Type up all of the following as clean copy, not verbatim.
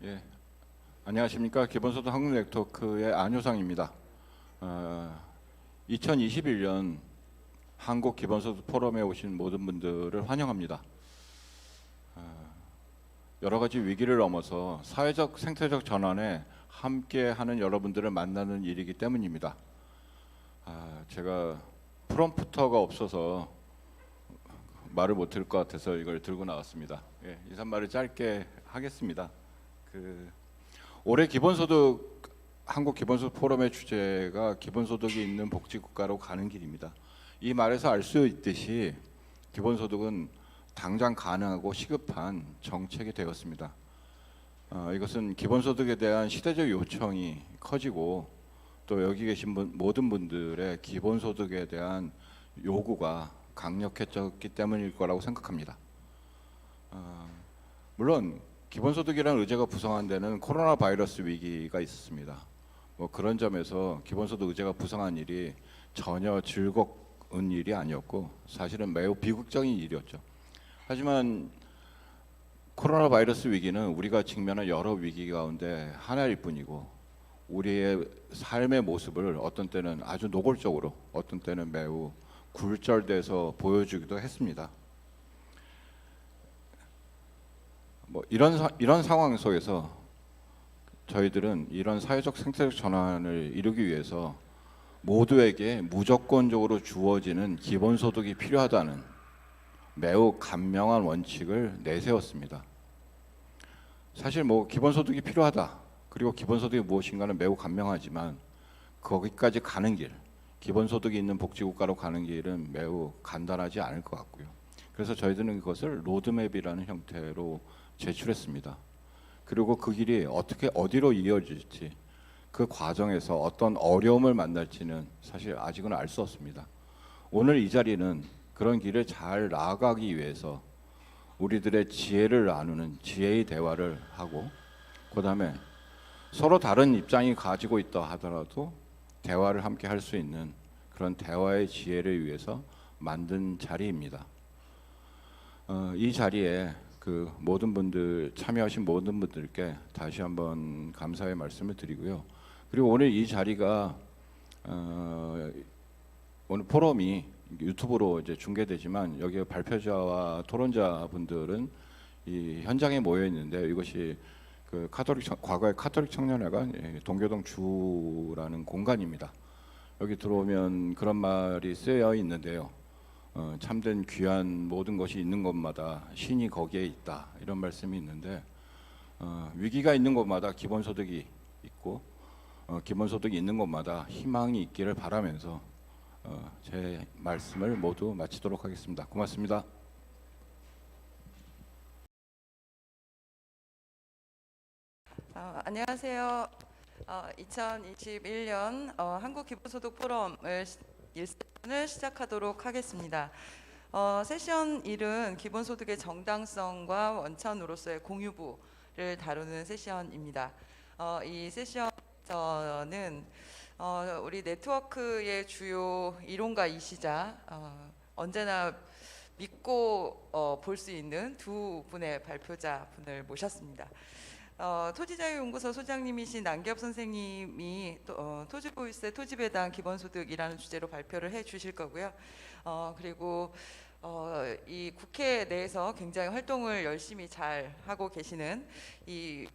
예, 안녕하십니까. 기본소득 한국 네트워크의 안효상입니다. 2021년 한국 기본소득 포럼에 오신 모든 분들을 환영합니다. 여러 가지 위기를 넘어서 사회적 생태적 전환에 함께하는 여러분들을 만나는 일이기 때문입니다. 제가 프롬프터가 없어서 말을 못 들을 것 같아서 이걸 들고 나왔습니다. 예, 인사말을 짧게 하겠습니다. 올해 기본소득 한국 기본소득 포럼의 주제가 기본소득이 있는 복지국가로 가는 길입니다. 이 말에서 알 수 있듯이 기본소득은 당장 가능하고 시급한 정책이 되었습니다. 이것은 기본소득에 대한 시대적 요청이 커지고 또 여기 계신 모든 분들의 기본소득에 대한 요구가 강력해졌기 때문일 거라고 생각합니다. 물론 기본소득이라는 의제가 부상한 데는 코로나 바이러스 위기가 있었습니다. 그런 점에서 기본소득 의제가 부상한 일이 전혀 즐거운 일이 아니었고 사실은 매우 비극적인 일이었죠. 하지만 코로나 바이러스 위기는 우리가 직면한 여러 위기 가운데 하나일 뿐이고 우리의 삶의 모습을 어떤 때는 아주 노골적으로 어떤 때는 매우 굴절돼서 보여주기도 했습니다. 이런 상황 속에서 저희들은 이런 사회적 생태적 전환을 이루기 위해서 모두에게 무조건적으로 주어지는 기본소득이 필요하다는 매우 간명한 원칙을 내세웠습니다. 사실 기본소득이 필요하다, 그리고 기본소득이 무엇인가는 매우 간명하지만 거기까지 가는 길, 기본소득이 있는 복지국가로 가는 길은 매우 간단하지 않을 것 같고요. 그래서 저희들은 그것을 로드맵이라는 형태로 제출했습니다. 그리고 그 길이 어디로 이어질지, 그 과정에서 어떤 어려움을 만날지는 사실 아직은 알 수 없습니다. 오늘 이 자리는 그런 길을 잘 나아가기 위해서 우리들의 지혜를 나누는 지혜의 대화를 하고, 그 다음에 서로 다른 입장이 가지고 있다 하더라도 대화를 함께 할 수 있는 그런 대화의 지혜를 위해서 만든 자리입니다. 이 자리에 모든 분들, 참여하신 모든 분들께 다시 한번 감사의 말씀을 드리고요. 그리고 오늘 이 자리가 오늘 포럼이 유튜브로 이제 중계되지만 여기 발표자와 토론자 분들은 이 현장에 모여 있는데, 이것이 과거의 카톨릭 청년회관 동교동 주라는 공간입니다. 여기 들어오면 그런 말이 쓰여 있는데요. 참된 귀한 모든 것이 있는 곳마다 신이 거기에 있다, 이런 말씀이 있는데, 위기가 있는 곳마다 기본소득이 있고 기본소득이 있는 곳마다 희망이 있기를 바라면서 제 말씀을 모두 마치도록 하겠습니다. 고맙습니다. 안녕하세요. 2021년 한국 기본소득 포럼을 1세션을 시작하도록 하겠습니다. 세션 1은 기본소득의 정당성과 원천으로서의 공유부를 다루는 세션입니다. 이 세션에서는 우리 네트워크의 주요 이론가이시자 언제나 믿고 볼 수 있는 두 분의 발표자분을 모셨습니다. 토지자유연구소 소장님이신 남기엽 선생님이 토지보유세 토지배당 기본소득이라는 주제로 발표를 해 주실 거고요. 그리고 이 국회 내에서 굉장히 활동을 열심히 잘 하고 계시는 이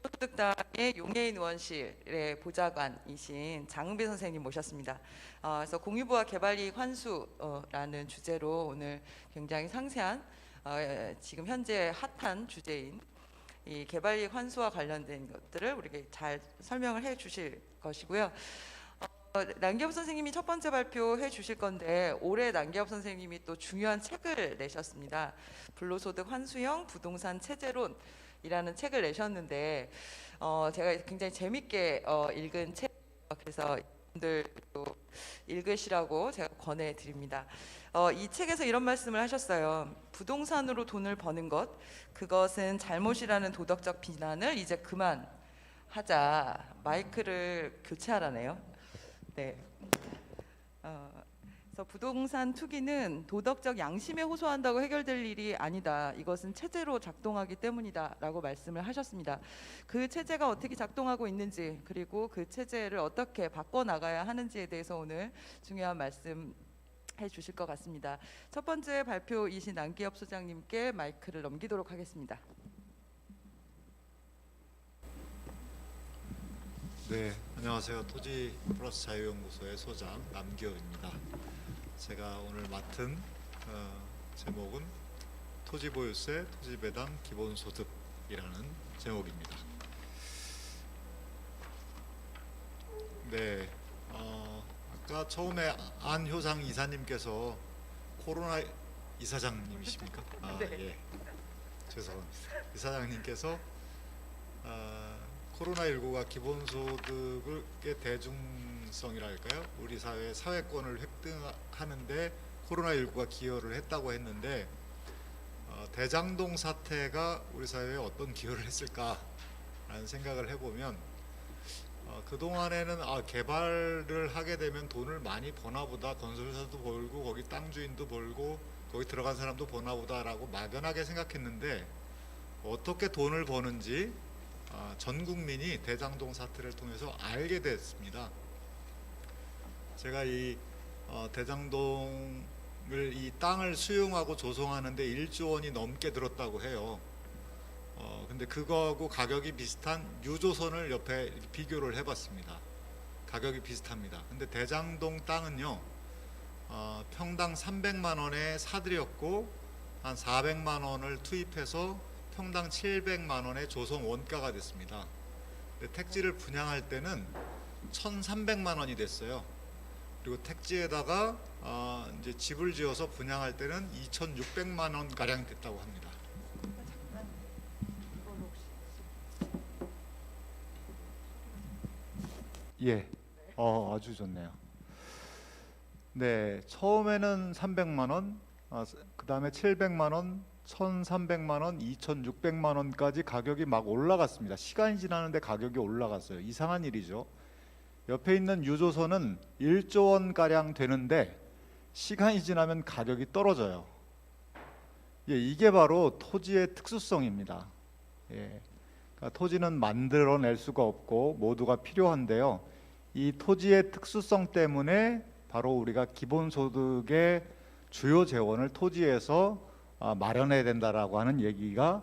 소득당의 용해인 의원실의 보좌관이신 장은배 선생님 모셨습니다. 그래서 공유부와 개발이익 환수라는 주제로 오늘 굉장히 상세한 지금 현재 핫한 주제인 이 개발이익 환수와 관련된 것들을 우리에게 잘 설명을 해 주실 것이고요. 남기엽 선생님이 첫 번째 발표해 주실 건데, 올해 남기엽 선생님이 또 중요한 책을 내셨습니다. 불로소득 환수형 부동산 체제론이라는 책을 내셨는데, 제가 굉장히 재밌게 읽은 책, 그래서 분들도 읽으시라고 제가 권해드립니다. 이 책에서 이런 말씀을 하셨어요. 부동산으로 돈을 버는 것, 그것은 잘못이라는 도덕적 비난을 이제 그만하자. 마이크를 교체하라네요. 네. 그래서 그래서 부동산 투기는 도덕적 양심에 호소한다고 해결될 일이 아니다. 이것은 체제로 작동하기 때문이다라고 말씀을 하셨습니다. 그 체제가 어떻게 작동하고 있는지, 그리고 그 체제를 어떻게 바꿔 나가야 하는지에 대해서 오늘 중요한 말씀 해 주실 것 같습니다. 첫 번째 발표이신 안기엽 소장님께 마이크를 넘기도록 하겠습니다. 네, 안녕하세요. 토지 플러스 자유연구소의 소장 남기엽입니다. 제가 오늘 맡은 제목은 토지보유세, 토지배당, 기본소득이라는 제목입니다. 네, 아까 처음에 안 효상 이사님께서 코로나 이사장님이십니까? 네. 예, 죄송합니다. 이사장님께서 코로나19가 기본소득의 대중성이랄까요? 우리 사회의 사회권을 획득하는데 코로나19가 기여를 했다고 했는데 대장동 사태가 우리 사회에 어떤 기여를 했을까라는 생각을 해보면 그동안에는 개발을 하게 되면 돈을 많이 버나 보다, 건설사도 벌고 거기 땅 주인도 벌고 거기 들어간 사람도 버나 보다라고 막연하게 생각했는데 어떻게 돈을 버는지 전 국민이 대장동 사태를 통해서 알게 됐습니다. 제가 이 대장동을 이 땅을 수용하고 조성하는데 1조 원이 넘게 들었다고 해요. 근데 그거하고 가격이 비슷한 유조선을 옆에 비교를 해봤습니다. 가격이 비슷합니다. 근데 대장동 땅은요, 평당 300만 원에 사들였고 한 400만 원을 투입해서 평당 700만 원의 조성 원가가 됐습니다. 근데 택지를 분양할 때는 1,300만 원이 됐어요. 그리고 택지에다가 이제 집을 지어서 분양할 때는 2,600만 원 가량 됐다고 합니다. 예, 아주 좋네요. 네, 처음에는 300만 원, 그 다음에 700만 원, 1,300만 원, 2,600만 원까지 가격이 막 올라갔습니다. 시간이 지나는데 가격이 올라갔어요. 이상한 일이죠. 옆에 있는 유조선은 1조 원 가량 되는데 시간이 지나면 가격이 떨어져요. 예, 이게 바로 토지의 특수성입니다. 예, 그러니까 토지는 만들어낼 수가 없고 모두가 필요한데요. 이 토지의 특수성 때문에 바로 우리가 기본소득의 주요 재원을 토지에서 마련해야 된다라고 하는 얘기가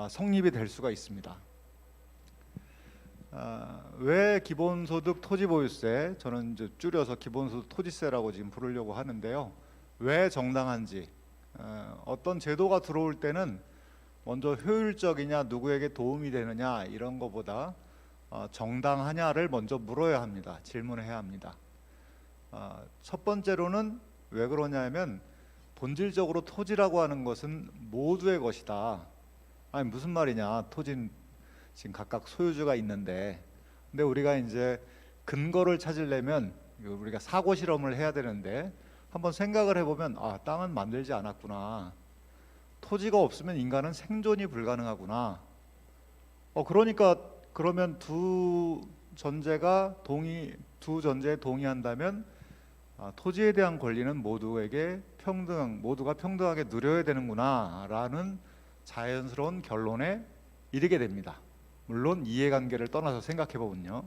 성립이 될 수가 있습니다. 왜 기본소득 토지보유세, 저는 이제 줄여서 기본소득 토지세라고 지금 부르려고 하는데요. 왜 정당한지, 어떤 제도가 들어올 때는 먼저 효율적이냐, 누구에게 도움이 되느냐 이런 것보다 정당하냐를 먼저 물어야 합니다. 질문해야 합니다. 첫 번째로는 왜 그러냐면 본질적으로 토지라고 하는 것은 모두의 것이다. 아니 무슨 말이냐? 토지는 지금 각각 소유주가 있는데, 근데 우리가 이제 근거를 찾으려면 우리가 사고 실험을 해야 되는데 한번 생각을 해보면 땅은 만들지 않았구나. 토지가 없으면 인간은 생존이 불가능하구나. 그러니까 그러면 두 전제에 동의한다면 토지에 대한 권리는 모두가 평등하게 누려야 되는구나라는 자연스러운 결론에 이르게 됩니다. 물론 이해관계를 떠나서 생각해 보면요.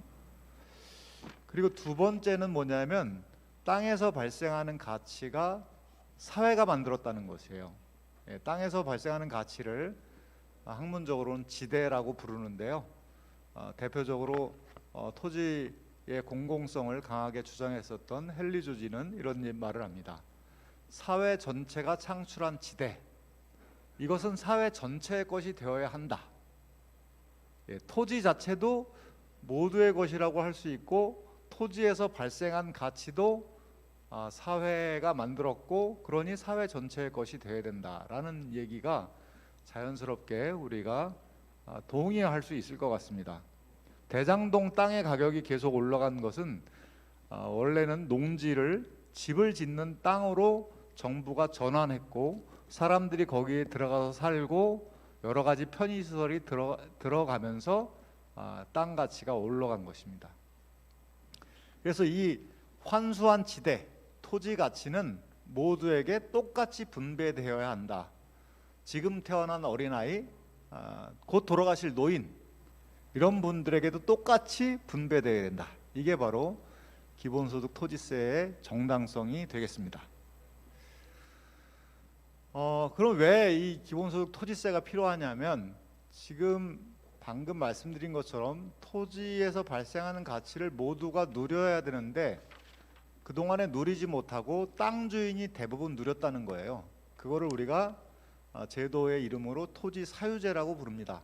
그리고 두 번째는 뭐냐면 땅에서 발생하는 가치가 사회가 만들었다는 것이에요. 땅에서 발생하는 가치를 학문적으로는 지대라고 부르는데요. 대표적으로 토지의 공공성을 강하게 주장했었던 헨리 조지는 이런 말을 합니다. 사회 전체가 창출한 지대, 이것은 사회 전체의 것이 되어야 한다. 토지 자체도 모두의 것이라고 할 수 있고 토지에서 발생한 가치도 사회가 만들었고 그러니 사회 전체의 것이 되어야 된다라는 얘기가 자연스럽게 우리가 동의할 수 있을 것 같습니다. 대장동 땅의 가격이 계속 올라간 것은 원래는 농지를 집을 짓는 땅으로 정부가 전환했고 사람들이 거기에 들어가서 살고 여러 가지 편의시설이 들어가면서 땅 가치가 올라간 것입니다. 그래서 이 환수한 지대, 토지 가치는 모두에게 똑같이 분배되어야 한다. 지금 태어난 어린아이, 곧 돌아가실 노인, 이런 분들에게도 똑같이 분배되어야 된다. 이게 바로 기본소득 토지세의 정당성이 되겠습니다. 그럼 왜 이 기본소득 토지세가 필요하냐면, 지금 방금 말씀드린 것처럼 토지에서 발생하는 가치를 모두가 누려야 되는데 그동안에 누리지 못하고 땅 주인이 대부분 누렸다는 거예요. 그거를 우리가 제도의 이름으로 토지 사유제라고 부릅니다.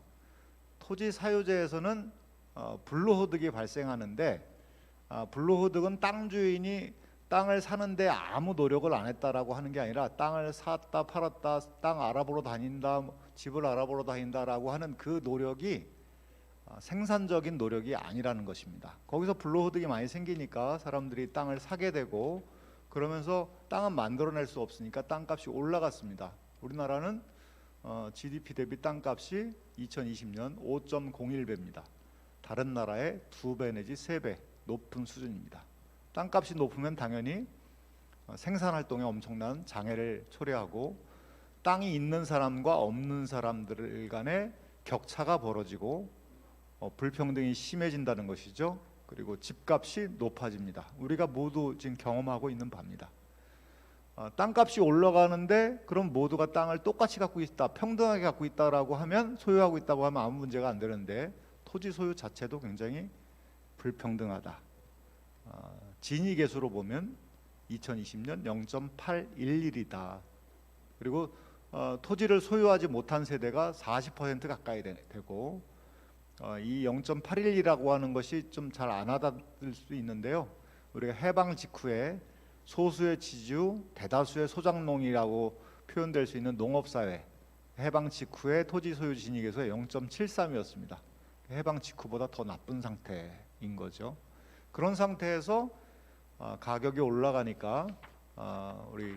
토지 사유제에서는 불로소득이 발생하는데, 불로소득은 땅 주인이 땅을 사는데 아무 노력을 안 했다라고 하는 게 아니라 땅을 샀다 팔았다, 땅 알아보러 다닌다, 집을 알아보러 다닌다라고 하는 그 노력이 생산적인 노력이 아니라는 것입니다. 거기서 불로소득이 많이 생기니까 사람들이 땅을 사게 되고, 그러면서 땅은 만들어낼 수 없으니까 땅값이 올라갔습니다. 우리나라는 GDP 대비 땅값이 2020년 5.01배입니다. 다른 나라의 2배 내지 3배 높은 수준입니다. 땅값이 높으면 당연히 생산활동에 엄청난 장애를 초래하고, 땅이 있는 사람과 없는 사람들 간의 격차가 벌어지고 불평등이 심해진다는 것이죠. 그리고 집값이 높아집니다. 우리가 모두 지금 경험하고 있는 바입니다. 땅값이 올라가는데 그럼 모두가 땅을 똑같이 갖고 있다, 평등하게 갖고 있다라고 하면, 소유하고 있다고 하면 아무 문제가 안 되는데, 토지 소유 자체도 굉장히 불평등하다. 진위계수로 보면 2020년 0.811이다. 그리고 토지를 소유하지 못한 세대가 40% 가까이 되고, 이 0.811이라고 하는 것이 좀 잘 안 와닿을 수 있는데요. 우리가 해방 직후에 소수의 지주, 대다수의 소작농이라고 표현될 수 있는 농업사회, 해방 직후에 토지 소유 진위계수가 0.73이었습니다. 해방 직후보다 더 나쁜 상태인 거죠. 그런 상태에서 가격이 올라가니까 우리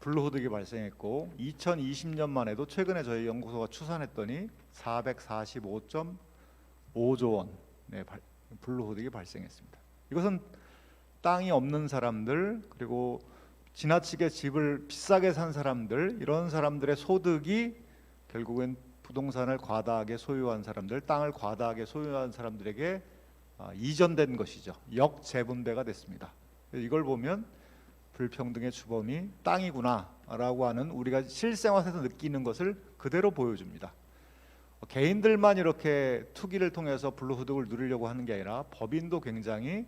불로소득이 발생했고, 2020년만 해도 최근에 저희 연구소가 추산했더니 445.5조 원 불로소득이 발생했습니다. 이것은 땅이 없는 사람들, 그리고 지나치게 집을 비싸게 산 사람들, 이런 사람들의 소득이 결국엔 부동산을 과다하게 소유한 사람들, 땅을 과다하게 소유한 사람들에게 이전된 것이죠. 역재분배가 됐습니다. 이걸 보면 불평등의 주범이 땅이구나라고 하는, 우리가 실생활에서 느끼는 것을 그대로 보여줍니다. 개인들만 이렇게 투기를 통해서 불로소득을 누리려고 하는 게 아니라 법인도 굉장히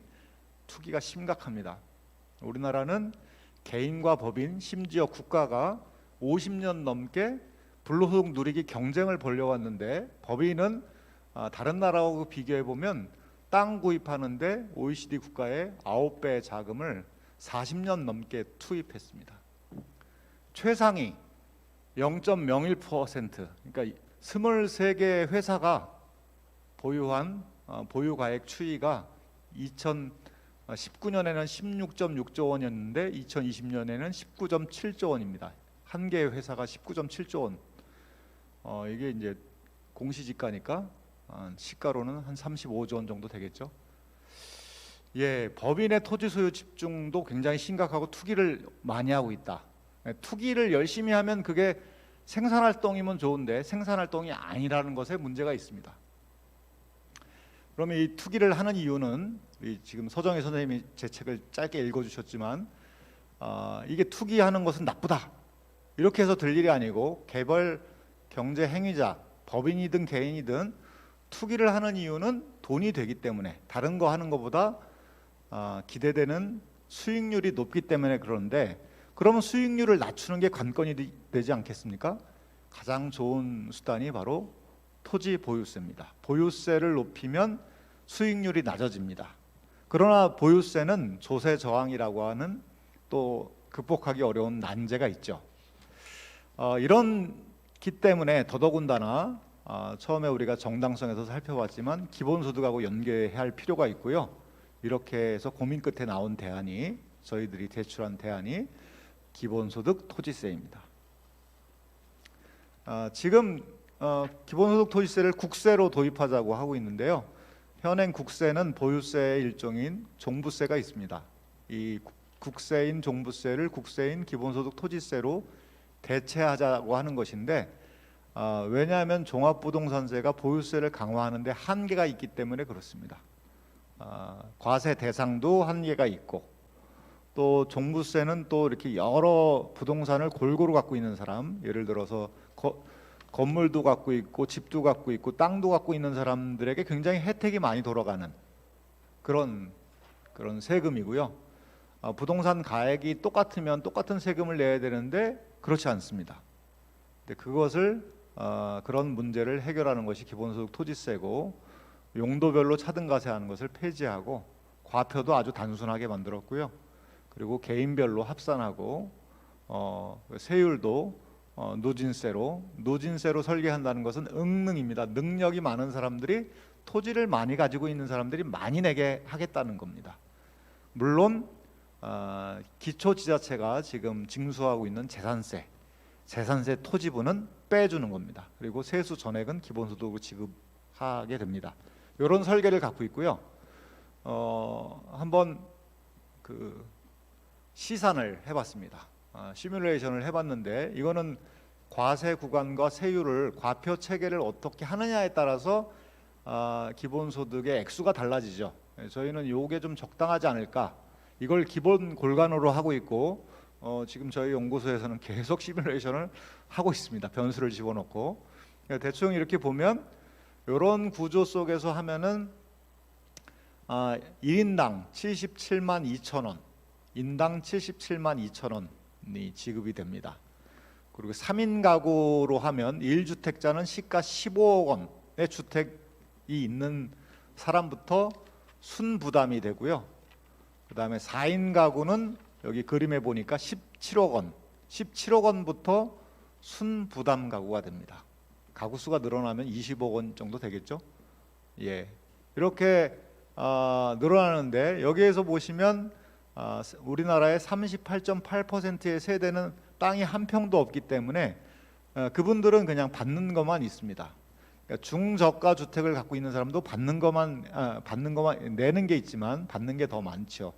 투기가 심각합니다. 우리나라는 개인과 법인, 심지어 국가가 50년 넘게 불로소득 누리기 경쟁을 벌여왔는데, 법인은 다른 나라하고 비교해 보면 땅 구입하는데 OECD 국가의 9배의 자금을 40년 넘게 투입했습니다. 최상위 0.01%, 그러니까 23개의 회사가 보유한 보유가액 추이가 2019년에는 16.6조 원이었는데 2020년에는 19.7조 원입니다. 한 개의 회사가 19.7조 원. 이게 이제 공시지가니까 시가로는 한 35조 원 정도 되겠죠. 예, 법인의 토지 소유 집중도 굉장히 심각하고 투기를 많이 하고 있다. 투기를 열심히 하면 그게 생산활동이면 좋은데 생산활동이 아니라는 것에 문제가 있습니다. 그러면 이 투기를 하는 이유는, 지금 서정희 선생님이 제 책을 짧게 읽어주셨지만 이게 투기하는 것은 나쁘다 이렇게 해서 될 일이 아니고, 개발 경제 행위자, 법인이든 개인이든 투기를 하는 이유는 돈이 되기 때문에, 다른 거 하는 것보다 기대되는 수익률이 높기 때문에 그런데, 그러면 수익률을 낮추는 게 관건이 되지 않겠습니까? 가장 좋은 수단이 바로 토지 보유세입니다. 보유세를 높이면 수익률이 낮아집니다. 그러나 보유세는 조세 저항이라고 하는 또 극복하기 어려운 난제가 있죠. 이런기 때문에 더더군다나 처음에 우리가 정당성에서 살펴봤지만 기본소득하고 연계해야 할 필요가 있고요. 이렇게 해서 고민 끝에 나온 대안이, 저희들이 제출한 대안이 기본소득 토지세입니다. 지금 기본소득 토지세를 국세로 도입하자고 하고 있는데요. 현행 국세는 보유세의 일종인 종부세가 있습니다. 이 국세인 종부세를 국세인 기본소득 토지세로 대체하자고 하는 것인데, 왜냐하면 종합부동산세가 보유세를 강화하는데 한계가 있기 때문에 그렇습니다. 과세 대상도 한계가 있고, 또 종부세는 또 이렇게 여러 부동산을 골고루 갖고 있는 사람, 예를 들어서 건물도 갖고 있고 집도 갖고 있고 땅도 갖고 있는 사람들에게 굉장히 혜택이 많이 돌아가는 그런 세금이고요. 부동산 가액이 똑같으면 똑같은 세금을 내야 되는데 그렇지 않습니다. 근데 그것을 그런 문제를 해결하는 것이 기본소득 토지세고, 용도별로 차등가세하는 것을 폐지하고 과표도 아주 단순하게 만들었고요. 그리고 개인별로 합산하고 세율도 노진세로 설계한다는 것은 응능입니다. 능력이 많은 사람들이, 토지를 많이 가지고 있는 사람들이 많이 내게 하겠다는 겁니다. 물론 기초지자체가 지금 징수하고 있는 재산세 토지분은 빼주는 겁니다. 그리고 세수 전액은 기본소득으로 지급하게 됩니다. 이런 설계를 갖고 있고요. 한번 시산을 해봤습니다. 시뮬레이션을 해봤는데, 이거는 과세 구간과 세율을, 과표 체계를 어떻게 하느냐에 따라서 기본소득의 액수가 달라지죠. 저희는 요게 좀 적당하지 않을까, 이걸 기본 골간으로 하고 있고, 지금 저희 연구소에서는 계속 시뮬레이션을 하고 있습니다. 변수를 집어넣고. 대충 이렇게 보면 이런 구조 속에서 하면은 1인당 77만 2천 원, 인당 77만 2천 원이 지급이 됩니다. 그리고 3인 가구로 하면 1주택자는 시가 15억 원의 주택이 있는 사람부터 순부담이 되고요. 그 다음에 4인 가구는 여기 그림에 보니까 17억 원부터 순부담 가구가 됩니다. 가구 수가 늘어나면 20억 원 정도 되겠죠. 예, 이렇게 늘어나는데, 여기에서 보시면 우리나라의 38.8%의 세대는 땅이 한 평도 없기 때문에 그분들은 그냥 받는 것만 있습니다. 그러니까 중저가 주택을 갖고 있는 사람도 받는 것만 내는 게 있지만 받는 게 더 많죠.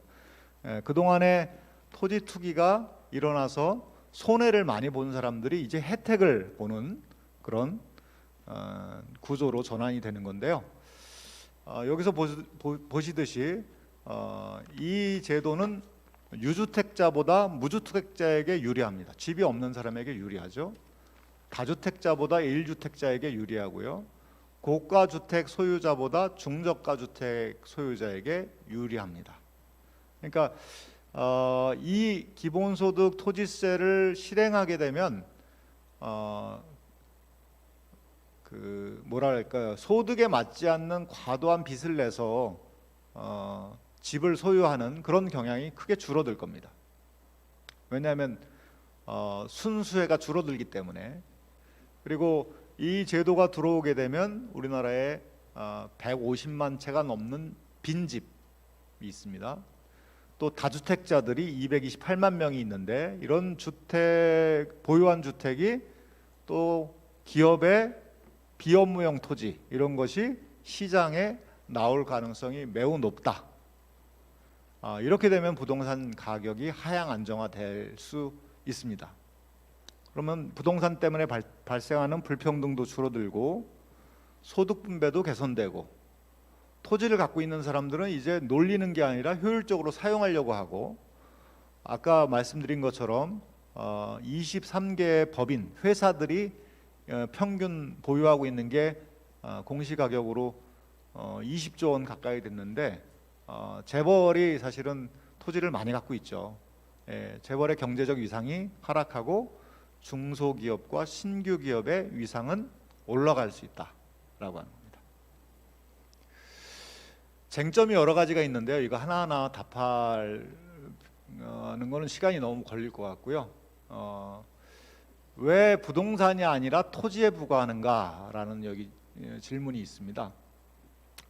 그동안에 토지 투기가 일어나서 손해를 많이 본 사람들이 이제 혜택을 보는 그런 구조로 전환이 되는 건데요. 여기서 보시듯이 이 제도는 유주택자보다 무주택자에게 유리합니다. 집이 없는 사람에게 유리하죠. 다주택자보다 1주택자에게 유리하고요. 고가주택 소유자보다 중저가주택 소유자에게 유리합니다. 그러니까 이 기본소득 토지세를 실행하게 되면 소득에 맞지 않는 과도한 빚을 내서 집을 소유하는 그런 경향이 크게 줄어들 겁니다. 왜냐하면 순수해가 줄어들기 때문에. 그리고 이 제도가 들어오게 되면 우리나라에 150만 채가 넘는 빈집이 있습니다. 또 다주택자들이 228만 명이 있는데, 이런 보유한 주택이 또 기업의 비업무용 토지, 이런 것이 시장에 나올 가능성이 매우 높다. 이렇게 되면 부동산 가격이 하향 안정화될 수 있습니다. 그러면 부동산 때문에 발생하는 불평등도 줄어들고 소득 분배도 개선되고, 토지를 갖고 있는 사람들은 이제 놀리는 게 아니라 효율적으로 사용하려고 하고, 아까 말씀드린 것처럼 23개의 법인 회사들이 평균 보유하고 있는 게 공시가격으로 20조 원 가까이 됐는데, 재벌이 사실은 토지를 많이 갖고 있죠. 재벌의 경제적 위상이 하락하고 중소기업과 신규 기업의 위상은 올라갈 수 있다라고 하는 겁니다. 쟁점이 여러 가지가 있는데요. 이거 하나하나 답하는 거는 시간이 너무 걸릴 것 같고요. 왜 부동산이 아니라 토지에 부과하는가라는 여기 질문이 있습니다.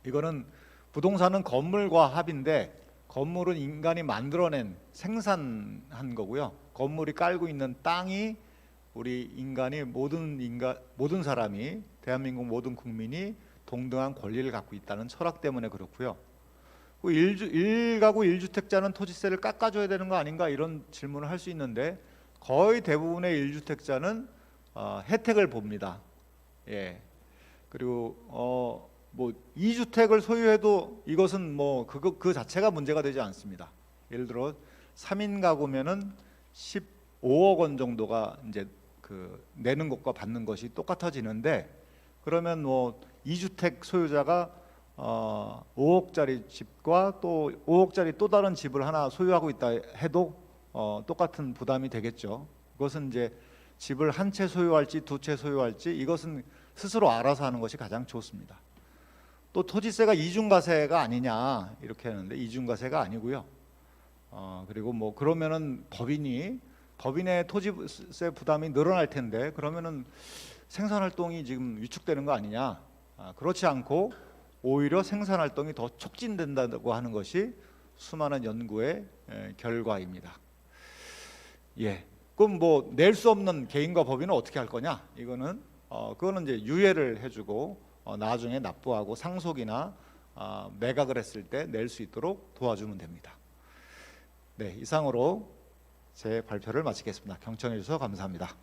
이거는 부동산은 건물과 합인데, 건물은 인간이 만들어낸 생산한 거고요. 건물이 깔고 있는 땅이 우리 인간이 모든 사람이, 대한민국 모든 국민이 동등한 권리를 갖고 있다는 철학 때문에 그렇고요. 그 1가구 1주택자는 토지세를 깎아줘야 되는 거 아닌가 이런 질문을 할 수 있는데 거의 대부분의 1주택자는 혜택을 봅니다. 예. 그리고 뭐 2주택을 소유해도 이것은 뭐 그 자체가 문제가 되지 않습니다. 예를 들어 3인 가구면은 15억 원 정도가 이제 그 내는 것과 받는 것이 똑같아지는데 그러면 뭐 2주택 소유자가 5억짜리 집과 또 5억짜리 또 다른 집을 하나 소유하고 있다 해도 똑같은 부담이 되겠죠. 그것은 이제 집을 한 채 소유할지 두 채 소유할지 이것은 스스로 알아서 하는 것이 가장 좋습니다. 또 토지세가 이중과세가 아니냐 이렇게 하는데 이중과세가 아니고요. 그리고 뭐 그러면은 법인의 토지세 부담이 늘어날 텐데 그러면은 생산활동이 지금 위축되는 거 아니냐? 그렇지 않고 오히려 생산활동이 더 촉진된다고 하는 것이 수많은 연구의 결과입니다. 예. 그럼 뭐 낼 수 없는 개인과 법인은 어떻게 할 거냐? 이거는 그거는 이제 유예를 해주고 나중에 납부하고 상속이나 매각을 했을 때 낼 수 있도록 도와주면 됩니다. 네, 이상으로 제 발표를 마치겠습니다. 경청해 주셔서 감사합니다.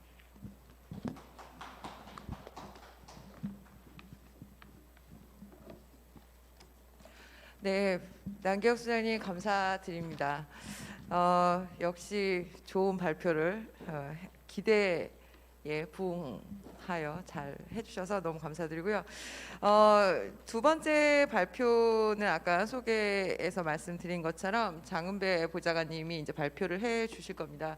네, 남기혁 소장님 감사드립니다. 역시 좋은 발표를 기대에 부응하여 잘 해주셔서 너무 감사드리고요. 두 번째 발표는 아까 소개에서 말씀드린 것처럼 장은배 보좌관님이 이제 발표를 해주실 겁니다.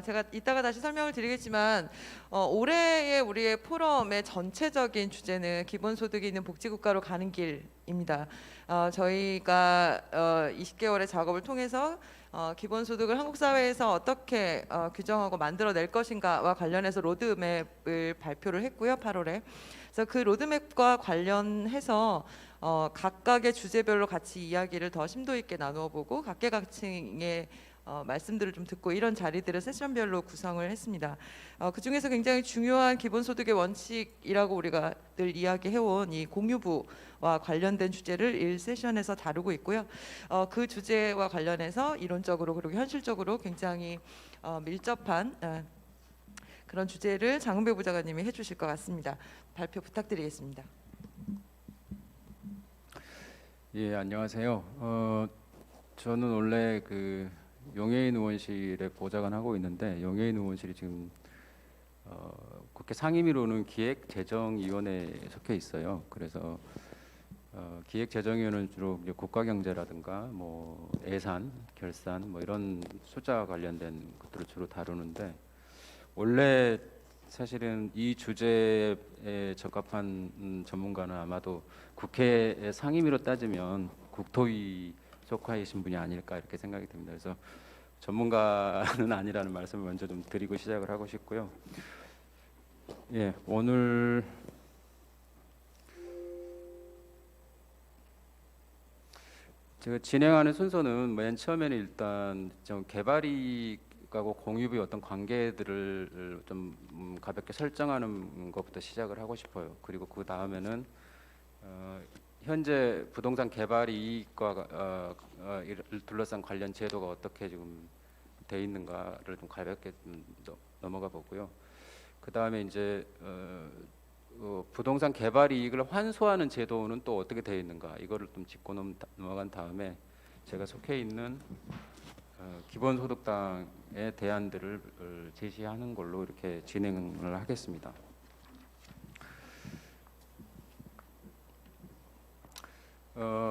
제가 이따가 다시 설명을 드리겠지만 올해의 우리의 포럼의 전체적인 주제는 기본소득이 있는 복지국가로 가는 길입니다. 저희가 20개월의 작업을 통해서 기본소득을 한국 사회에서 어떻게 규정하고 만들어낼 것인가와 관련해서 로드맵을 발표를 했고요, 8월에. 그래서 그 로드맵과 관련해서 각각의 주제별로 같이 이야기를 더 심도 있게 나누어보고 각계각층의 말씀들을 좀 듣고 이런 자리들을 세션별로 구성을 했습니다. 그 중에서 굉장히 중요한 기본소득의 원칙이라고 우리가 늘 이야기해온 이 공유부와 관련된 주제를 1세션에서 다루고 있고요. 그 주제와 관련해서 이론적으로 그리고 현실적으로 굉장히 밀접한 그런 주제를 장은배 부장관님이 해주실 것 같습니다. 발표 부탁드리겠습니다. 예, 안녕하세요. 저는 원래 그 용해인 의원실에 보좌관 하고 있는데 용해인 의원실이 지금 국회 상임위로는 기획재정위원회에 속해 있어요. 그래서 기획재정위원회는 주로 이제 국가경제라든가 뭐 예산, 결산 뭐 이런 숫자 관련된 것들을 주로 다루는데 원래 사실은 이 주제에 적합한 전문가는 아마도 국회 상임위로 따지면 국토위 속하이신 분이 아닐까 이렇게 생각이 듭니다. 그래서 전문가는 아니라는 말씀을 먼저 좀 드리고 시작을 하고 싶고요. 예, 오늘 제가 진행하는 순서는 맨 처음에는 일단 좀 개발이익하고 공유부의 어떤 관계들을 좀 가볍게 설정하는 것부터 시작을 하고 싶어요. 그리고 그 다음에는 현재 부동산 개발 이익과 이를 둘러싼 관련 제도가 어떻게 지금 돼 있는가를 좀 가볍게 좀 넘어가 보고요. 그 다음에 이제 부동산 개발 이익을 환수하는 제도는 또 어떻게 돼 있는가 이거를 좀 짚고 넘어간 다음에 제가 속해 있는 기본소득당의 대안들을 제시하는 걸로 이렇게 진행을 하겠습니다.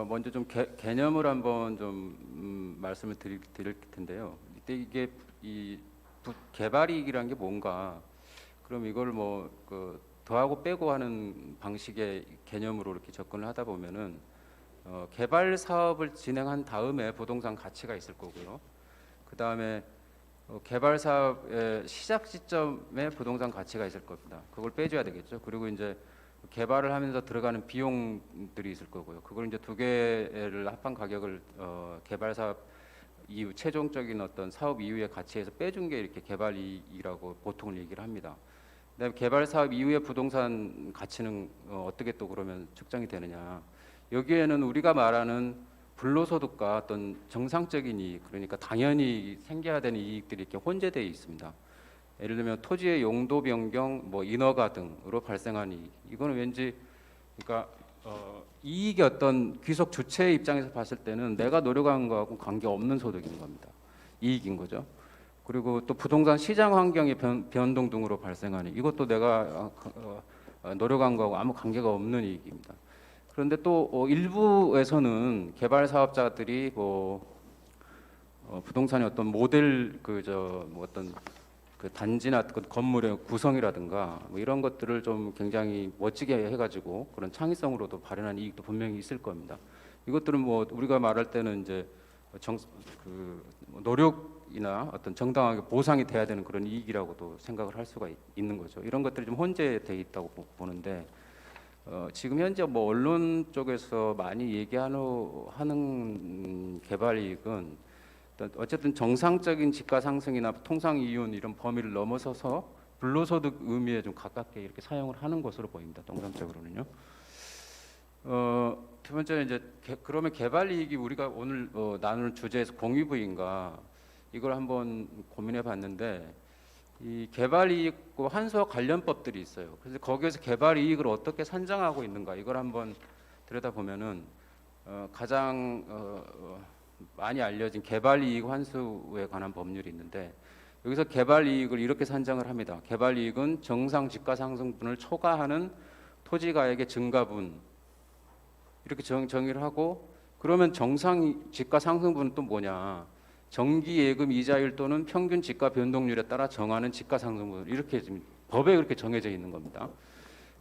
먼저 좀 개념을 한번 좀 말씀을 드릴 텐데요. 이게 이 개발이익이라는 게 뭔가? 그럼 이걸 뭐 더하고 빼고 하는 방식의 개념으로 이렇게 접근을 하다 보면은 개발 사업을 진행한 다음에 부동산 가치가 있을 거고요. 그 다음에 개발 사업의 시작 시점에 부동산 가치가 있을 겁니다. 그걸 빼줘야 되겠죠. 그리고 이제 개발을 하면서 들어가는 비용들이 있을 거고요. 그걸 이제 두 개를 합한 가격을 개발 사업 이후 최종적인 어떤 사업 이후의 가치에서 빼준 게 이렇게 개발이익이라고 보통 얘기를 합니다. 그다음에 개발 사업 이후의 부동산 가치는 어떻게 또 그러면 측정이 되느냐? 여기에는 우리가 말하는 불로소득과 어떤 정상적인 이익, 그러니까 당연히 생겨야 되는 이익들이 이렇게 혼재되어 있습니다. 예를 들면 토지의 용도 변경, 뭐 인허가 등으로 발생한 이익, 이거는 왠지 그러니까 이익의 어떤 귀속 주체의 입장에서 봤을 때는 내가 노력한 거하고 관계 없는 소득인 겁니다. 이익인 거죠. 그리고 또 부동산 시장 환경의 변동 등으로 발생하는 이것도 내가 노력한 거하고 아무 관계가 없는 이익입니다. 그런데 또 일부에서는 개발 사업자들이 부동산의 어떤 모델 뭐 어떤 그 단지나 그 건물의 구성이라든가 뭐 이런 것들을 좀 굉장히 멋지게 해가지고 그런 창의성으로도 발현한 이익도 분명히 있을 겁니다. 이것들은 뭐 우리가 말할 때는 이제 노력이나 어떤 정당하게 보상이 돼야 되는 그런 이익이라고도 생각을 할 수가 있는 거죠. 이런 것들이 좀 혼재돼 있다고 보는데 지금 현재 뭐 언론 쪽에서 많이 얘기하는 개발 이익은 어쨌든 정상적인 지가 상승이나 통상 이윤 이런 범위를 넘어서서 불로소득 의미에 좀 가깝게 이렇게 사용을 하는 것으로 보입니다. 통상적으로는요. 두 번째는 이제 그러면 개발 이익이 우리가 오늘 나눌 주제에서 공유부인가 이걸 한번 고민해 봤는데 이 개발 이익과 한수와 관련법들이 있어요. 그래서 거기에서 개발 이익을 어떻게 산정하고 있는가 이걸 한번 들여다 보면은 가장 많이 알려진 개발 이익 환수에 관한 법률이 있는데 여기서 개발 이익을 이렇게 산정을 합니다. 개발 이익은 정상 지가 상승분을 초과하는 토지 가액의 증가분 이렇게 정의를 하고 그러면 정상 지가 상승분은 또 뭐냐? 정기 예금 이자율 또는 평균 지가 변동률에 따라 정하는 지가 상승분 이렇게 지금 법에 그렇게 정해져 있는 겁니다.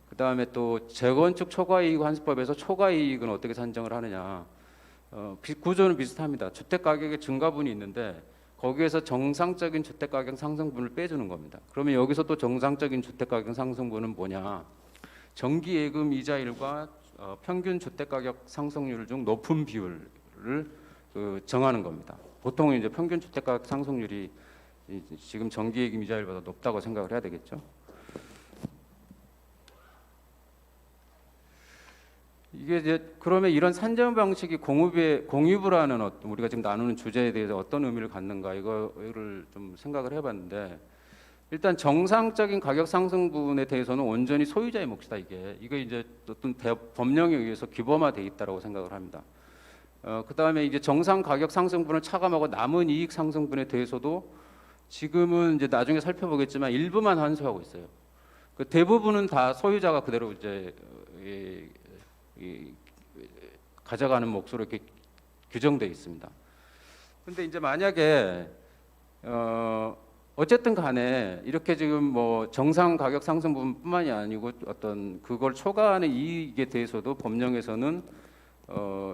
그 다음에 또 재건축 초과이익 환수법에서 초과이익은 어떻게 산정을 하느냐? 구조는 비슷합니다. 주택 가격의 증가분이 있는데 거기에서 정상적인 주택 가격 상승분을 빼주는 겁니다. 그러면 여기서 또 정상적인 주택 가격 상승분은 뭐냐? 정기 예금 이자율과 평균 주택 가격 상승률 중 높은 비율을 정하는 겁니다. 보통 이제 평균 주택 가격 상승률이 지금 정기 예금 이자율보다 높다고 생각을 해야 되겠죠. 이게 이제 그러면 이런 산정 방식이 공유부라는 우리가 지금 나누는 주제에 대해서 어떤 의미를 갖는가 이거를 좀 생각을 해봤는데 일단 정상적인 가격 상승분에 대해서는 온전히 소유자의 몫이다 이게 이제 어떤 법령에 의해서 규범화돼 있다라고 생각을 합니다. 그 다음에 이제 정상 가격 상승분을 차감하고 남은 이익 상승분에 대해서도 지금은 이제 나중에 살펴보겠지만 일부만 환수하고 있어요. 그 대부분은 다 소유자가 그대로 이제 가져가는 몫으로 이렇게 규정돼 있습니다. 근데 이제 만약에 어쨌든 간에 이렇게 지금 뭐 정상 가격 상승 부분뿐만이 아니고 어떤 그걸 초과하는 이익에 대해서도 법령에서는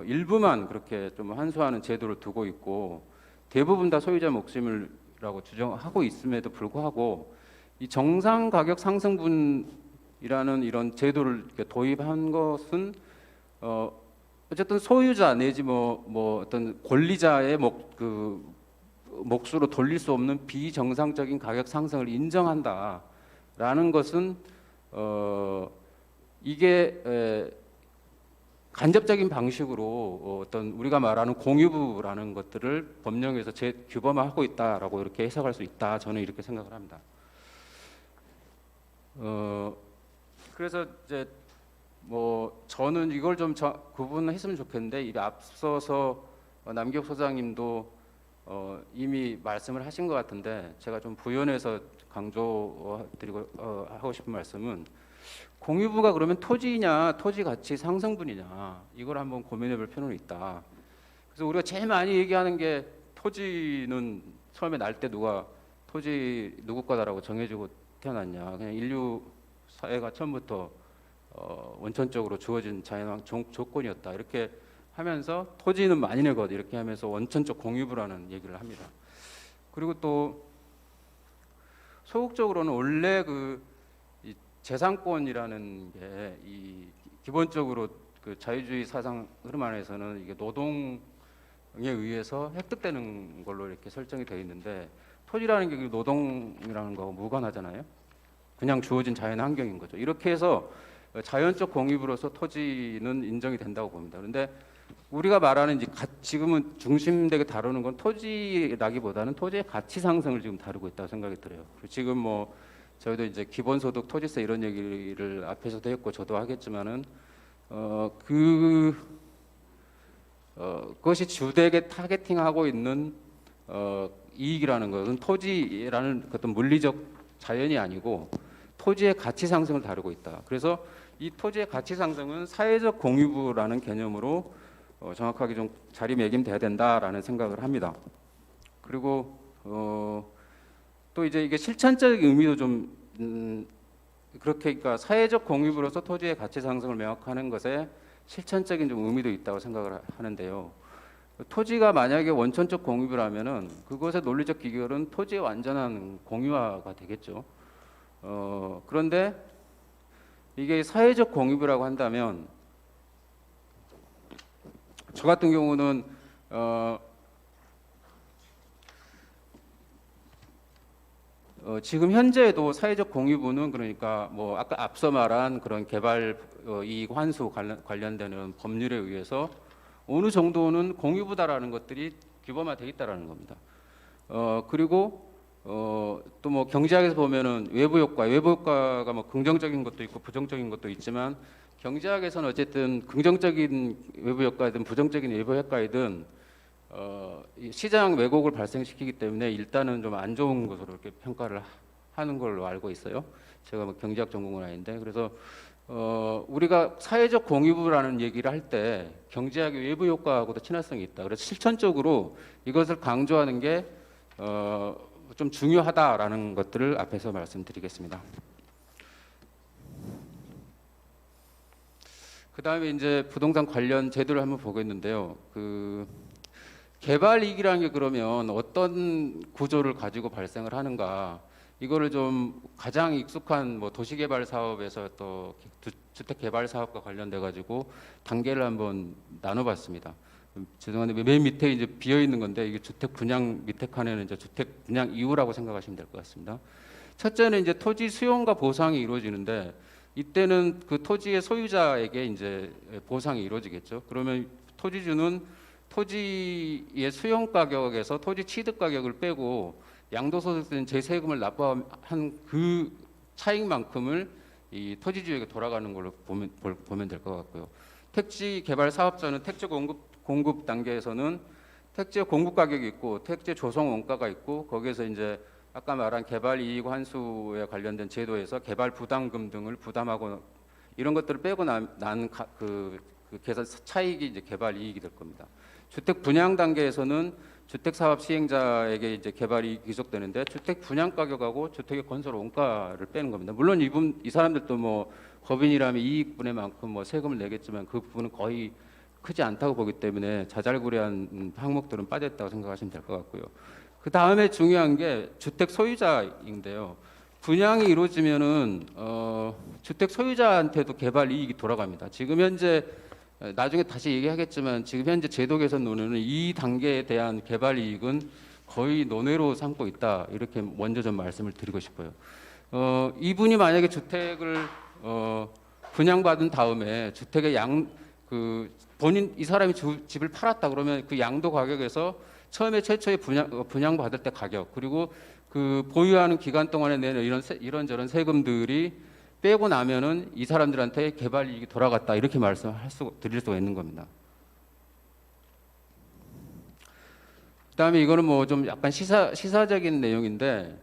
일부만 그렇게 좀 환수하는 제도를 두고 있고 대부분 다 소유자 몫임이라고 주장하고 있음에도 불구하고 이 정상 가격 상승분이라는 이런 제도를 이렇게 도입한 것은 어쨌든 소유자 내지 뭐 어떤 권리자의 몫으로 돌릴 수 없는 비정상적인 가격 상승을 인정한다라는 것은 이게 간접적인 방식으로 어떤 우리가 말하는 공유부라는 것들을 법령에서 규범화하고 있다라고 이렇게 해석할 수 있다. 저는 이렇게 생각을 합니다. 그래서 이제 뭐 저는 이걸 좀 구분했으면 좋겠는데 이 앞서서 남기혁 소장님도 이미 말씀을 하신 것 같은데 제가 좀 부연해서 강조드리고 하고 싶은 말씀은 공유부가 그러면 토지냐 토지 가치 상승분이냐 이걸 한번 고민해 볼 필요는 있다. 그래서 우리가 제일 많이 얘기하는 게 토지는 처음에 날 때 누가 토지 누구 거다라고 정해주고 태어났냐. 그냥 인류 사회가 처음부터 원천적으로 주어진 자연환 조건이었다. 이렇게 하면서 토지는 만인의 것 이렇게 하면서 원천적 공유부라는 얘기를 합니다. 그리고 또 소극적으로는 원래 이 재산권이라는 게 이 기본적으로 그 자유주의 사상 흐름 안에서는 이게 노동에 의해서 획득되는 걸로 이렇게 설정이 되어 있는데 토지라는 게 노동이라는 거하고 무관하잖아요. 그냥 주어진 자연 환경인 거죠. 이렇게 해서 자연적 공유부로서 토지는 인정이 된다고 봅니다. 그런데 우리가 말하는 이제 지금은 중심되게 다루는 건 토지라기보다는 토지의 가치 상승을 지금 다루고 있다고 생각이 들어요. 그리고 지금 뭐 저희도 이제 기본소득, 토지세 이런 얘기를 앞에서도 했고 저도 하겠지만은 그것이 주되게 타겟팅하고 있는 이익이라는 것은 토지라는 어떤 물리적 자연이 아니고 토지의 가치 상승을 다루고 있다. 그래서 이 토지의 가치 상승은 사회적 공유부라는 개념으로 정확하게 좀 자리매김돼야 된다라는 생각을 합니다. 그리고 또 이제 이게 실천적 의미도 좀 그렇게 그러니까 사회적 공유부로서 토지의 가치 상승을 명확하는 것에 실천적인 좀 의미도 있다고 생각을 하는데요. 토지가 만약에 원천적 공유부라면은 그것의 논리적 기결은 토지의 완전한 공유화가 되겠죠. 그런데 이게 사회적 공유부라고 한다면 저 같은 경우는 지금 현재도 사회적 공유부는 그러니까 뭐 아까 앞서 말한 그런 개발 이익 환수 관련되는 법률에 의해서 어느 정도는 공유부다라는 것들이 규범화되어 있다라는 겁니다. 그리고 또 뭐 경제학에서 보면은 외부 효과가 뭐 긍정적인 것도 있고 부정적인 것도 있지만 경제학에서는 어쨌든 긍정적인 외부 효과이든 부정적인 외부 효과이든 이 시장 왜곡을 발생시키기 때문에 일단은 좀 안 좋은 것으로 이렇게 평가를 하는 걸로 알고 있어요. 제가 뭐 경제학 전공은 아닌데 그래서 우리가 사회적 공유부라는 얘기를 할 때 경제학의 외부 효과하고도 친화성이 있다. 그래서 실천적으로 이것을 강조하는 게 좀 중요하다라는 것들을 앞에서 말씀드리겠습니다. 그 다음에 이제 부동산 관련 제도를 한번 보겠는데요. 그 개발 이익이라는 게 그러면 어떤 구조를 가지고 발생을 하는가? 이거를 좀 가장 익숙한 뭐 도시개발 사업에서 또 주택 개발 사업과 관련돼 가지고 단계를 한번 나눠봤습니다. 죄송한데 맨 밑에 이제 비어 있는 건데 이게 주택 분양 밑에 칸에는 이제 주택 분양 이후라고 생각하시면 될 것 같습니다. 첫째는 이제 토지 수용과 보상이 이루어지는데 이때는 그 토지의 소유자에게 이제 보상이 이루어지겠죠. 그러면 토지주는 토지의 수용 가격에서 토지 취득 가격을 빼고 양도소득세는 재세금을 납부한 그 차익만큼을 이 토지주에게 돌아가는 걸로 보면 될 것 같고요. 택지 개발 사업자는 택지 공급 단계에서는 택지 공급 가격이 있고 택지 조성 원가가 있고 거기에서 이제 아까 말한 개발 이익 환수에 관련된 제도에서 개발 부담금 등을 부담하고 이런 것들을 빼고 난 그 계산 차익이 이제 개발 이익이 될 겁니다. 주택 분양 단계에서는 주택 사업 시행자에게 이제 개발이 귀속되는데 주택 분양 가격하고 주택의 건설 원가를 빼는 겁니다. 물론 이 사람들도 뭐 법인이라면 이익분의 만큼 뭐 세금을 내겠지만 그 부분은 거의 크지 않다고 보기 때문에 자잘구레한 항목들은 빠졌다고 생각하시면 될 것 같고요. 그 다음에 중요한 게 주택 소유자인데요. 분양이 이루어지면은 주택 소유자한테도 개발 이익이 돌아갑니다. 지금 현재 나중에 다시 얘기하겠지만 지금 현재 제도 개선 논의는 이 단계에 대한 개발 이익은 거의 논외로 삼고 있다. 이렇게 먼저 좀 말씀을 드리고 싶어요. 이분이 만약에 주택을 분양받은 다음에 주택의 본인 이 사람이 집을 팔았다 그러면 그 양도 가격에서 처음에 최초에 분양받을 때 가격 그리고 그 보유하는 기간 동안에 내는 이런저런 세금들이 빼고 나면은 이 사람들한테 개발 이익이 돌아갔다 이렇게 드릴 수가 있는 겁니다. 그다음에 이거는 뭐 좀 약간 시사적인 내용인데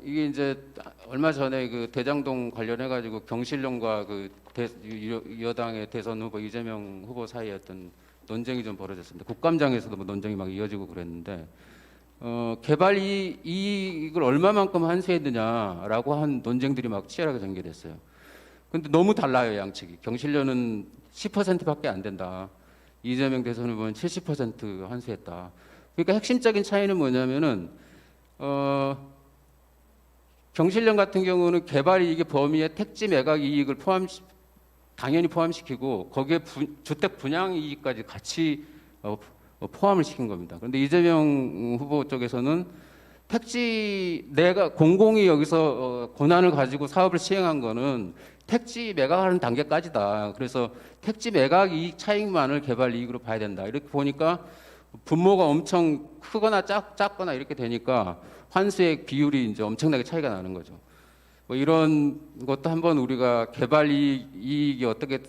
이게 이제 얼마 전에 그 대장동 관련해 가지고 경실련과 그 여당의 대선 후보 이재명 후보 사이에 어떤 논쟁이 좀 벌어졌습니다. 국감장에서도 뭐 논쟁이 막 이어지고 그랬는데 개발 이익을 얼마만큼 환수했느냐라고 한 논쟁들이 막 치열하게 전개됐어요. 근데 너무 달라요, 양측이. 경실련은 10%밖에 안 된다. 이재명 대선 후보는 70% 환수했다. 그러니까 핵심적인 차이는 뭐냐면은 경실련 같은 경우는 개발 이익의 범위에 택지 매각 이익을 당연히 포함시키고 거기에 주택 분양 이익까지 같이 포함을 시킨 겁니다. 그런데 이재명 후보 쪽에서는 택지 내가 공공이 여기서 권한을 가지고 사업을 시행한 거는 택지 매각하는 단계까지다. 그래서 택지 매각 이익 차익만을 개발 이익으로 봐야 된다. 이렇게 보니까 분모가 엄청 크거나 작거나 이렇게 되니까 환수액 비율이 이제 엄청나게 차이가 나는 거죠. 뭐 이런 것도 한번 우리가 개발 이익이 어떻게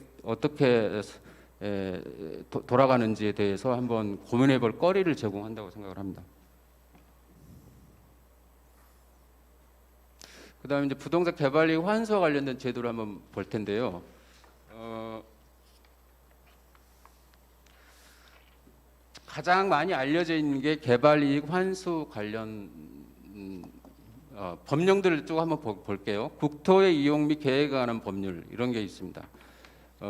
돌아가는지에 대해서 한번 고민해 볼 거리를 제공한다고 생각을 합니다. 그다음에 이제 부동산 개발 이익 환수와 관련된 제도를 한번 볼 텐데요. 가장 많이 알려져 있는 게 개발 이익 환수 관련 법령들을 쭉 한번 볼게요. 국토의 이용 및 계획에 관한 법률 이런 게 있습니다.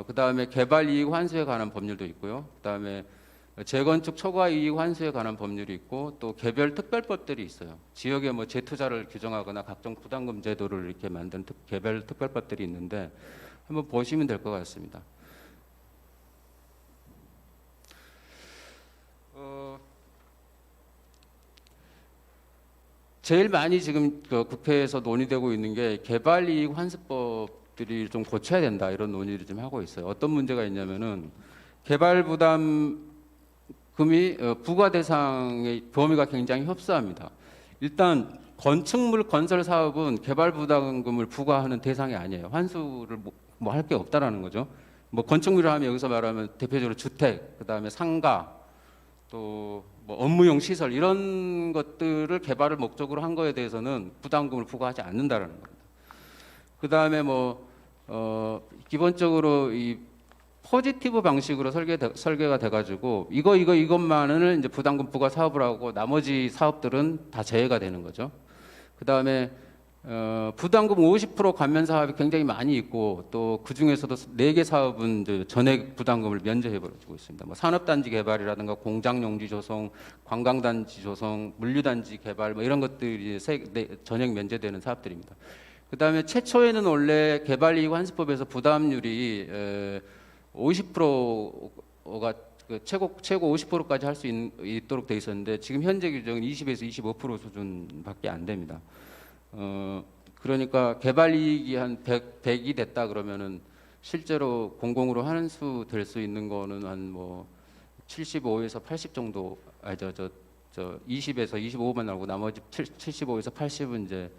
그다음에 개발 이익 환수에 관한 법률도 있고요. 그다음에 재건축 초과 이익 환수에 관한 법률이 있고 또 개별 특별법들이 있어요. 지역에 뭐 재투자를 규정하거나 각종 부담금 제도를 이렇게 만든 개별 특별법들이 있는데 한번 보시면 될 것 같습니다. 제일 많이 지금 국회에서 논의되고 있는 게 개발 이익 환수법들이 좀 고쳐야 된다 이런 논의를 좀 하고 있어요. 어떤 문제가 있냐면은 개발 부담금이 부과 대상의 범위가 굉장히 협소합니다. 일단 건축물 건설 사업은 개발 부담금을 부과하는 대상이 아니에요. 환수를 뭐 할 게 없다라는 거죠. 뭐 건축물을 하면 여기서 말하면 대표적으로 주택, 그다음에 상가, 또 뭐 업무용 시설 이런 것들을 개발을 목적으로 한 거에 대해서는 부담금을 부과하지 않는다라는 겁니다. 그다음에 기본적으로 이 포지티브 방식으로 설계가 돼가지고 이것만을 이제 부담금 부과 사업을 하고 나머지 사업들은 다 제외가 되는 거죠. 그다음에 부담금 50% 감면 사업이 굉장히 많이 있고 또 그 중에서도 4개 사업은 이제 전액 부담금을 면제해버리고 있습니다. 뭐 산업단지 개발이라든가 공장용지 조성, 관광단지 조성, 물류단지 개발 뭐 이런 것들이 전액 면제되는 사업들입니다. 그다음에 최초에는 원래 개발이익 환수법에서 부담률이 50%가 최고 50%까지 할 수 있도록 돼 있었는데 지금 현재 규정은 20에서 25% 수준밖에 안 됩니다. 그러니까 개발 이익이 한 100이 됐다 그러면은 실제로 공공으로 환수 될 수 있는 거는 한 뭐 75에서 80 정도 20에서 25만 나오고 나머지 75에서 80은 이제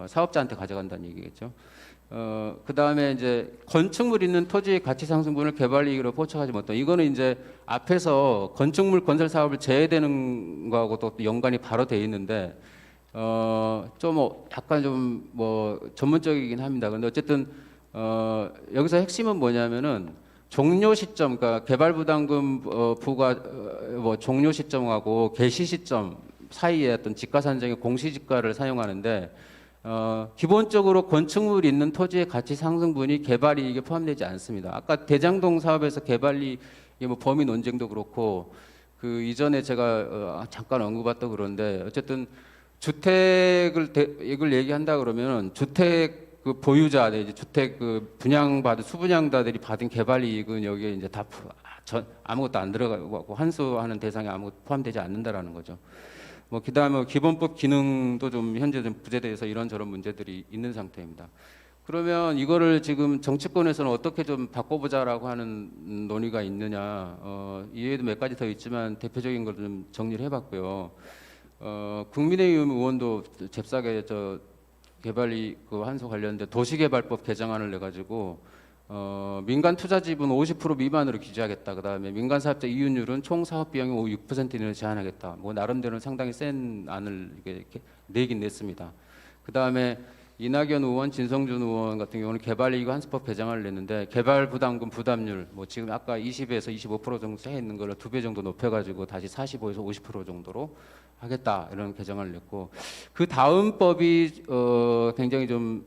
사업자한테 가져간다는 얘기겠죠. 그다음에 이제 건축물 있는 토지의 가치 상승분을 개발 이익으로 포착하지 못한 이거는 이제 앞에서 건축물 건설 사업을 제외되는 거하고 또 연관이 바로 돼 있는데 좀 약간 좀 뭐 전문적이긴 합니다. 근데 어쨌든 여기서 핵심은 뭐냐면은 종료 시점, 그러니까 개발 부담금 부과 뭐 종료 시점하고 개시 시점 사이에 어떤 지가 산정의 공시지가를 사용하는데 기본적으로 건축물이 있는 토지의 가치 상승분이 개발 이익에 포함되지 않습니다. 아까 대장동 사업에서 개발이 뭐 범위 논쟁도 그렇고 그 이전에 제가 잠깐 언급했던 그런데 어쨌든 주택을 얘기한다 그러면 주택 그 보유자, 이제 주택 그 분양받은 수분양자들이 받은 개발 이익은 여기에 이제 다 아무것도 안 들어가고 환수하는 대상에 아무것도 포함되지 않는다라는 거죠. 뭐 그다음에 기본법 기능도 좀 현재 좀 부재돼서 이런저런 문제들이 있는 상태입니다. 그러면 이거를 지금 정치권에서는 어떻게 좀 바꿔보자라고 하는 논의가 있느냐? 이외에도 몇 가지 더 있지만 대표적인 걸 좀 정리를 해봤고요. 국민의힘 의원도 잽싸게 개발이 그 환수 관련된 도시개발법 개정안을 내 가지고 민간 투자 지분 50% 미만으로 규제하겠다. 그다음에 민간 사업자 이윤율은 총 사업 비용의 6% 이내로 제한하겠다. 뭐 나름대로는 상당히 센 안을 이렇게 내긴 냈습니다. 그다음에 이낙연 의원, 진성준 의원 같은 경우는 개발 이익 환수법 개정안을 냈는데 개발 부담금 부담률 뭐 지금 아까 20에서 25% 정도 해 있는 걸로 2배 정도 높여 가지고 다시 45에서 50% 정도로 하겠다 이런 개정안을 냈고 그 다음 법이 굉장히 좀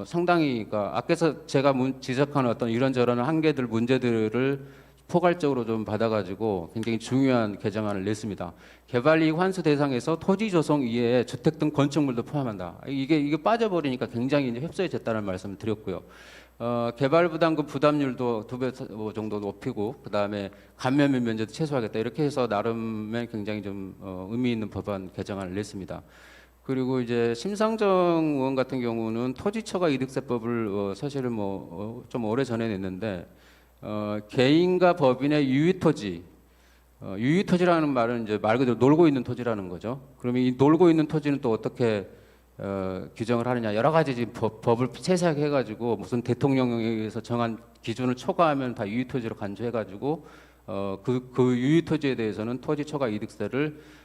상당히 그러니까 앞에서 제가 지적한 어떤 이런저런 한계들 문제들을 포괄적으로 좀 받아가지고 굉장히 중요한 개정안을 냈습니다. 개발이익 환수 대상에서 토지 조성 이외에 주택 등 건축물도 포함한다. 이게 빠져버리니까 굉장히 이제 협소해졌다는 말씀을 드렸고요. 개발 부담금 부담률도 2배 정도 높이고 그다음에 감면 및 면제도 최소화하겠다. 이렇게 해서 나름의 굉장히 좀 의미 있는 법안 개정안을 냈습니다. 그리고 이제 심상정 의원 같은 경우는 토지처가 이득세법을 사실은 좀 오래 전에 냈는데 개인과 법인의 유유토지, 유유토지라는 말은 이제 말 그대로 놀고 있는 토지라는 거죠. 그러면 이 놀고 있는 토지는 또 어떻게 규정을 하느냐, 여러 가지 지금 법을 세세하게 해가지고 무슨 대통령에 의해서 정한 기준을 초과하면 다 유유토지로 간주해가지고 그 유유토지에 대해서는 토지초과 이득세를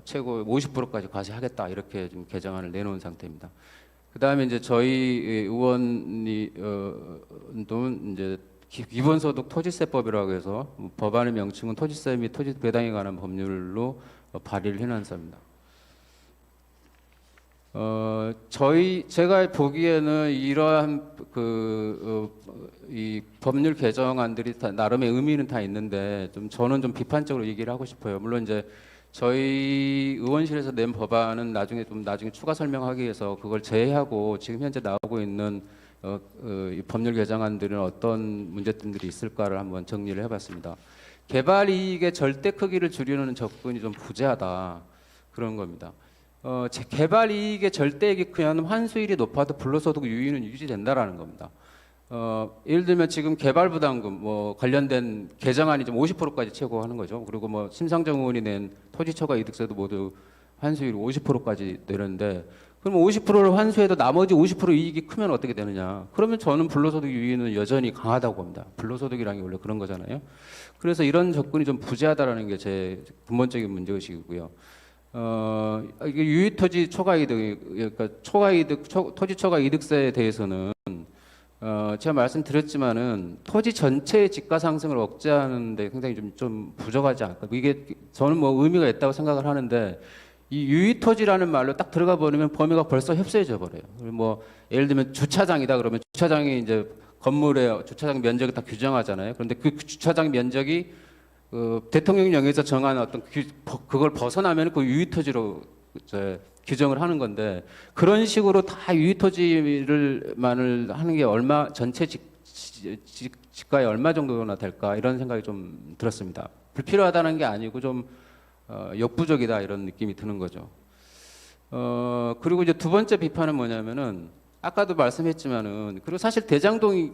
최고 50%까지 과세하겠다, 이렇게 좀 개정안을 내놓은 상태입니다. 그 다음에 이제 저희 의원이 이제 기본소득 토지세법이라고 해서 법안의 명칭은 토지세 및 토지 배당에 관한 법률로 발의를 해놓은 사입니다. 제가 보기에는 이러한 이 법률 개정안들이 다 나름의 의미는 다 있는데 저는 좀 비판적으로 얘기를 하고 싶어요. 물론 이제 저희 의원실에서 낸 법안은 나중에 추가 설명하기 위해서 그걸 제외하고 지금 현재 나오고 있는 이 법률 개정안들은 어떤 문제점들이 있을까를 한번 정리를 해봤습니다. 개발 이익의 절대 크기를 줄이는 접근이 좀 부재하다, 그런 겁니다. 개발 이익의 절대액이 크면 환수율이 높아도 불로소득 유의는 유지된다라는 겁니다. 예를 들면 지금 개발부담금 관련된 개정안이 좀 50%까지 최고하는 거죠. 그리고 심상정 의원이 낸 토지초과 이득세도 모두 환수율이 50%까지 내는데, 그럼 50%를 환수해도 나머지 50% 이익이 크면 어떻게 되느냐? 그러면 저는 불로소득 유의는 여전히 강하다고 봅니다. 불로소득이라는 게 원래 그런 거잖아요. 그래서 이런 접근이 좀 부재하다라는 게 제 근본적인 문제의식이고요. 이게 유의토지 초과이득, 그러니까 토지 초과 이득세에 대해서는 제가 말씀드렸지만은 토지 전체의 지가 상승을 억제하는데 굉장히 좀 부족하지 않을까. 이게 저는 의미가 있다고 생각을 하는데, 이 유의토지라는 말로 딱 들어가 버리면 범위가 벌써 협소해져 버려요. 예를 들면 주차장이다 그러면 주차장이 이제 건물의 주차장 면적을 다 규정하잖아요. 그런데 그 주차장 면적이 대통령령에서 정한 어떤 그걸 벗어나면 그 유의토지로 이제 규정을 하는 건데, 그런 식으로 다 유의토지를만을 하는 게 전체 지가에 얼마 정도나 될까, 이런 생각이 좀 들었습니다. 불필요하다는 게 아니고 좀 역부족이다, 이런 느낌이 드는 거죠. 그리고 이제 두 번째 비판은 뭐냐면은, 아까도 말씀했지만은, 그리고 사실 대장동이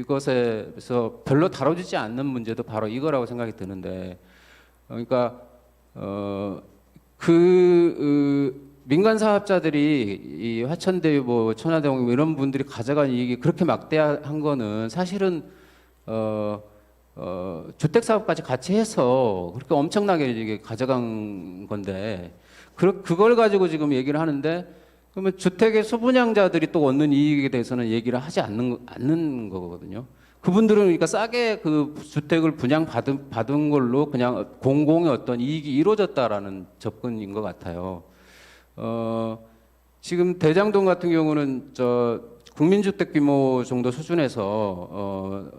이것에서 별로 다뤄지지 않는 문제도 바로 이거라고 생각이 드는데, 그러니까 민간 사업자들이 이 화천대 천화대공 이런 분들이 가져간 이익이 그렇게 막대한 거는 사실은 주택 사업까지 같이 해서 그렇게 엄청나게 이게 가져간 건데, 그걸 가지고 지금 얘기를 하는데, 그러면 주택의 소분양자들이 또 얻는 이익에 대해서는 얘기를 하지 않는 거거든요. 그분들은 그러니까 싸게 그 주택을 분양받은 걸로 그냥 공공의 어떤 이익이 이루어졌다라는 접근인 것 같아요. 지금 대장동 같은 경우는 국민주택 규모 정도 수준에서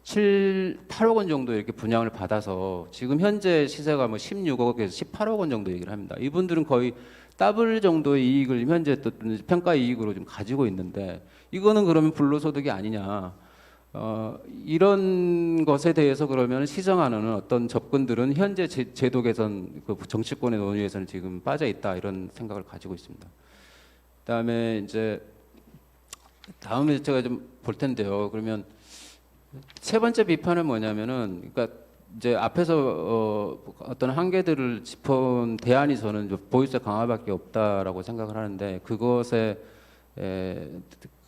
8억 원 정도 이렇게 분양을 받아서 지금 현재 시세가 16억에서 18억 원 정도 얘기를 합니다. 이분들은 거의 더블 정도의 이익을 현재 또 평가 이익으로 좀 가지고 있는데, 이거는 그러면 불로소득이 아니냐? 이런 것에 대해서 그러면 시정하는 어떤 접근들은 현재 제도 개선 정치권의 논의에서는 지금 빠져 있다, 이런 생각을 가지고 있습니다. 그다음에 다음에 제가 좀 볼 텐데요. 그러면 세 번째 비판은 뭐냐면은, 그러니까 이제 앞에서 어떤 한계들을 짚은 대안이 저는 보유세 강화밖에 없다라고 생각을 하는데, 그것에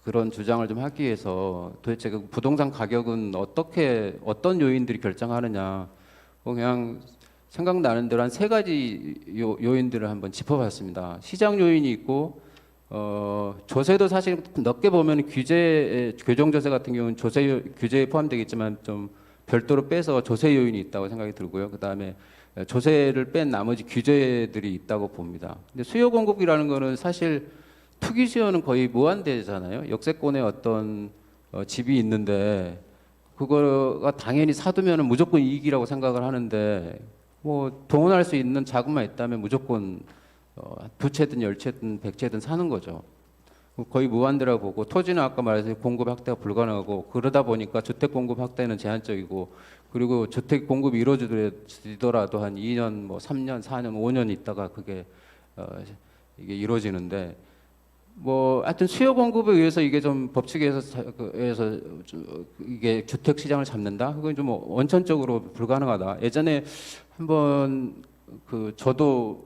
그런 주장을 좀 하기 위해서 도대체 그 부동산 가격은 어떤 요인들이 결정하느냐, 그냥 생각나는 대로 한 세 가지 요인들을 한번 짚어봤습니다. 시장 요인이 있고, 조세도 사실 넓게 보면 교정조세 같은 경우는 규제에 포함되겠지만 좀 별도로 빼서 조세 요인이 있다고 생각이 들고요. 그 다음에 조세를 뺀 나머지 규제들이 있다고 봅니다. 근데 수요 공급이라는 거는 사실 투기 수요는 거의 무한대잖아요. 역세권에 어떤 집이 있는데 그거가 당연히 사두면 무조건 이익이라고 생각을 하는데, 동원할 수 있는 자금만 있다면 무조건 두 채든 열 채든 백 채든 사는 거죠. 거의 무한대라고 보고, 토지는 아까 말해서 공급 확대가 불가능하고, 그러다 보니까 주택 공급 확대는 제한적이고, 그리고 주택 공급이 이루어지더라도 한 2년, 3년, 4년, 5년 있다가 그게 이게 이루어지는데 뭐 하여튼 수요 공급에 의해서 이게 좀 법칙에서 이게 주택 시장을 잡는다. 그건 좀 원천적으로 불가능하다. 예전에 한번 저도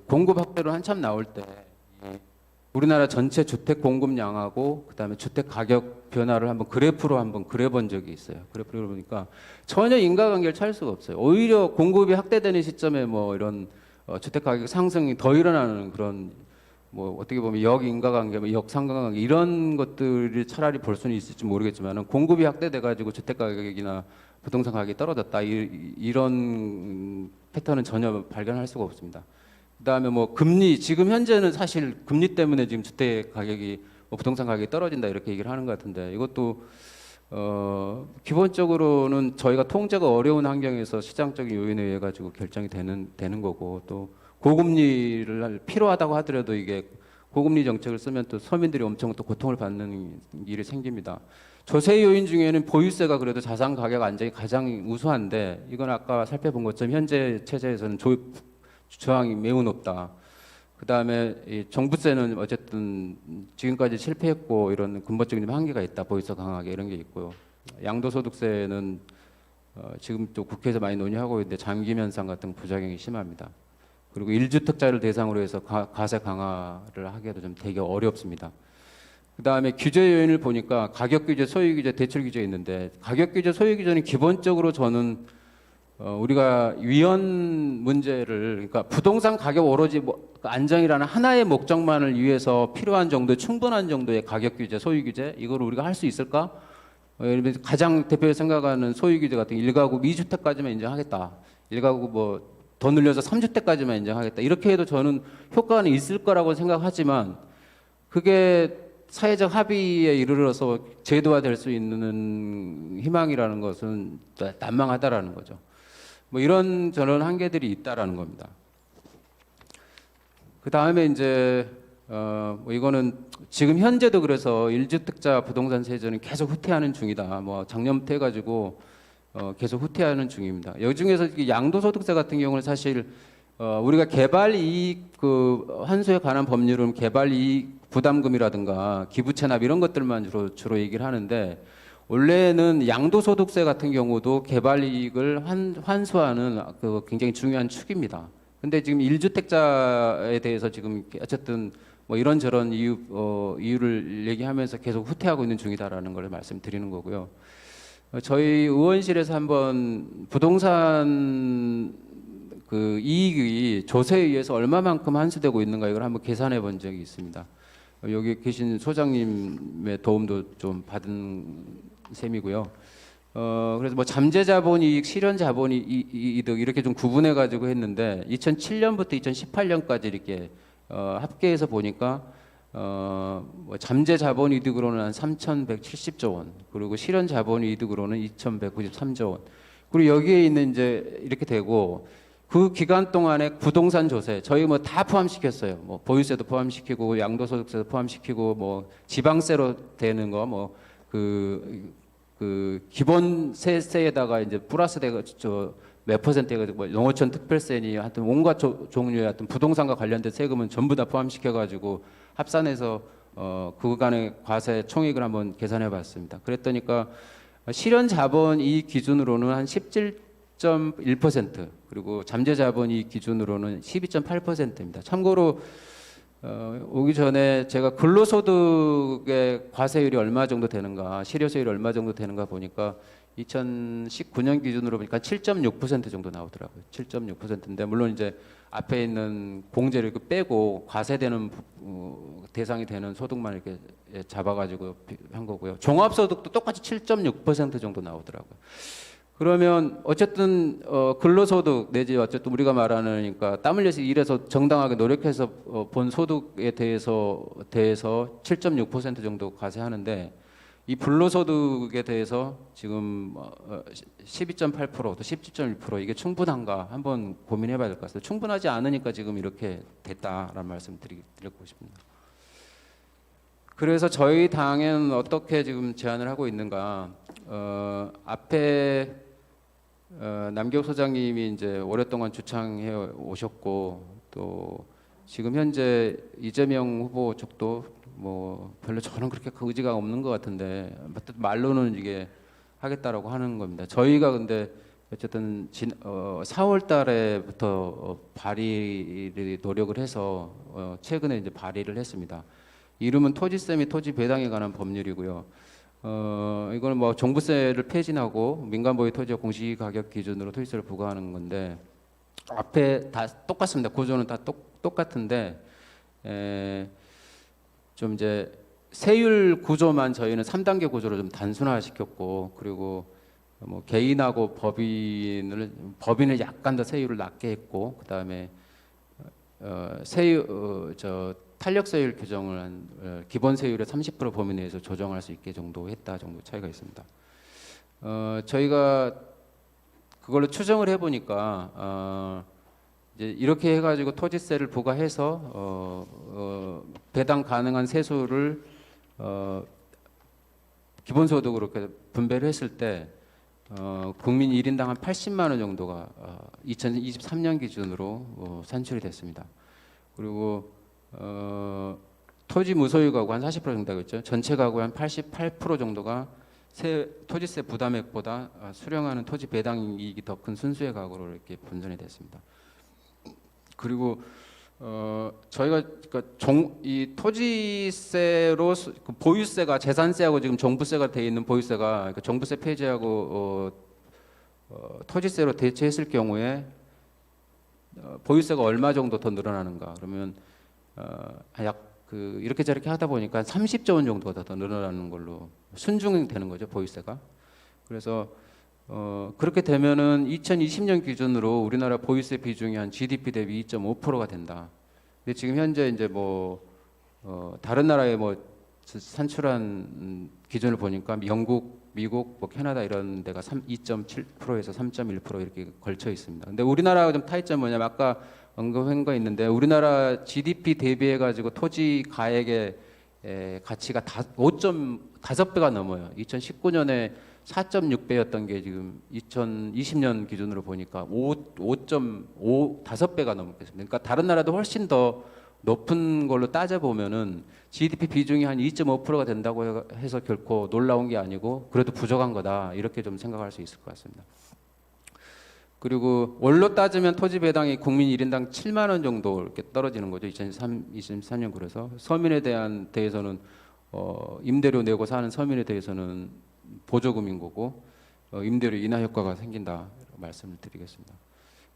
공급 확대로 한참 나올 때 우리나라 전체 주택 공급량하고 그다음에 주택 가격 변화를 한번 그래프로 한번 그려본 적이 있어요. 그래프를 보니까 전혀 인과관계를 찾을 수가 없어요. 오히려 공급이 확대되는 시점에 뭐 이런 주택 가격 상승이 더 일어나는 그런 뭐 어떻게 보면 역인과관계, 뭐 역상관관계 이런 것들이 차라리 볼 수는 있을지 모르겠지만 공급이 확대돼 가지고 주택 가격이나 부동산 가격이 떨어졌다 이런 패턴은 전혀 발견할 수가 없습니다. 그다음에 뭐 금리 지금 현재는 사실 금리 때문에 지금 주택 가격이 부동산 가격이 떨어진다 이렇게 얘기를 하는 것 같은데 이것도 기본적으로는 저희가 통제가 어려운 환경에서 시장적인 요인에 의해 가지고 결정이 되는 거고 또 고금리를 필요하다고 하더라도 이게 고금리 정책을 쓰면 또 서민들이 엄청 또 고통을 받는 일이 생깁니다. 조세 요인 중에는 보유세가 그래도 자산 가격 안정이 가장 우수한데 이건 아까 살펴본 것처럼 현재 체제에서는 저항이 매우 높다. 그 다음에 정부세는 어쨌든 지금까지 실패했고 이런 근본적인 한계가 있다. 보유세 강하게 이런 게 있고요. 양도소득세는 지금 또 국회에서 많이 논의하고 있는데 잠김 현상 같은 부작용이 심합니다. 그리고 1주택자를 대상으로 해서 과세 강화를 하기에도 좀 되게 어렵습니다. 그 다음에 규제 요인을 보니까 가격 규제, 소유 규제, 대출 규제 있는데 가격 규제, 소유 규제는 기본적으로 저는 우리가 위헌 문제를 그러니까 부동산 가격 오로지 안정이라는 하나의 목적만을 위해서 필요한 정도, 충분한 정도의 가격 규제, 소유 규제 이걸 우리가 할 수 있을까? 예를 들면 가장 대표적으로 생각하는 소유 규제 같은 1가구 2주택까지만 인정하겠다. 1가구 뭐 더 늘려서 3주택까지만 인정하겠다. 이렇게 해도 저는 효과는 있을 거라고 생각하지만 그게 사회적 합의에 이르러서 제도화될 수 있는 희망이라는 것은 난망하다라는 거죠. 뭐 이런 저런 한계들이 있다라는 겁니다. 그 다음에 이제 뭐 이거는 지금 현재도 그래서 1주택자 부동산 세제는 계속 후퇴하는 중이다. 뭐 작년부터 해가지고 계속 후퇴하는 중입니다. 여 중에서 양도소득세 같은 경우는 사실 우리가 개발이익 환수에 관한 법률은 개발이익 부담금이라든가 기부채납 이런 것들만 주로 얘기를 하는데 원래는 양도소득세 같은 경우도 개발이익을 환수하는 굉장히 중요한 축입니다. 근데 지금 1주택자에 대해서 지금 어쨌든 뭐 이런저런 이유를 얘기하면서 계속 후퇴하고 있는 중이다라는 걸 말씀드리는 거고요. 저희 의원실에서 한번 부동산 이익이 조세에 의해서 얼마만큼 환수되고 있는가 이걸 한번 계산해 본 적이 있습니다. 여기 계신 소장님의 도움도 좀 받은 셈이고요. 그래서 뭐 잠재자본이익, 실현자본이익 이렇게 좀 구분해 가지고 했는데 2007년부터 2018년까지 이렇게 합계해서 보니까 뭐 잠재자본이득으로는 한 3,170조 원, 그리고 실현자본이득으로는 2,193조 원. 그리고 여기에 있는 이제 이렇게 되고 그 기간 동안에 부동산 조세 저희 뭐 다 포함시켰어요. 뭐 보유세도 포함시키고 양도소득세도 포함시키고 뭐 지방세로 되는 거 뭐 기본 세에다가 이제 플러스 돼가 몇 퍼센트 해가지고 뭐 농어촌 특별세니 하여튼 온갖 종류의 하여튼 부동산과 관련된 세금은 전부 다 포함시켜가지고 합산해서 그간의 과세 총액을 한번 계산해봤습니다. 그랬더니까 실현 자본 이익 기준으로는 한 17.1% 그리고 잠재 자본 이익 기준으로는 12.8%입니다. 참고로 오기 전에 제가 근로소득의 과세율이 얼마 정도 되는가, 실효세율이 얼마 정도 되는가 보니까 2019년 기준으로 보니까 7.6% 정도 나오더라고요. 7.6%인데 물론 이제 앞에 있는 공제를 빼고 과세되는 대상이 되는 소득만 이렇게 잡아가지고 한 거고요. 종합소득도 똑같이 7.6% 정도 나오더라고요. 그러면 어쨌든 근로소득 내지 어쨌든 우리가 말하는 그러니까 땀 흘려서 일해서 정당하게 노력해서 본 소득에 대해서 7.6% 정도 과세하는데 이 불로소득에 대해서 지금 12.8% 또 17.1% 이게 충분한가 한번 고민해봐야 될 것 같습니다. 충분하지 않으니까 지금 이렇게 됐다라는 말씀 드리고 싶습니다. 그래서 저희 당에는 어떻게 지금 제안을 하고 있는가? 앞에 남기욱 소장님이 이제 오랫동안 주창해 오셨고 또 지금 현재 이재명 후보 쪽도 뭐 별로 저는 그렇게 그 의지가 없는 것 같은데 말로는 이게 하겠다라고 하는 겁니다. 저희가 근데 어쨌든 4월 달에부터 발의를 노력을 해서 최근에 이제 발의를 했습니다. 이름은 토지세 및 토지 배당에 관한 법률이고요. 이거는 뭐 종부세를 폐진하고 민간보유 토지의 공시가격 기준으로 토지세를 부과하는 건데 앞에 다 똑같습니다. 구조는 다 똑같은데 좀 이제 세율 구조만 저희는 3단계 구조로 좀 단순화시켰고 그리고 뭐 개인하고 법인을 약간 더 세율을 낮게 했고 그다음에 탄력 세율 규정을 한 기본 세율의 30% 범위 내에서 조정할 수 있게 정도 했다 정도 차이가 있습니다. 저희가 그걸로 추정을 해보니까 이제 이렇게 해가지고 토지세를 부과해서 배당 가능한 세수를 기본소득으로 이렇게 분배를 했을 때 국민 1인당 한 80만 원 정도가 2023년 기준으로 산출이 됐습니다. 그리고 토지 무소유 가구 한 40% 정도 되겠죠. 전체 가구의 한 88% 정도가 토지세 부담액보다 수령하는 토지 배당 이익이 더 큰 순수의 가구로 이렇게 분산이 됐습니다. 그리고 저희가 그러니까 이 토지세로 보유세가 재산세하고 지금 종부세가 돼 있는 보유세가 그러니까 종부세 폐지하고 토지세로 대체했을 경우에 보유세가 얼마 정도 더 늘어나는가? 그러면 이렇게 저렇게 하다 보니까 30조 원 정도가 더 늘어나는 걸로 순증되는 거죠 보유세가. 그래서 그렇게 되면은 2020년 기준으로 우리나라 보유세 비중이 한 GDP 대비 2.5%가 된다. 근데 지금 현재 이제 뭐 다른 나라의 뭐 산출한 기준을 보니까 영국, 미국, 뭐 캐나다 이런 데가 2.7%에서 3.1% 이렇게 걸쳐 있습니다. 근데 우리나라가 좀 타이점이 뭐냐면 아까 언급한 거 있는데 우리나라 GDP 대비해 가지고 토지 가액의 가치가 5.5배가 넘어요. 2019년에 4.6배였던 게 지금 2020년 기준으로 보니까 5.5배가 넘겠습니다. 그러니까 다른 나라도 훨씬 더 높은 걸로 따져 보면은 GDP 비중이 한 2.5%가 된다고 해서 결코 놀라운 게 아니고 그래도 부족한 거다 이렇게 좀 생각할 수 있을 것 같습니다. 그리고 월로 따지면 토지 배당이 국민 1인당 7만 원 정도 이렇게 떨어지는 거죠. 2023년 그래서 서민에 대해서는 임대료 내고 사는 서민에 대해서는 보조금인 거고 임대료 인하 효과가 생긴다 말씀을 드리겠습니다.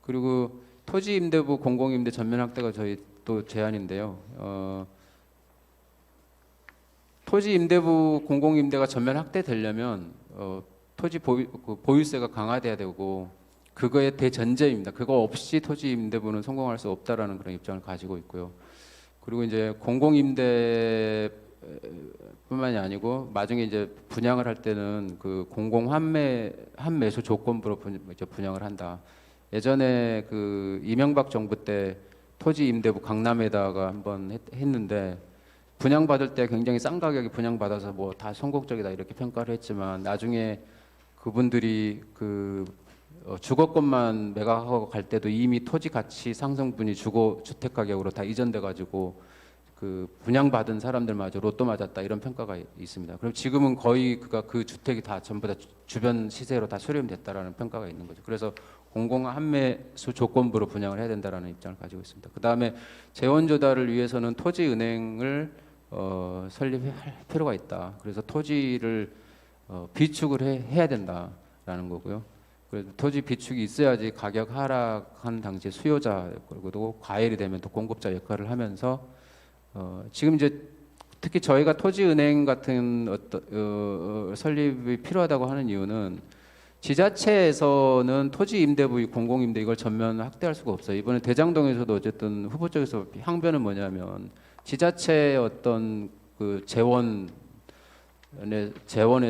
그리고 토지 임대부 공공임대 전면 확대가 저희 또 제안인데요. 토지 임대부 공공임대가 전면 확대되려면 토지 보유세가 강화돼야 되고 그거의 대전제입니다. 그거 없이 토지 임대부는 성공할 수 없다라는 그런 입장을 가지고 있고요. 그리고 이제 공공임대 뿐만이 아니고 나중에 이제 분양을 할 때는 그 공공 환매수 조건부로 분양을 한다. 예전에 그 이명박 정부 때 토지 임대부 강남에다가 한번 했는데 분양 받을 때 굉장히 싼 가격에 분양 받아서 뭐 다 성공적이다 이렇게 평가를 했지만 나중에 그분들이 그 주거권만 매각하고 갈 때도 이미 토지 가치 상승분이 주택 가격으로 다 이전돼 가지고 그 분양받은 사람들마저 로또 맞았다 이런 평가가 있습니다. 그럼 지금은 거의 그 주택이 다 전부 다 주변 시세로 다 수렴됐다라는 평가가 있는 거죠. 그래서 공공 환매수 조건부로 분양을 해야 된다라는 입장을 가지고 있습니다. 그 다음에 재원 조달을 위해서는 토지은행을 설립할 필요가 있다. 그래서 토지를 비축을 해야 된다라는 거고요. 그래서 토지 비축이 있어야지 가격 하락한 당시에 수요자 그리고 과열이 되면 또 공급자 역할을 하면서 지금 이제 특히 저희가 토지은행 같은 설립이 필요하다고 하는 이유는 지자체에서는 토지 임대부, 공공임대 이걸 전면 확대할 수가 없어요. 이번에 대장동에서도 어쨌든 후보 쪽에서 항변은 뭐냐면 지자체의 어떤 그 재원의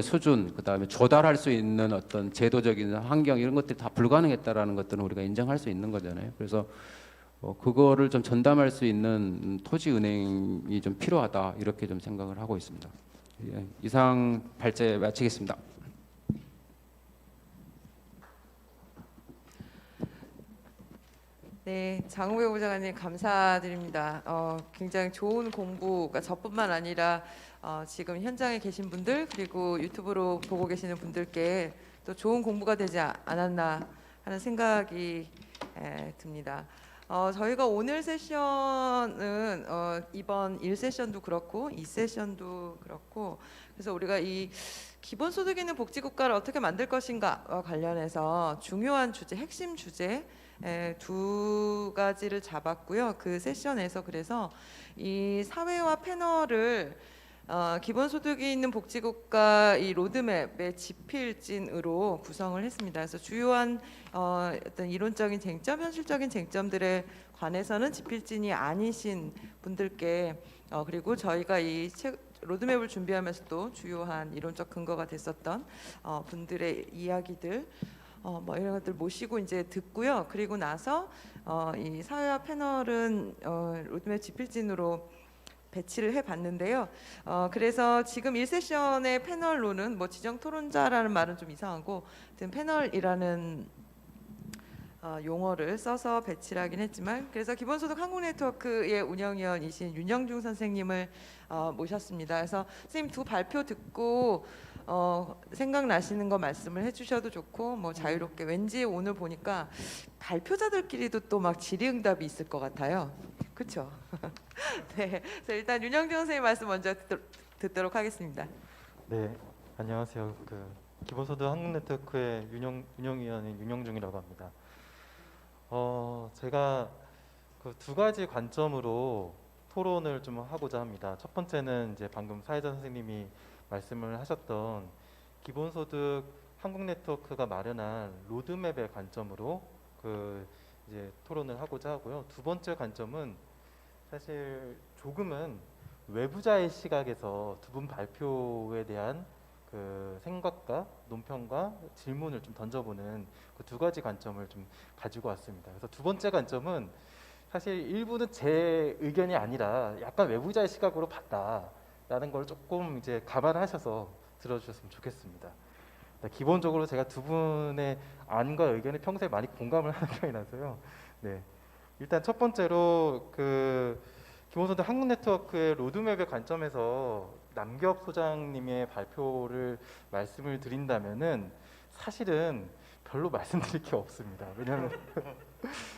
수준, 그다음에 조달할 수 있는 어떤 제도적인 환경 이런 것들이 다 불가능했다라는 것들은 우리가 인정할 수 있는 거잖아요. 그래서 그거를 좀 전담할 수 있는 토지은행이 좀 필요하다 이렇게 좀 생각을 하고 있습니다. 예, 이상 발제 마치겠습니다. 네, 네, 장우배 부장관님 감사드립니다. 굉장히 좋은 공부가 저뿐만 아니라 지금 현장에 계신 분들 그리고 유튜브로 보고 계시는 분들께 또 좋은 공부가 되지 않았나 하는 생각이 듭니다. 저희가 오늘 세션은 이번 1세션도 그렇고 2세션도 그렇고 그래서 우리가 이 기본소득 있는 복지국가를 어떻게 만들 것인가와 관련해서 중요한 주제, 핵심 주제 두 가지를 잡았고요. 그 세션에서 그래서 이 사회와 패널을 기본소득이 있는 복지국가 이 로드맵의 지필진으로 구성을 했습니다. 그래서 주요한 어떤 이론적인 쟁점, 현실적인 쟁점들에 관해서는 지필진이 아니신 분들께 그리고 저희가 이 로드맵을 준비하면서도 주요한 이론적 근거가 됐었던 분들의 이야기들 뭐 이런 것들 모시고 이제 듣고요. 그리고 나서 이 사회와 패널은 로드맵 지필진으로 배치를 해봤는데요. 그래서 지금 1세션의 패널로는 뭐 지정 토론자라는 말은 좀 이상하고, 하여튼 패널이라는 용어를 써서 배치를 하긴 했지만, 그래서 기본소득 한국네트워크의 운영위원이신 윤영중 선생님을 모셨습니다. 그래서 선생님 두 발표 듣고 생각나시는 거 말씀을 해주셔도 좋고, 뭐 자유롭게. 왠지 오늘 보니까 발표자들끼리도 또 막 질의응답이 있을 것 같아요. 그렇죠? 네, 그래서 일단 윤영중 선생님 말씀 먼저 듣도록 하겠습니다. 네, 안녕하세요. 기본소득 한국네트워크의 운영위원인 윤영중이라고 합니다. 제가 그 두 가지 관점으로 토론을 좀 하고자 합니다. 첫 번째는 이제 방금 사회자 선생님이 말씀을 하셨던 기본소득 한국네트워크가 마련한 로드맵의 관점으로 이제 토론을 하고자 하고요. 두 번째 관점은 사실 조금은 외부자의 시각에서 두 분 발표에 대한 그 생각과 논평과 질문을 좀 던져보는 그 두 가지 관점을 좀 가지고 왔습니다. 그래서 두 번째 관점은 사실 일부는 제 의견이 아니라 약간 외부자의 시각으로 봤다라는 걸 조금 이제 감안하셔서 들어주셨으면 좋겠습니다. 기본적으로 제가 두 분의 안과 의견에 평소에 많이 공감을 하는 편이라서요. 네, 일단 첫 번째로 기본소득 한국네트워크의 로드맵의 관점에서 남기업 소장님의 발표를 말씀을 드린다면은 사실은 별로 말씀드릴 게 없습니다.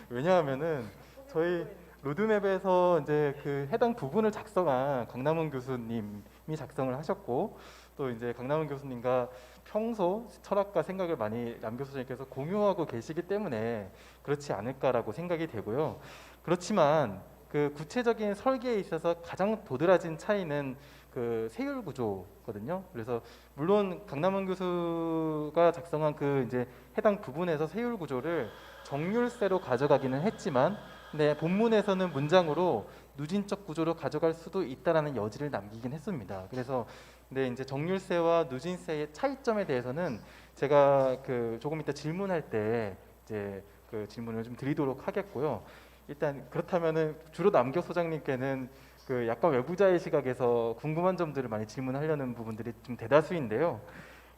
왜냐하면은 저희 로드맵에서 이제 그 해당 부분을 작성한 강남훈 교수님이 작성을 하셨고, 또 이제 강남훈 교수님과 평소 철학과 생각을 많이 남 교수님께서 공유하고 계시기 때문에 그렇지 않을까라고 생각이 되고요. 그렇지만 그 구체적인 설계에 있어서 가장 도드라진 차이는 그 세율 구조거든요. 그래서 물론 강남훈 교수가 작성한 그 이제 해당 부분에서 세율 구조를 정률세로 가져가기는 했지만, 근데 본문에서는 문장으로 누진적 구조로 가져갈 수도 있다라는 여지를 남기긴 했습니다. 그래서 근데 이제 정률세와 누진세의 차이점에 대해서는 제가 조금 이따 질문할 때 이제 그 질문을 좀 드리도록 하겠고요. 일단 그렇다면은 주로 남기업 소장님께는 약간 외부자의 시각에서 궁금한 점들을 많이 질문하려는 부분들이 좀 대다수인데요.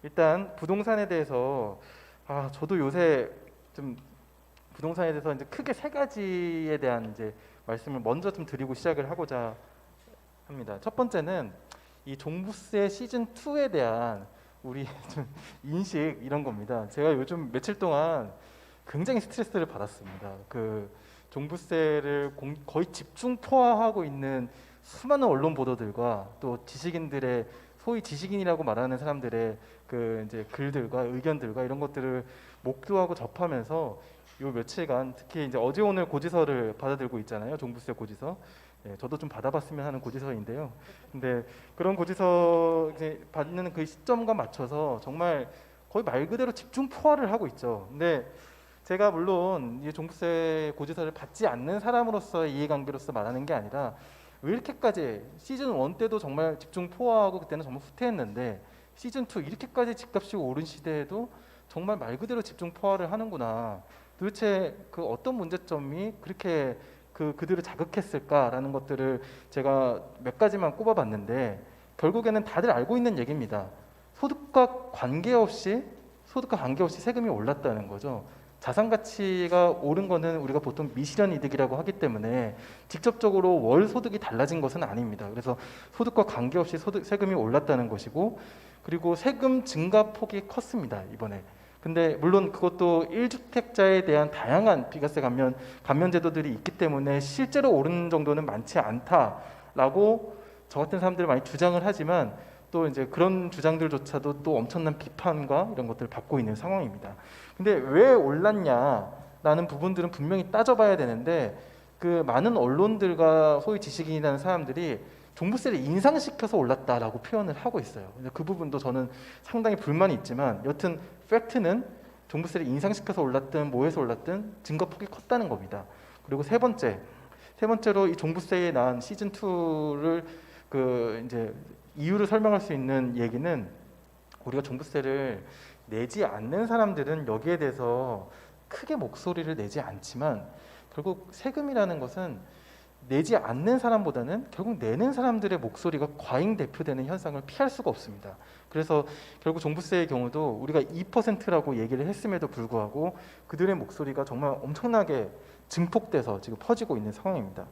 일단 부동산에 대해서 저도 요새 좀 부동산에 대해서 이제 크게 세 가지에 대한 이제 말씀을 먼저 좀 드리고 시작을 하고자 합니다. 첫 번째는 이 종부세 시즌 2에 대한 우리 좀 인식 이런 겁니다. 제가 요즘 며칠 동안 굉장히 스트레스를 받았습니다. 종부세를 거의 집중포화하고 있는 수많은 언론 보도들과 또 지식인들의 소위 지식인이라고 말하는 사람들의 이제 글들과 의견들과 이런 것들을 목도하고 접하면서 요 며칠간 특히 이제 어제 오늘 고지서를 받아들고 있잖아요. 종부세 고지서. 네, 저도 좀 받아봤으면 하는 고지서인데요. 근데 그런 고지서 이제 받는 그 시점과 맞춰서 정말 거의 말 그대로 집중포화를 하고 있죠. 근데 제가 물론 이 종부세 고지서를 받지 않는 사람으로서의 이해관계로서 말하는 게 아니라 왜 이렇게까지 시즌 1 때도 정말 집중 포화하고 그때는 정말 후퇴했는데 시즌 2 이렇게까지 집값이 오른 시대에도 정말 말 그대로 집중 포화를 하는구나. 도대체 어떤 문제점이 그렇게 그들을 자극했을까라는 것들을 제가 몇 가지만 꼽아봤는데 결국에는 다들 알고 있는 얘기입니다. 소득과 관계없이 세금이 올랐다는 거죠. 자산 가치가 오른 거는 우리가 보통 미실현 이득이라고 하기 때문에 직접적으로 월 소득이 달라진 것은 아닙니다. 그래서 소득과 관계없이 세금이 올랐다는 것이고, 그리고 세금 증가 폭이 컸습니다, 이번에. 근데 물론 그것도 1주택자에 대한 다양한 비과세 감면 제도들이 있기 때문에 실제로 오른 정도는 많지 않다라고 저 같은 사람들이 많이 주장을 하지만, 또 이제 그런 주장들조차도 또 엄청난 비판과 이런 것들을 받고 있는 상황입니다. 근데 왜 올랐냐라는 부분들은 분명히 따져봐야 되는데, 그 많은 언론들과 소위 지식인이라는 사람들이 종부세를 인상시켜서 올랐다라고 표현을 하고 있어요. 그 부분도 저는 상당히 불만이 있지만, 여튼 팩트는 종부세를 인상시켜서 올랐든 뭐해서 올랐든 증가폭이 컸다는 겁니다. 그리고 세 번째로 이 종부세에 낳은 시즌 2를 그 이제 이유를 설명할 수 있는 얘기는, 우리가 종부세를 내지 않는 사람들은 여기에 대해서 크게 목소리를 내지 않지만, 결국 세금이라는 것은 내지 않는 사람보다는 결국 내는 사람들의 목소리가 과잉 대표되는 현상을 피할 수가 없습니다. 그래서 결국 종부세의 경우도 우리가 2%라고 얘기를 했음에도 불구하고 그들의 목소리가 정말 엄청나게 증폭돼서 지금 퍼지고 있는 상황입니다.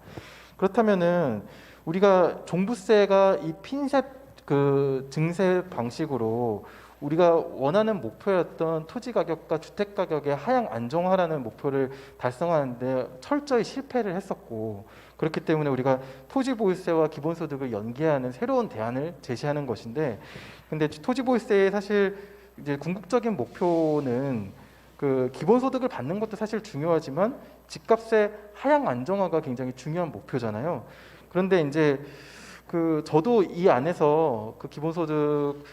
그렇다면은 우리가 종부세가 이 핀셋 그 증세 방식으로 우리가 원하는 목표였던 토지 가격과 주택 가격의 하향 안정화라는 목표를 달성하는데 철저히 실패를 했었고, 그렇기 때문에 우리가 토지 보유세와 기본소득을 연계하는 새로운 대안을 제시하는 것인데, 근데 토지 보유세의 사실 이제 궁극적인 목표는 그 기본소득을 받는 것도 사실 중요하지만 집값의 하향 안정화가 굉장히 중요한 목표잖아요. 그런데 이제 그 저도 이 안에서 그 기본소득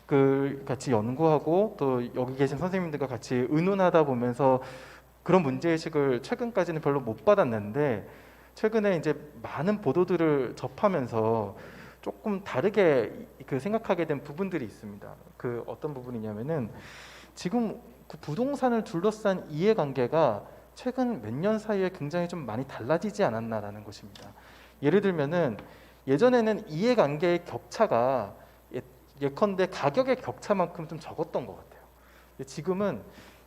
그 같이 연구하고 또 여기 계신 선생님들과 같이 의논하다 보면서 그런 문제의식을 최근까지는 별로 못 받았는데, 최근에 이제 많은 보도들을 접하면서 조금 다르게 그 생각하게 된 부분들이 있습니다. 그 어떤 부분이냐면은, 지금 그 부동산을 둘러싼 이해관계가 최근 몇 년 사이에 굉장히 좀 많이 달라지지 않았나라는 것입니다. 예를 들면은 예전에는 이해관계의 격차가 예컨대 가격의 격차만큼 좀 적었던 것 같아요. 지금은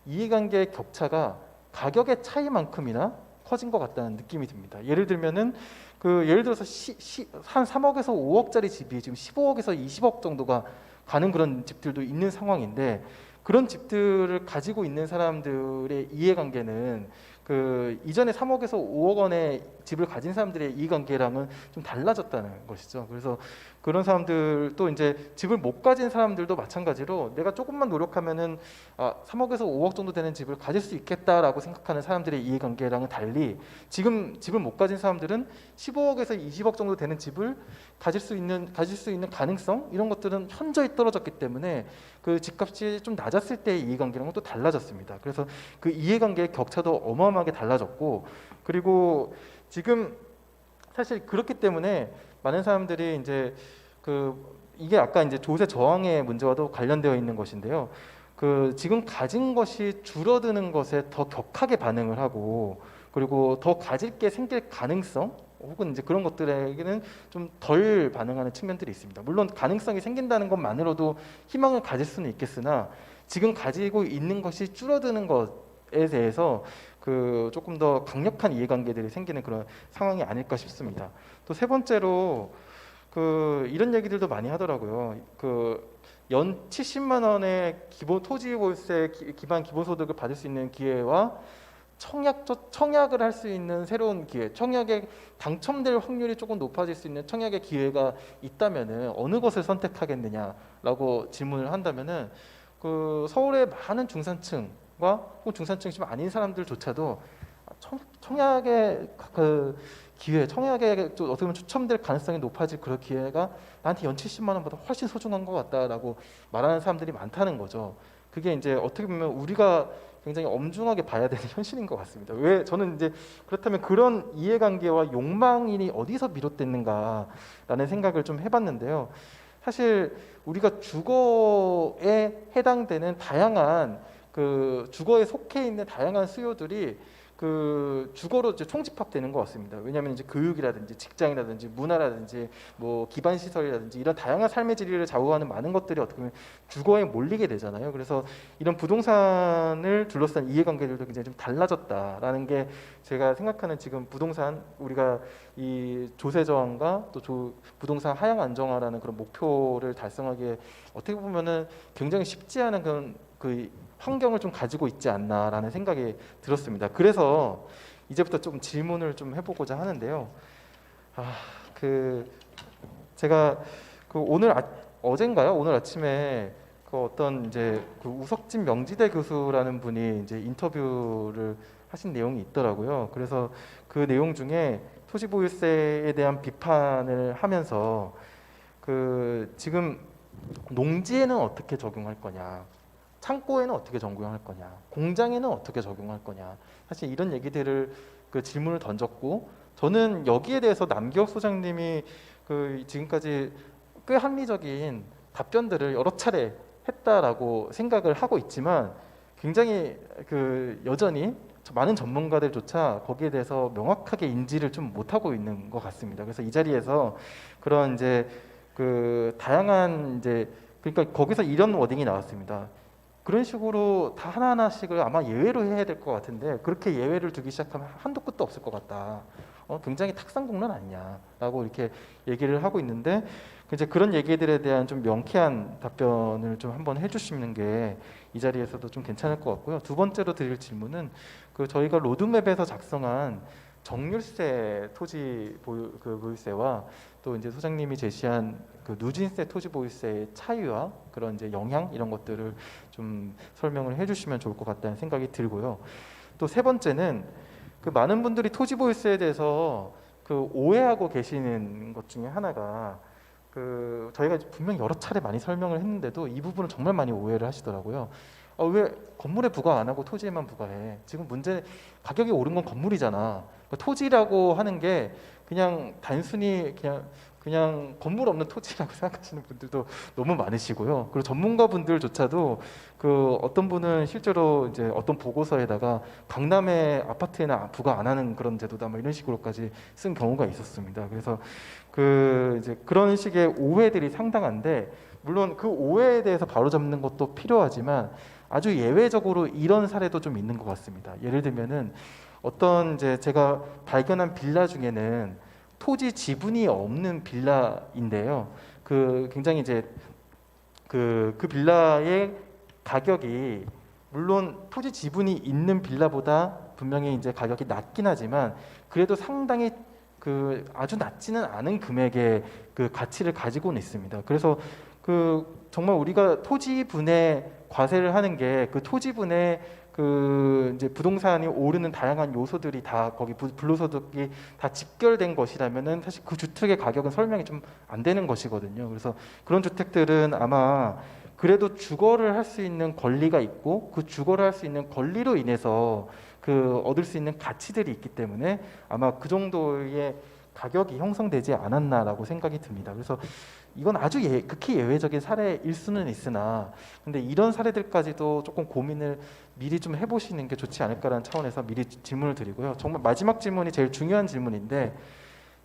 이해관계의 격차가 가격의 차이만큼이나 커진 것 같다는 느낌이 듭니다. 예를 들면은 예를 들어서 한 3억에서 5억짜리 집이 지금 15억에서 20억 정도가 가는 그런 집들도 있는 상황인데, 그런 집들을 가지고 있는 사람들의 이해관계는 그 이전에 3억에서 5억 원의 집을 가진 사람들의 이해관계랑은 좀 달라졌다는 것이죠. 그래서 그런 사람들도 이제 집을 못 가진 사람들도 마찬가지로 내가 조금만 노력하면은 3억에서 5억 정도 되는 집을 가질 수 있겠다라고 생각하는 사람들의 이해관계랑은 달리, 지금 집을 못 가진 사람들은 15억에서 20억 정도 되는 집을 가질 수 있는 가능성, 이런 것들은 현저히 떨어졌기 때문에 그 집값이 좀 낮았을 때의 이해관계랑은 또 달라졌습니다. 그래서 그 이해관계의 격차도 어마어마하게 달라졌고, 그리고 지금 사실 그렇기 때문에 많은 사람들이 이제 이게 아까 이제 조세 저항의 문제와도 관련되어 있는 것인데요. 지금 가진 것이 줄어드는 것에 더 격하게 반응을 하고, 그리고 더 가질 게 생길 가능성 혹은 이제 그런 것들에게는 좀 덜 반응하는 측면들이 있습니다. 물론 가능성이 생긴다는 것만으로도 희망을 가질 수는 있겠으나, 지금 가지고 있는 것이 줄어드는 것에 대해서 조금 더 강력한 이해관계들이 생기는 그런 상황이 아닐까 싶습니다. 또 세 번째로 이런 얘기들도 많이 하더라고요. 연 70만 원의 기본 토지 월세 기반 기본소득을 받을 수 있는 기회와 청약을 할 수 있는 새로운 기회, 청약에 당첨될 확률이 조금 높아질 수 있는 청약의 기회가 있다면은 어느 것을 선택하겠느냐라고 질문을 한다면은 서울의 많은 중산층과 혹은 중산층이 좀 아닌 사람들조차도 청약의 기회, 청약에 좀 어떻게 보면 추첨될 가능성이 높아질 그런 기회가 나한테 연 70만 원보다 훨씬 소중한 것 같다라고 말하는 사람들이 많다는 거죠. 그게 이제 어떻게 보면 우리가 굉장히 엄중하게 봐야 되는 현실인 것 같습니다. 왜 저는 이제 그렇다면 그런 이해관계와 욕망이 어디서 비롯됐는가라는 생각을 좀 해봤는데요. 사실 우리가 주거에 해당되는 다양한 주거에 속해 있는 다양한 수요들이 그 주거로 이제 총집합되는 것 같습니다. 왜냐하면 이제 교육이라든지 직장이라든지 문화라든지 뭐 기반 시설이라든지 이런 다양한 삶의 질을 좌우하는 많은 것들이 어떻게 보면 주거에 몰리게 되잖아요. 그래서 이런 부동산을 둘러싼 이해관계들도 굉장히 좀 달라졌다라는 게 제가 생각하는 지금 부동산 우리가 이 조세 저항과 또 부동산 하향 안정화라는 그런 목표를 달성하기에 어떻게 보면은 굉장히 쉽지 않은 그런 그 환경을 좀 가지고 있지 않나라는 생각이 들었습니다. 그래서 이제부터 좀 질문을 좀 해보고자 하는데요. 제가 그 어젠가요? 오늘 아침에 그 어떤 이제 그 우석진 명지대 교수라는 분이 이제 인터뷰를 하신 내용이 있더라고요. 그래서 그 내용 중에 토지 보유세에 대한 비판을 하면서 그 지금 농지에는 어떻게 적용할 거냐, 창고에는 어떻게 적용할 거냐, 공장에는 어떻게 적용할 거냐, 사실 이런 얘기들을 그 질문을 던졌고 저는 여기에 대해서 남기혁 소장님이 그 지금까지 꽤 합리적인 답변들을 여러 차례 했다라고 생각을 하고 있지만 굉장히 그 여전히 많은 전문가들조차 거기에 대해서 명확하게 인지를 좀 못하고 있는 것 같습니다. 그래서 이 자리에서 그런 이제 그 다양한 이제 그러니까 거기서 이런 워딩이 나왔습니다. 그런 식으로 다 하나하나씩을 아마 예외로 해야 될 것 같은데 그렇게 예외를 두기 시작하면 한도 끝도 없을 것 같다. 굉장히 탁상공론 아니냐라고 이렇게 얘기를 하고 있는데 이제 그런 얘기들에 대한 좀 명쾌한 답변을 좀 한번 해주시는 게 이 자리에서도 좀 괜찮을 것 같고요. 두 번째로 드릴 질문은 그 저희가 로드맵에서 작성한 정률세 토지 보유세와 또 이제 소장님이 제시한 그 누진세 토지 보유세의 차이와 그런 이제 영향 이런 것들을 좀 설명을 해주시면 좋을 것 같다는 생각이 들고요. 또 세 번째는 그 많은 분들이 토지 보유세에 대해서 그 오해하고 계시는 것 중에 하나가 그 저희가 분명 여러 차례 많이 설명을 했는데도 이 부분을 정말 많이 오해를 하시더라고요. 왜 건물에 부과 안 하고 토지에만 부과해? 지금 문제 가격이 오른 건 건물이잖아. 그러니까 토지라고 하는 게 그냥 단순히 그냥 건물 없는 토지라고 생각하시는 분들도 너무 많으시고요. 그리고 전문가분들조차도 그 어떤 분은 실제로 이제 어떤 보고서에다가 강남의 아파트에는 부과 안 하는 그런 제도다 뭐 이런 식으로까지 쓴 경우가 있었습니다. 그래서 그 이제 그런 식의 오해들이 상당한데 물론 그 오해에 대해서 바로잡는 것도 필요하지만 아주 예외적으로 이런 사례도 좀 있는 것 같습니다. 예를 들면은 어떤 이제 제가 발견한 빌라 중에는 토지 지분이 없는 빌라인데요. 그 굉장히 이제 그 빌라의 가격이 물론 토지 지분이 있는 빌라보다 분명히 이제 가격이 낮긴 하지만 그래도 상당히 그 아주 낮지는 않은 금액의 그 가치를 가지고는 있습니다. 그래서 그 정말 우리가 토지분에 과세를 하는 게 그 토지분에 그 이제 부동산이 오르는 다양한 요소들이 다 거기 불로소득이 다 직결된 것이라면은 사실 그 주택의 가격은 설명이 좀 안 되는 것이거든요. 그래서 그런 주택들은 아마 그래도 주거를 할 수 있는 권리가 있고 그 주거를 할 수 있는 권리로 인해서 그 얻을 수 있는 가치들이 있기 때문에 아마 그 정도의 가격이 형성되지 않았나라고 생각이 듭니다. 그래서 이건 아주 극히 예외적인 사례일 수는 있으나 근데 이런 사례들까지도 조금 고민을 미리 좀 해보시는 게 좋지 않을까라는 차원에서 미리 질문을 드리고요. 정말 마지막 질문이 제일 중요한 질문인데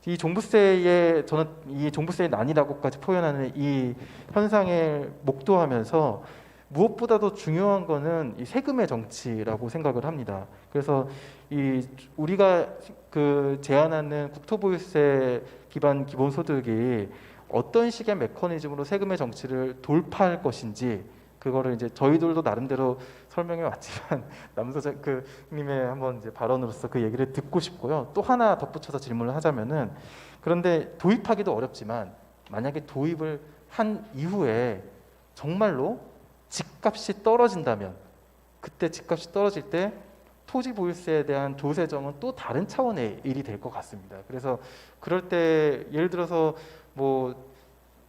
이 종부세의 저는 이 종부세의 난이라고까지 표현하는 이 현상을 목도하면서 무엇보다도 중요한 거는 이 세금의 정치라고 생각을 합니다. 그래서 이 우리가 그 제안하는 국토보유세 기반 기본소득이 어떤 식의 메커니즘으로 세금의 정치를 돌파할 것인지 그거를 이제 저희들도 나름대로 설명해 왔지만 남소장 님의 한번 이제 발언으로서 그 얘기를 듣고 싶고요. 또 하나 덧붙여서 질문을 하자면은 그런데 도입하기도 어렵지만 만약에 도입을 한 이후에 정말로 집값이 떨어진다면 그때 집값이 떨어질 때 토지 보유세에 대한 조세정은 또 다른 차원의 일이 될 것 같습니다. 그래서 그럴 때 예를 들어서 뭐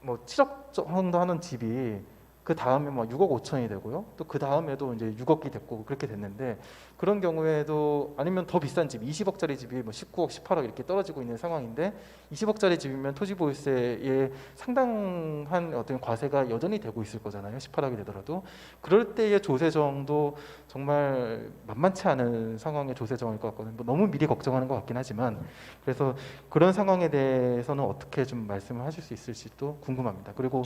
7억 정도 하는 집이 그 다음에 뭐 6억 5천이 되고요. 또 그 다음에도 이제 6억이 됐고 그렇게 됐는데 그런 경우에도 아니면 더 비싼 집 20억짜리 집이 뭐 19억, 18억 이렇게 떨어지고 있는 상황인데 20억짜리 집이면 토지 보유세에 상당한 어떤 과세가 여전히 되고 있을 거잖아요. 18억이 되더라도 그럴 때의 조세정도 정말 만만치 않은 상황의 조세정일 것 같거든요. 뭐 너무 미리 걱정하는 것 같긴 하지만 그래서 그런 상황에 대해서는 어떻게 좀 말씀을 하실 수 있을지도 궁금합니다. 그리고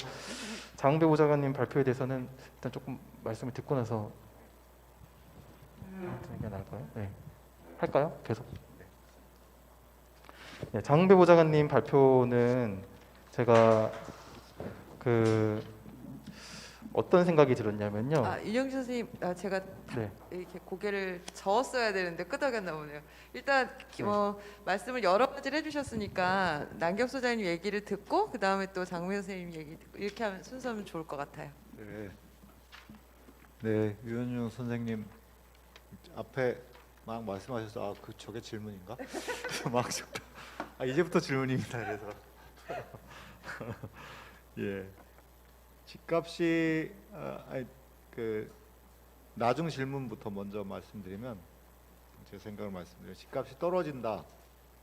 장은배 보좌관님 발표에 대해서는 일단 조금 말씀을 듣고 나서 드리는 게 나을까요? 네. 할까요? 계속. 네, 장은배 보좌관님 발표는 제가 그 어떤 생각이 들었냐면요. 윤영주 선생님, 제가 네. 이렇게 고개를 저었어야 되는데 끄덕였나 보네요. 일단 네. 말씀을 여러 가지를 해주셨으니까 남경 소장님 얘기를 듣고 그 다음에 또 장우현 선생님 얘기 듣고 이렇게 하면 순서면 좋을 것 같아요. 네. 네, 유현중 선생님 앞에 막 말씀하셔서 저게 질문인가? 막 이제부터 질문입니다. 그래서 예, 집값이 그 나중 질문부터 먼저 말씀드리면 제 생각을 말씀드려요. 집값이 떨어진다.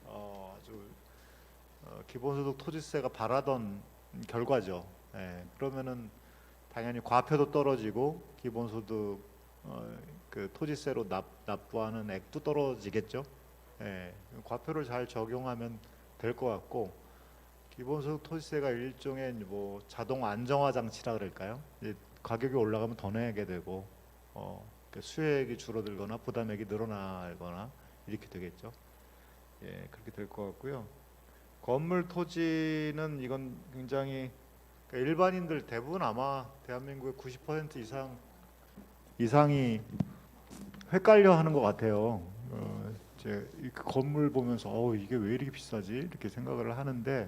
아주 기본소득 토지세가 바라던 결과죠. 예, 그러면은 당연히 과표도 떨어지고 기본소득 그 토지세로 납부하는 액도 떨어지겠죠. 예, 과표를 잘 적용하면 될 것 같고 기본소득 토지세가 일종의 뭐 자동 안정화 장치라 그럴까요? 이제 가격이 올라가면 더 내게 되고 수혜액이 줄어들거나 부담액이 늘어나거나 이렇게 되겠죠. 예, 그렇게 될 것 같고요. 건물 토지는 이건 굉장히 그러니까 일반인들 대부분 아마 대한민국의 90% 이상이 헷갈려 하는 것 같아요. 이제 이 건물 보면서 이게 왜 이렇게 비싸지? 이렇게 생각을 하는데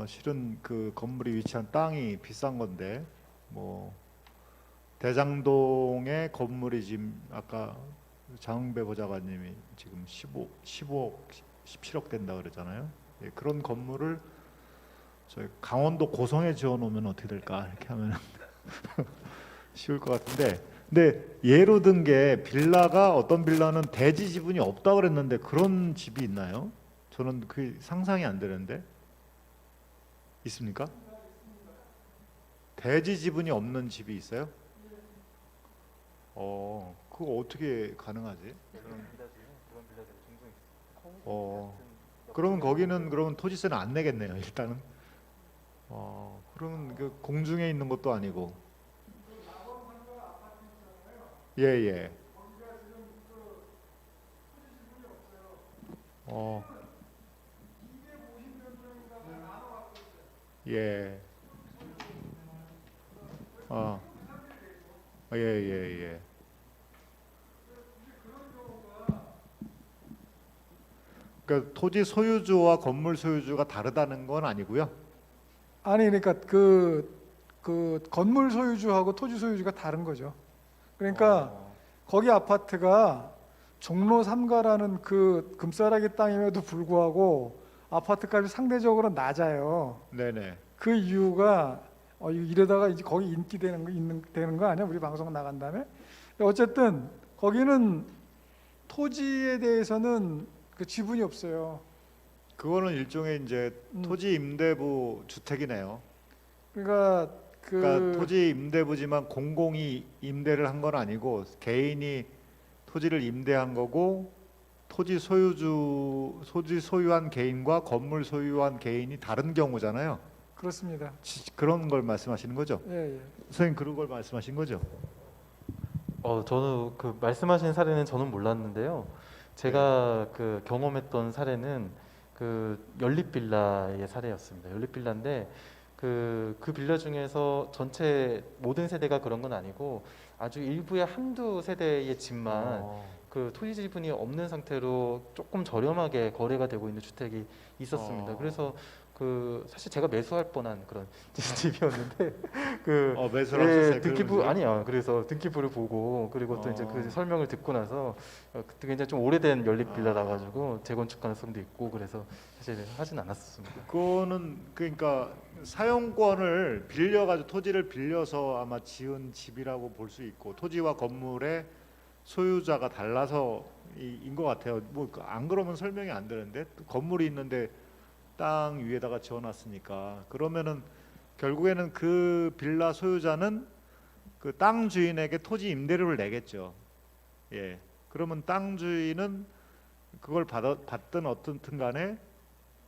실은 그 건물이 위치한 땅이 비싼 건데 뭐 대장동의 건물이 지금 아까 장은배 보좌관님이 지금 15억, 17억 된다 그러잖아요. 예, 그런 건물을 저희 강원도 고성에 지어 놓으면 어떻게 될까 이렇게 하면 쉬울 것 같은데 근데 예로 든 게 빌라가 어떤 빌라는 대지 지분이 없다 그랬는데 그런 집이 있나요? 저는 그게 상상이 안 되는데 있습니까? 대지 지분이 없는 집이 있어요? 그거 어떻게 가능하지? 그러면 거기는 그러면 토지세는 안 내겠네요 일단은. 그러면 그 공중에 있는 것도 아니고. 예. 예. 예. 그러니까 토지 소유주와 건물 소유주가 다르다는 건 아니고요. 아니 그러니까 그 건물 소유주하고 토지 소유주가 다른 거죠. 그러니까 거기 아파트가 종로 3가라는 그 금싸라기 땅임에도 불구하고 아파트 값이 상대적으로 낮아요. 네네. 그 이유가 이러다가 이제 거기 인기 되는 거 아니야? 우리 방송 나간 다음에. 어쨌든 거기는 토지에 대해서는 그 지분이 없어요. 그거는 일종의 이제 토지 임대부 주택이네요. 그러니까 그러니까 토지 임대부지만 공공이 임대를 한 건 아니고 개인이 토지를 임대한 거고 토지 소유한 개인과 건물 소유한 개인이 다른 경우잖아요. 그렇습니다. 그런 걸 말씀하시는 거죠? 예. 선생님 그런 걸 말씀하신 거죠? 저는 그 말씀하신 사례는 저는 몰랐는데요. 제가 그 경험했던 사례는 그 연립 빌라의 사례였습니다. 연립 빌라인데 그 빌라 중에서 전체 모든 세대가 그런 건 아니고 아주 일부의 한두 세대의 집만 그 토지 지분이 없는 상태로 조금 저렴하게 거래가 되고 있는 주택이 있었습니다. 그래서 그 사실 제가 매수할 뻔한 그런 집이었는데 매수를 예, 하셨어요? 등기부 아니요. 그래서 등기부를 보고 그리고 또 이제 그 설명을 듣고 나서 그때 굉장히 좀 오래된 연립 빌라라 가지고 재건축 가능성도 있고 그래서 사실 하진 않았습니다. 그거는 그러니까 사용권을 빌려가지고 토지를 빌려서 아마 지은 집이라고 볼 수 있고 토지와 건물의 소유자가 달라서 인 것 같아요. 뭐 안 그러면 설명이 안 되는데 건물이 있는데 땅 위에다가 지어놨으니까 그러면은 결국에는 그 빌라 소유자는 그 땅 주인에게 토지 임대료를 내겠죠. 예. 그러면 땅 주인은 그걸 받든 어떻든 간에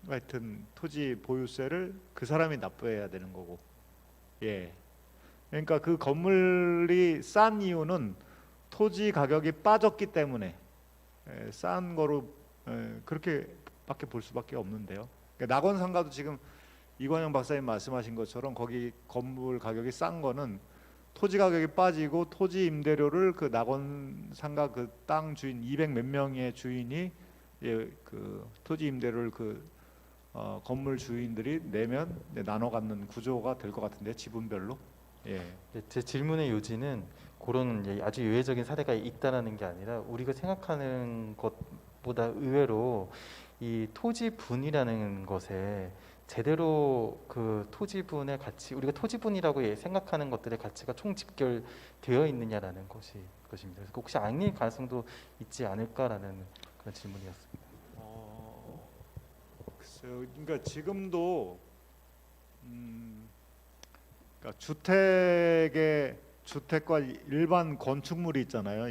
하여튼 토지 보유세를 그 사람이 납부해야 되는 거고. 예. 그러니까 그 건물이 싼 이유는 토지 가격이 빠졌기 때문에 싼 거로 그렇게밖에 볼 수밖에 없는데요. 그러니까 낙원상가도 지금 이관영 박사님 말씀하신 것처럼 거기 건물 가격이 싼 거는 토지 가격이 빠지고 토지 임대료를 그 낙원상가 그 땅 주인 200 몇 명의 주인이 그 토지 임대료를 건물 주인들이 내면 나눠 갖는 구조가 될 것 같은데 지분별로. 예. 제 질문의 요지는 그런 아주 예외적인 사례가 있다라는 게 아니라 우리가 생각하는 것보다 의외로 이 토지분이라는 것에 제대로 그 토지분의 가치, 우리가 토지분이라고 생각하는 것들의 가치가 총집결되어 있느냐라는 것입니다. 그래서 혹시 악리일 가능성도 있지 않을까라는 그런 질문이었습니다. 글쎄요. 그러니까 지금도 그러니까 주택과 일반 건축물이 있잖아요.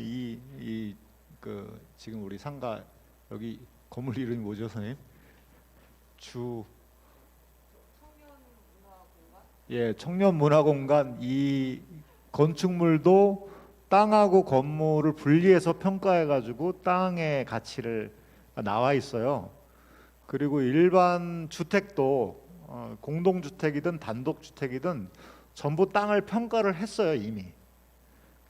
그 지금 우리 상가 여기 건물 이름이 뭐죠, 선생님? 청년문화공간. 이 건축물도 땅하고 건물을 분리해서 평가해가지고 땅의 가치를 나와 있어요. 그리고 일반 주택도 공동주택이든 단독주택이든 전부 땅을 평가를 했어요 이미.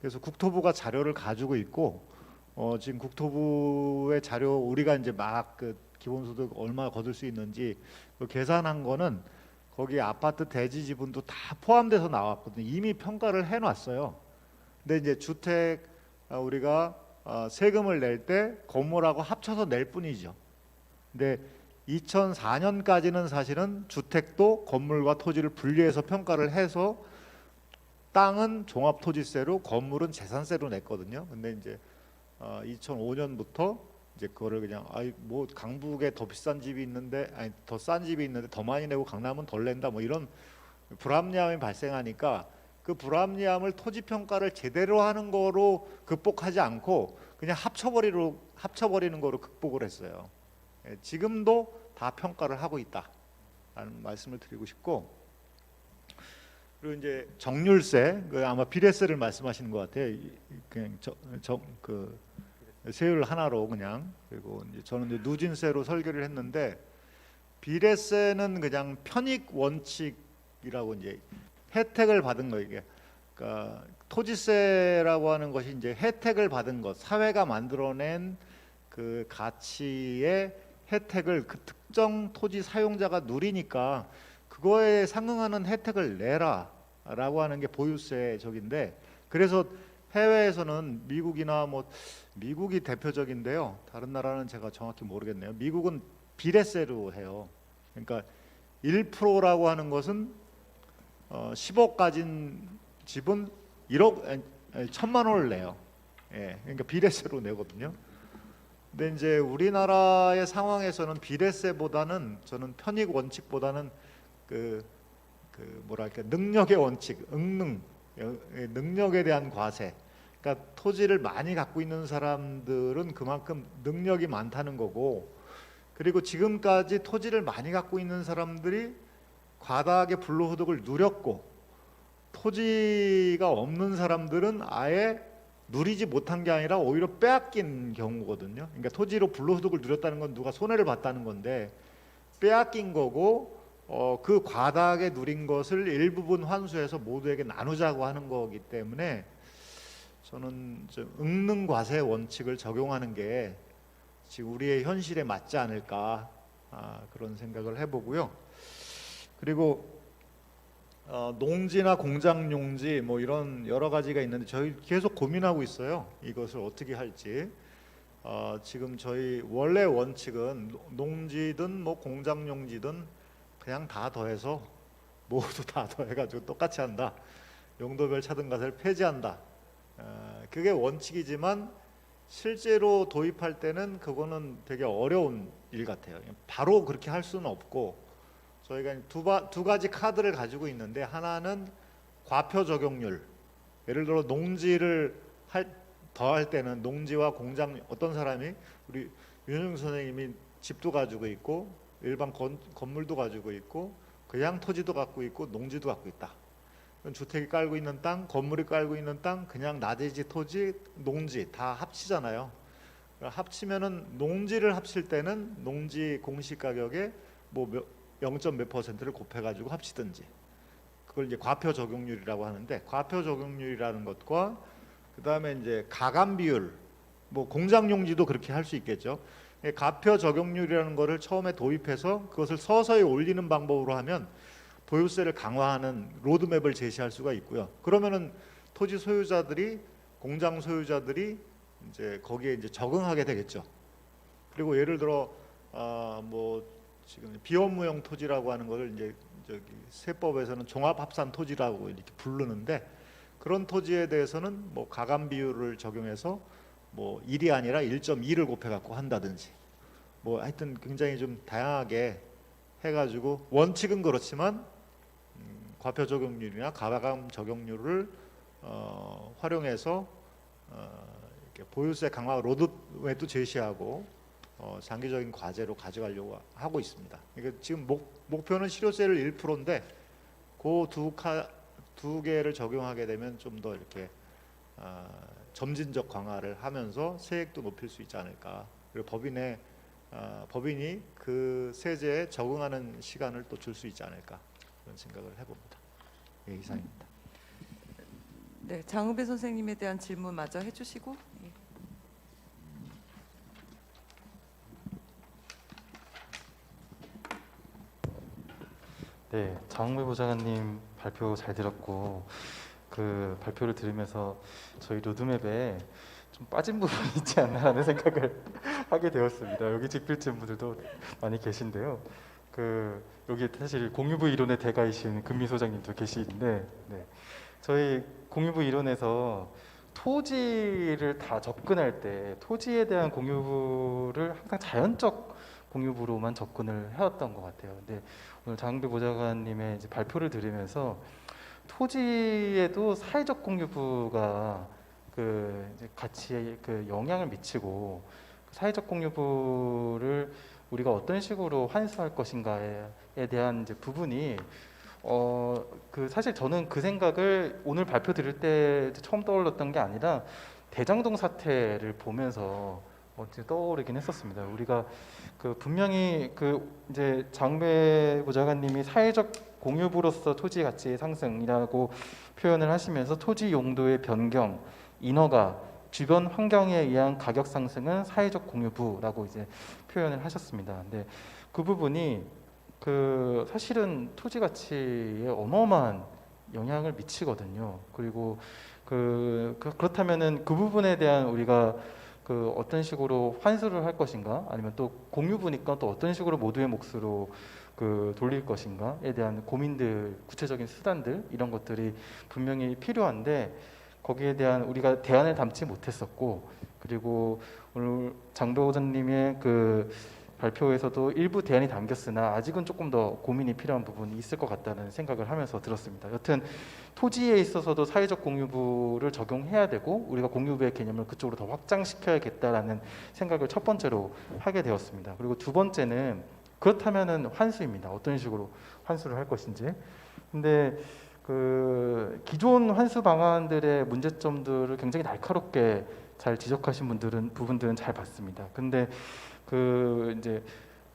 그래서 국토부가 자료를 가지고 있고 지금 국토부의 자료 우리가 이제 막 그 기본소득 얼마 거둘 수 있는지 계산한 거는 거기 아파트 대지 지분도 다 포함돼서 나왔거든요. 이미 평가를 해놨어요. 근데 이제 주택 우리가 세금을 낼 때 건물하고 합쳐서 낼 뿐이죠. 근데 2004년까지는 사실은 주택도 건물과 토지를 분리해서 평가를 해서 땅은 종합토지세로 건물은 재산세로 냈거든요. 근데 이제 2005년부터 이제 그거를 그냥 뭐 강북에 더 비싼 집이 있는데 더 싼 집이 있는데 더 많이 내고 강남은 덜 낸다 뭐 이런 불합리함이 발생하니까 그 불합리함을 토지 평가를 제대로 하는 거로 극복하지 않고 그냥 합쳐버리는 거로 극복을 했어요. 지금도 다 평가를 하고 있다라는 말씀을 드리고 싶고, 그리고 이제 정률세, 아마 비례세를 말씀하시는 것 같아요. 그냥 그 세율 하나로 그냥. 그리고 이제 저는 이제 누진세로 설계를 했는데 비례세는 그냥 편익 원칙이라고 이제 혜택을 받은 거 이게. 그러니까 토지세라고 하는 것이 이제 혜택을 받은 것, 사회가 만들어낸 그 가치의 혜택을 그 특정 토지 사용자가 누리니까 그거에 상응하는 혜택을 내라라고 하는 게 보유세적인데, 그래서 해외에서는 미국이나 뭐 미국이 대표적인데요. 다른 나라는 제가 정확히 모르겠네요. 미국은 비례세로 해요. 그러니까 1%라고 하는 것은 10억 가진 집은 1,000만 원을 내요. 예, 그러니까 비례세로 내거든요. 근데 이제 우리나라의 상황에서는 비례세보다는 저는 편익 원칙보다는 그 뭐랄까 능력의 원칙, 능력에 대한 과세. 그러니까 토지를 많이 갖고 있는 사람들은 그만큼 능력이 많다는 거고, 그리고 지금까지 토지를 많이 갖고 있는 사람들이 과다하게 불로소득을 누렸고 토지가 없는 사람들은 아예 누리지 못한 게 아니라 오히려 빼앗긴 경우거든요. 그러니까 토지로 불로소득을 누렸다는 건 누가 손해를 봤다는 건데 빼앗긴 거고, 그 과다하게 누린 것을 일부분 환수해서 모두에게 나누자고 하는 거기 때문에 저는 응능과세 원칙을 적용하는 게 지금 우리의 현실에 맞지 않을까 그런 생각을 해보고요. 그리고 농지나 공장 용지 뭐 이런 여러 가지가 있는데 저희 계속 고민하고 있어요. 이것을 어떻게 할지. 지금 저희 원래 원칙은 농지든 뭐 공장 용지든 그냥 다 더해서 모두 다 더해가지고 똑같이 한다. 용도별 차등가세를 폐지한다. 그게 원칙이지만 실제로 도입할 때는 그거는 되게 어려운 일 같아요. 바로 그렇게 할 수는 없고 저희가 두 가지 카드를 가지고 있는데 하나는 과표 적용률. 예를 들어 농지를 더할 때는 농지와 공장 어떤 사람이 우리 윤영 선생님이 집도 가지고 있고 일반 건물도 가지고 있고 그냥 토지도 갖고 있고 농지도 갖고 있다. 주택이 깔고 있는 땅, 건물이 깔고 있는 땅, 그냥 나대지 토지, 농지 다 합치잖아요. 합치면은 농지를 합칠 때는 농지 공시가격에 뭐 0.몇 %를 곱해가지고 합치든지 그걸 이제 과표 적용률이라고 하는데 과표 적용률이라는 것과 그 다음에 이제 가감 비율, 뭐 공장 용지도 그렇게 할 수 있겠죠. 과표 적용률이라는 거를 처음에 도입해서 그것을 서서히 올리는 방법으로 하면 보유세를 강화하는 로드맵을 제시할 수가 있고요. 그러면은 토지 소유자들이 공장 소유자들이 이제 거기에 이제 적응하게 되겠죠. 그리고 예를 들어 뭐 지금 비업무용 토지라고 하는 것을 이제 저기 세법에서는 종합합산 토지라고 이렇게 부르는데 그런 토지에 대해서는 뭐 가감 비율을 적용해서 뭐 1이 아니라 1.2를 곱해 갖고 한다든지 뭐 하여튼 굉장히 좀 다양하게 해가지고 원칙은 그렇지만 과표 적용률이나 가감 적용률을 활용해서 이렇게 보유세 강화 로드맵도 제시하고 장기적인 과제로 가져가려고 하고 있습니다. 그러니까 지금 목표는 실효세를 1%인데 그 두 개를 적용하게 되면 좀 더 이렇게 점진적 강화를 하면서 세액도 높일 수 있지 않을까. 그리고 법인이 그 세제에 적응하는 시간을 또 줄 수 있지 않을까 그런 생각을 해봅니다. 예, 이상입니다. 네, 장우배 선생님에 대한 질문 마저 해주시고. 예. 네, 장우배 보좌관님 발표 잘 들었고 그 발표를 들으면서 저희 로드맵에 좀 빠진 부분이 있지 않나라는 생각을 하게 되었습니다. 여기 집필진 분들도 많이 계신데요. 그 여기 사실 공유부 이론의 대가이신 금미 소장님도 계시는데, 네. 저희 공유부 이론에서 토지를 다 접근할 때 토지에 대한 공유부를 항상 자연적 공유부로만 접근을 해왔던 것 같아요. 근데 오늘 장배 보좌관님의 이제 발표를 들으면서 토지에도 사회적 공유부가 그 이제 같이 그 영향을 미치고 사회적 공유부를 우리가 어떤 식으로 환수할 것인가에 대한 이제 부분이 그 사실 저는 그 생각을 오늘 발표 들을 때 처음 떠올랐던 게 아니라 대장동 사태를 보면서 떠오르긴 했었습니다. 우리가 그 분명히 그 이제 장배 보좌관님이 사회적 공유부로서 토지 가치의 상승이라고 표현을 하시면서 토지 용도의 변경, 인허가, 주변 환경에 의한 가격 상승은 사회적 공유부라고 이제 표현을 하셨습니다. 근데 그 부분이 그 사실은 토지 가치에 어마어마한 영향을 미치거든요. 그리고 그렇다면은 그 부분에 대한 우리가 그 어떤 식으로 환수를 할 것인가, 아니면 또 공유부니까 또 어떤 식으로 모두의 몫으로 그 돌릴 것인가에 대한 고민들, 구체적인 수단들 이런 것들이 분명히 필요한데 거기에 대한 우리가 대안을 담지 못했었고, 그리고 오늘 장배 보좌님의 그 발표에서도 일부 대안이 담겼으나 아직은 조금 더 고민이 필요한 부분이 있을 것 같다는 생각을 하면서 들었습니다. 여튼 토지에 있어서도 사회적 공유부를 적용해야 되고 우리가 공유부의 개념을 그쪽으로 더 확장시켜야겠다라는 생각을 첫 번째로 하게 되었습니다. 그리고 두 번째는 그렇다면은 환수입니다. 어떤 식으로 환수를 할 것인지. 근데 그 기존 환수 방안들의 문제점들을 굉장히 날카롭게 잘 지적하신 부분들은 잘 봤습니다. 근데 그 이제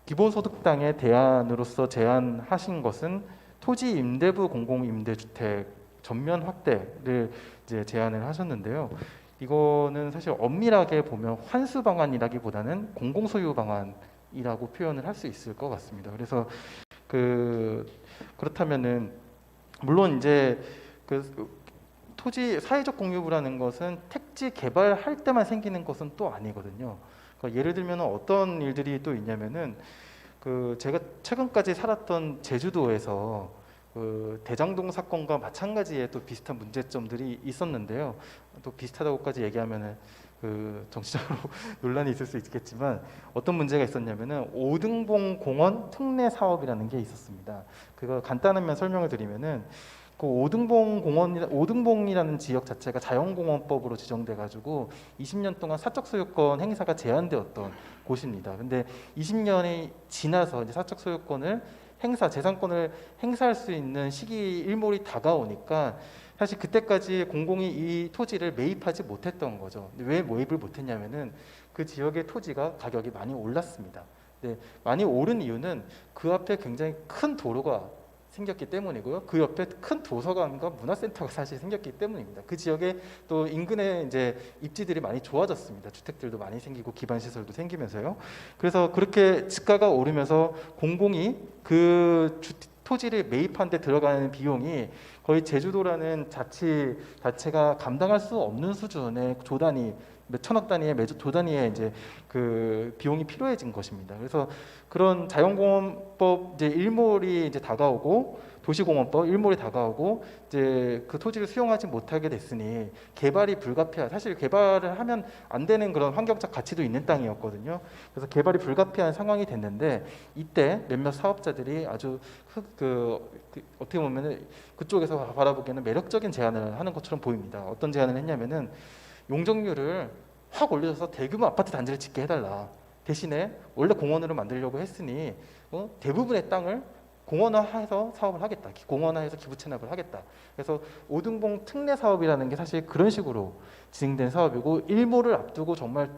기본소득당의 대안으로서 제안하신 것은 토지 임대부 공공임대주택 전면 확대를 이제 제안을 하셨는데요. 이거는 사실 엄밀하게 보면 환수 방안이라기보다는 공공소유 방안이라고 표현을 할 수 있을 것 같습니다. 그래서 그 그렇다면은 물론 이제 그 토지 사회적 공유부라는 것은 택지 개발할 때만 생기는 것은 또 아니거든요. 그러니까 예를 들면 어떤 일들이 또 있냐면은 그 제가 최근까지 살았던 제주도에서 그 대장동 사건과 마찬가지의 또 비슷한 문제점들이 있었는데요. 또 비슷하다고까지 얘기하면은 그 정치적으로 논란이 있을 수 있겠지만 어떤 문제가 있었냐면은 오등봉 공원 특례 사업이라는 게 있었습니다. 그거 간단하면 설명을 드리면은 그 오등봉이라는 지역 자체가 자연공원법으로 지정돼 가지고 20년 동안 사적 소유권 행사가 제한되었던 곳입니다. 근데 20년이 지나서 이제 사적 소유권을 재산권을 행사할 수 있는 시기 일몰이 다가오니까 사실 그때까지 공공이 이 토지를 매입하지 못했던 거죠. 근데 왜 매입을 못했냐면은 그 지역의 토지가 가격이 많이 올랐습니다. 네, 많이 오른 이유는 그 앞에 굉장히 큰 도로가 생겼기 때문이고요. 그 옆에 큰 도서관과 문화센터가 사실 생겼기 때문입니다. 그 지역에 또 인근에 이제 입지들이 많이 좋아졌습니다. 주택들도 많이 생기고 기반 시설도 생기면서요. 그래서 그렇게 집가가 오르면서 공공이 그 토지를 매입한 데 들어가는 비용이 거의 제주도라는 자치 자체가 감당할 수 없는 수준의 조단위 몇 천억 단위의 조단위의 이제 그 비용이 필요해진 것입니다. 그래서 그런 자연공원법 이제 일몰이 이제 다가오고 도시공원법 일몰이 다가오고 이제 그 토지를 수용하지 못하게 됐으니 개발이 불가피한 사실 개발을 하면 안 되는 그런 환경적 가치도 있는 땅이었거든요. 그래서 개발이 불가피한 상황이 됐는데 이때 몇몇 사업자들이 아주 어떻게 보면은 그쪽에서 바라보기에는 매력적인 제안을 하는 것처럼 보입니다. 어떤 제안을 했냐면은 용적률을 확 올려서 대규모 아파트 단지를 짓게 해달라. 대신에 원래 공원으로 만들려고 했으니 대부분의 땅을 공원화해서 사업을 하겠다. 공원화해서 기부 체납을 하겠다. 그래서 오등봉 특례 사업이라는 게 사실 그런 식으로 진행된 사업이고 일몰을 앞두고 정말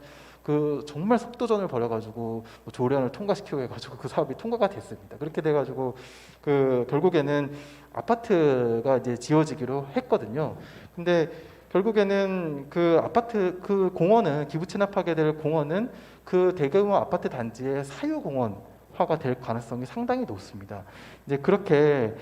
속도전을 벌여가지고 뭐 조련을 통과시키고 해가지고 그 사업이 통과가 됐습니다. 그렇게 돼가지고 결국에는 아파트가 이제 지어지기로 했거든요. 근데 결국에는 그 아파트 그 공원은 기부 체납하게 될 공원은 그 대규모 아파트 단지의 사유 공원화가 될 가능성이 상당히 높습니다. 이제 그렇게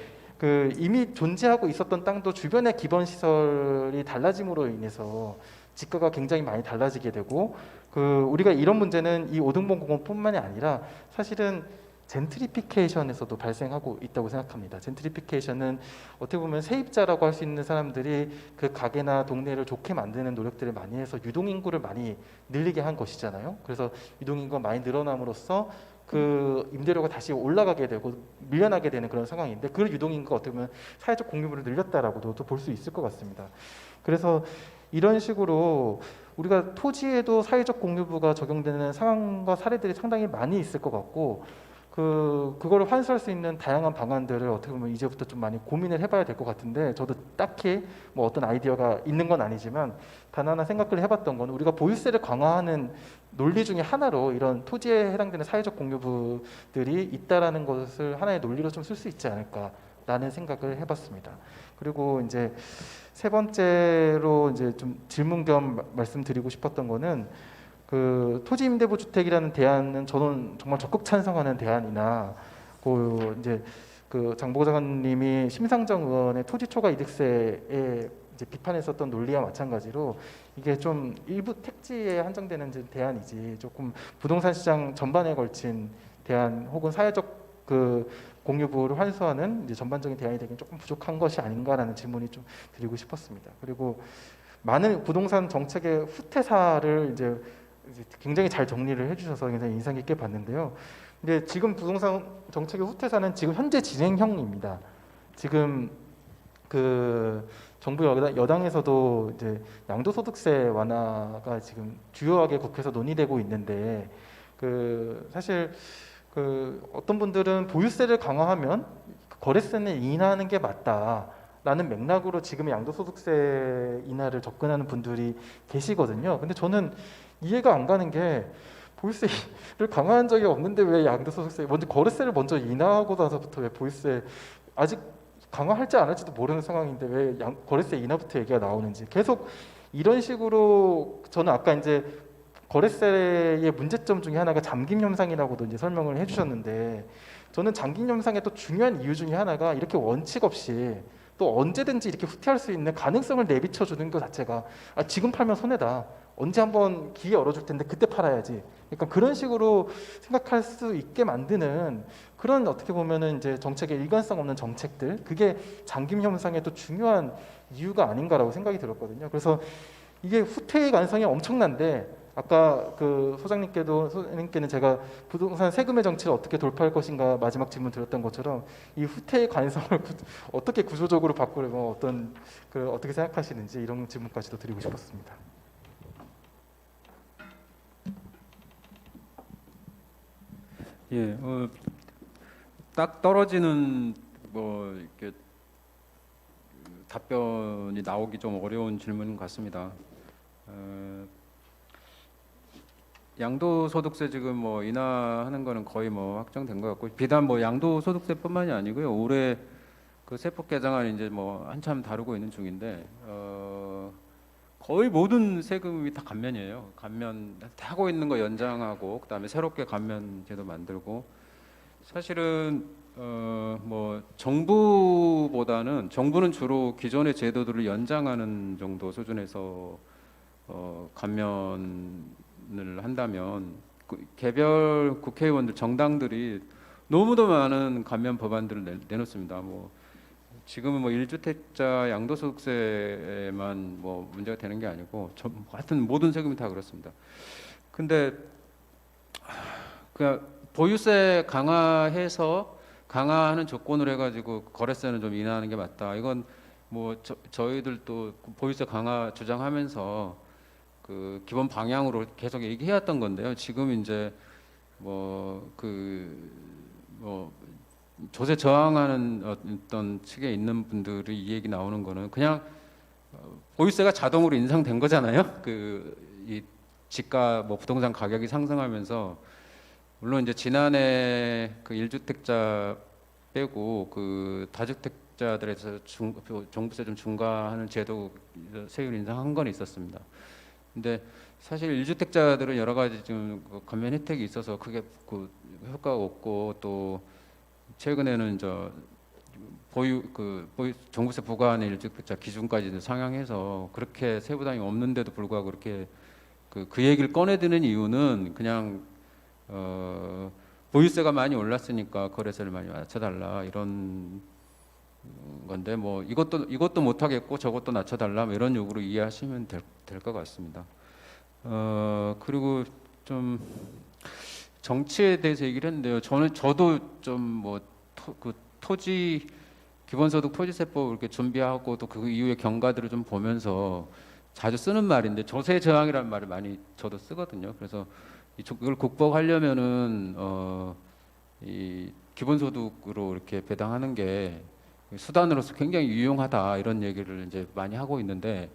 이미 존재하고 있었던 땅도 주변의 기본 시설이 달라짐으로 인해서 지가가 굉장히 많이 달라지게 되고 우리가 이런 문제는 이 오등봉 공원뿐만이 아니라 사실은 젠트리피케이션에서도 발생하고 있다고 생각합니다. 젠트리피케이션은 어떻게 보면 세입자라고 할 수 있는 사람들이 그 가게나 동네를 좋게 만드는 노력들을 많이 해서 유동인구를 많이 늘리게 한 것이잖아요. 그래서 유동인구가 많이 늘어남으로써 그 임대료가 다시 올라가게 되고 밀려나게 되는 그런 상황인데 그 유동인구가 어떻게 보면 사회적 공유를 늘렸다라고도 볼 수 있을 것 같습니다. 그래서 이런 식으로 우리가 토지에도 사회적 공유부가 적용되는 상황과 사례들이 상당히 많이 있을 것 같고 그거를 환수할 수 있는 다양한 방안들을 어떻게 보면 이제부터 좀 많이 고민을 해봐야 될 것 같은데 저도 딱히 뭐 어떤 아이디어가 있는 건 아니지만 단 하나 생각을 해봤던 건 우리가 보유세를 강화하는 논리 중에 하나로 이런 토지에 해당되는 사회적 공유부들이 있다라는 것을 하나의 논리로 좀 쓸 수 있지 않을까라는 생각을 해봤습니다. 그리고 이제 세 번째로 이제 좀 질문 겸 말씀드리고 싶었던 거는 토지 임대부 주택이라는 대안은 저는 정말 적극 찬성하는 대안이나 이제 장 보좌관님이 심상정 의원의 토지 초과 이득세에 이제 비판했었던 논리와 마찬가지로 이게 좀 일부 택지에 한정되는 대안이지 조금 부동산 시장 전반에 걸친 대안 혹은 사회적 공유부를 환수하는 이제 전반적인 대안이 되긴 조금 부족한 것이 아닌가라는 질문이 좀 드리고 싶었습니다. 그리고 많은 부동산 정책의 후퇴사를 이제 굉장히 잘 정리를 해주셔서 굉장히 인상 깊게 봤는데요. 근데 지금 부동산 정책의 후퇴사는 지금 현재 진행형입니다. 지금 정부 여당에서도 이제 양도소득세 완화가 지금 주요하게 국회에서 논의되고 있는데 사실 어떤 분들은 보유세를 강화하면 거래세는 인하하는 게 맞다라는 맥락으로 지금 양도소득세 인하를 접근하는 분들이 계시거든요. 근데 저는 이해가 안 가는 게 보유세를 강화한 적이 없는데 왜 양도소득세 먼저 거래세를 먼저 인하하고 나서부터 왜 보유세 아직 강화할지 안 할지도 모르는 상황인데 왜 거래세 인하부터 얘기가 나오는지 계속 이런 식으로 저는 아까 이제 거래세의 문제점 중에 하나가 잠김 현상이라고도 이제 설명을 해주셨는데 저는 장기 협상의 또 중요한 이유 중에 하나가 이렇게 원칙 없이 또 언제든지 이렇게 후퇴할 수 있는 가능성을 내비쳐 주는 것 자체가 지금 팔면 손해다. 언제 한번 기회 열어줄 텐데 그때 팔아야지. 그러니까 그런 식으로 생각할 수 있게 만드는 그런 어떻게 보면은 이제 정책의 일관성 없는 정책들, 그게 잠김 현상의 또 중요한 이유가 아닌가라고 생각이 들었거든요. 그래서 이게 후퇴의 가능성이 엄청난데 아까 그 소장님께는 제가 부동산 세금의 정치를 어떻게 돌파할 것인가 마지막 질문 드렸던 것처럼 이 후퇴의 가능성을 어떻게 구조적으로 바꾸려면 어떻게 생각하시는지 이런 질문까지도 드리고 싶었습니다. 예, 딱 떨어지는 뭐 이렇게 답변이 나오기 좀 어려운 질문 같습니다. 양도소득세 지금 뭐 인하하는 거는 거의 뭐 확정된 것 같고, 비단 뭐 양도소득세뿐만이 아니고요. 올해 그 세법 개정안 이제 뭐 한참 다루고 있는 중인데 거의 모든 세금이 다 감면이에요. 감면 하고 있는 거 연장하고 그다음에 새롭게 감면 제도 만들고, 사실은 뭐 정부는 주로 기존의 제도들을 연장하는 정도 수준에서 감면을 한다면 개별 국회의원들 정당들이 너무도 많은 감면 법안들을 내놓습니다. 뭐 지금은 뭐 1주택자 양도소득세만 뭐 문제가 되는 게 아니고 하여튼 모든 세금이 다 그렇습니다. 근데 그냥 보유세 강화하는 조건으로 해가지고 거래세는 좀 인하하는 게 맞다. 이건 뭐 저희들도 보유세 강화 주장하면서 그 기본 방향으로 계속 얘기해왔던 건데요. 지금 이제 뭐 조세 저항하는 어떤 측에 있는 분들이 이 얘기 나오는 거는 그냥 보유세가 자동으로 인상된 거잖아요. 이 집값 뭐 부동산 가격이 상승하면서, 물론 이제 지난해 그 1주택자 빼고 그 다주택자들에 대해서 종부세 좀 중과하는 제도 세율 인상한 건 있었습니다. 근데 사실 1주택자들은 여러 가지 좀 감면 혜택이 있어서 그게 그 효과가 없고, 또 최근에는 보유 종부세 부과하는 1주택자 기준까지 상향해서 그렇게 세부담이 없는데도 불구하고 그렇게 그 얘기를 꺼내드는 이유는 그냥 보유세가 많이 올랐으니까 거래세를 많이 낮춰달라 이런 건데, 뭐 이것도 못 하겠고 저것도 낮춰달라 뭐 이런 요구로 이해하시면 될 것 같습니다. 그리고 좀 정치에 대해서 얘기를 했는데요. 저도 좀 그 토지 기본소득 토지세법 이렇게 준비하고 또 그 이후의 경과들을 좀 보면서 자주 쓰는 말인데, 조세 저항이라는 말을 많이 저도 쓰거든요. 그래서 이걸 극복하려면은 이 기본소득으로 이렇게 배당하는 게 수단으로서 굉장히 유용하다 이런 얘기를 이제 많이 하고 있는데,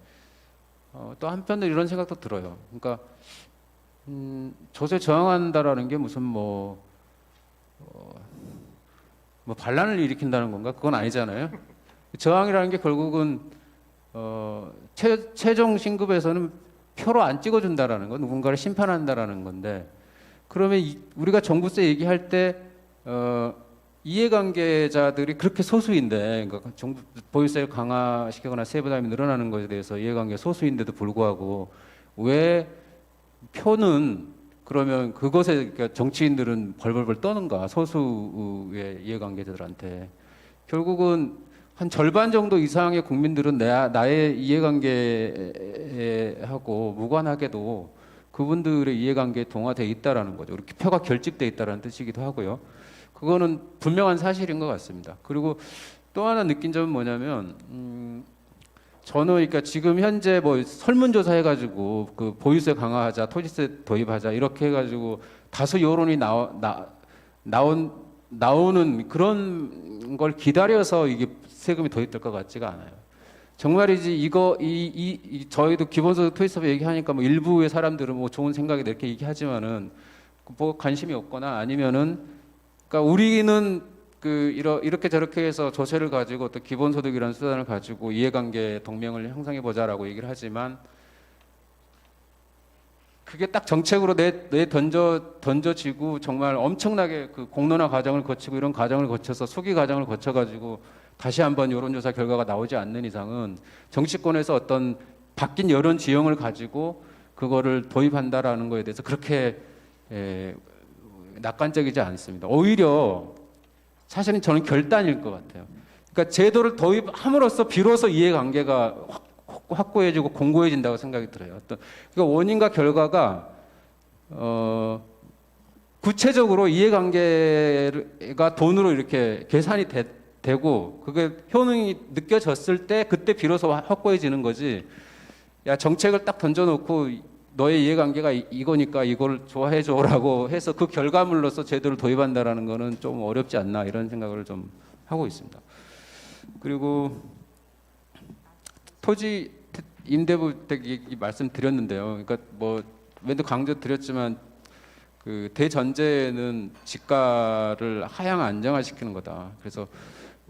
또 한편으로 이런 생각도 들어요. 그러니까 조세 저항한다라는 게 무슨 뭐 반란을 일으킨다는 건가? 그건 아니잖아요. 저항이라는 게 결국은 최종 신급에서는 표로 안 찍어준다라는 거, 누군가를 심판한다라는 건데, 그러면 우리가 종부세 얘기할 때 이해관계자들이 그렇게 소수인데, 그러니까 보유세를 강화시키거나 세부담이 늘어나는 것에 대해서 이해관계 소수인데도 불구하고 왜 표는 그러면 그것에 그러니까 정치인들은 벌벌벌 떠는가, 소수의 이해관계자들한테. 결국은 한 절반 정도 이상의 국민들은 나의 이해관계하고 무관하게도 그분들의 이해관계에 동화되어 있다라는 거죠. 이렇게 표가 결집되어 있다는 뜻이기도 하고요. 그거는 분명한 사실인 것 같습니다. 그리고 또 하나 느낀 점은 뭐냐면, 저는 그러니까 지금 현재 뭐 설문조사 해가지고 그 보유세 강화하자, 토지세 도입하자 이렇게 해가지고 다수 여론이 나오는 그런 걸 기다려서 이게 세금이 도입될 것 같지가 않아요. 정말이지 저희도 기본소득 토지세법 얘기하니까 뭐 일부의 사람들은 뭐 좋은 생각이 이렇게 얘기하지만은 뭐 관심이 없거나 아니면은, 그러니까 우리는 이렇게 저렇게 해서 조세를 가지고 또 기본소득이라는 수단을 가지고 이해관계 동맹을 형성해 보자라고 얘기를 하지만, 그게 딱 정책으로 던져지고 정말 엄청나게 그 공론화 과정을 거치고 이런 과정을 거쳐서 소기 과정을 거쳐가지고 다시 한번 여론조사 결과가 나오지 않는 이상은 정치권에서 어떤 바뀐 여론 지형을 가지고 그거를 도입한다라는 거에 대해서 그렇게 낙관적이지 않습니다. 오히려 사실은 저는 결단일 것 같아요. 그러니까 제도를 도입함으로써 비로소 이해관계가 확고해지고 공고해진다고 생각이 들어요. 그러니까 원인과 결과가 구체적으로 이해관계가 돈으로 이렇게 계산이 되고 그게 효능이 느껴졌을 때 그때 비로소 확고해지는 거지. 야, 정책을 딱 던져놓고 너의 이해관계가 이거니까 이걸 좋아해줘라고 해서 그 결과물로서 제도를 도입한다라는 거는 좀 어렵지 않나 이런 생각을 좀 하고 있습니다. 그리고 토지 임대부 얘기 말씀드렸는데요. 그러니까 뭐 맨날 강조드렸지만 그 대전제는 지가를 하향 안정화시키는 거다. 그래서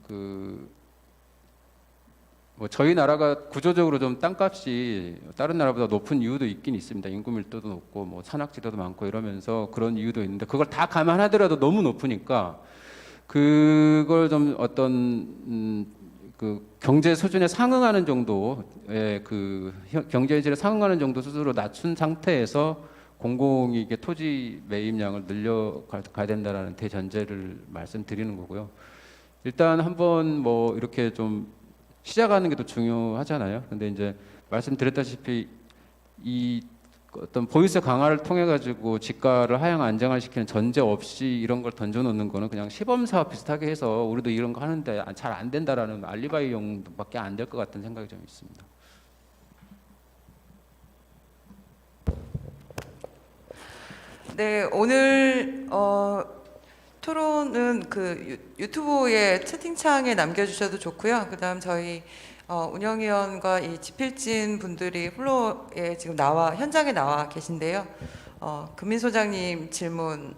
그 뭐 저희 나라가 구조적으로 좀 땅값이 다른 나라보다 높은 이유도 있긴 있습니다. 인구 밀도도 높고 뭐 산악지대도 많고 이러면서 그런 이유도 있는데 그걸 다 감안하더라도 너무 높으니까 그걸 좀 어떤 그 경제 수준에 상응하는 정도의 그 경제 현실에 상응하는 정도 수준으로 낮춘 상태에서 공공이 이게 토지 매입량을 늘려가야 된다라는 대전제를 말씀드리는 거고요. 일단 한번 뭐 이렇게 좀 시작하는 게 더 중요하잖아요. 근데 이제 말씀드렸다시피 이 어떤 보유세 강화를 통해 가지고 지가를 하향 안정화시키는 전제 없이 이런 걸 던져놓는 거는 그냥 시범 사업 비슷하게 해서 우리도 이런 거 하는데 잘 안 된다라는 알리바이용밖에 안 될 것 같은 생각이 좀 있습니다. 네, 오늘 토론은 그 유튜브에 채팅창에 남겨주셔도 좋고요. 그다음 저희 운영위원과 이 지필진 분들이 플로어에 지금 현장에 나와 계신데요. 금민 소장님 질문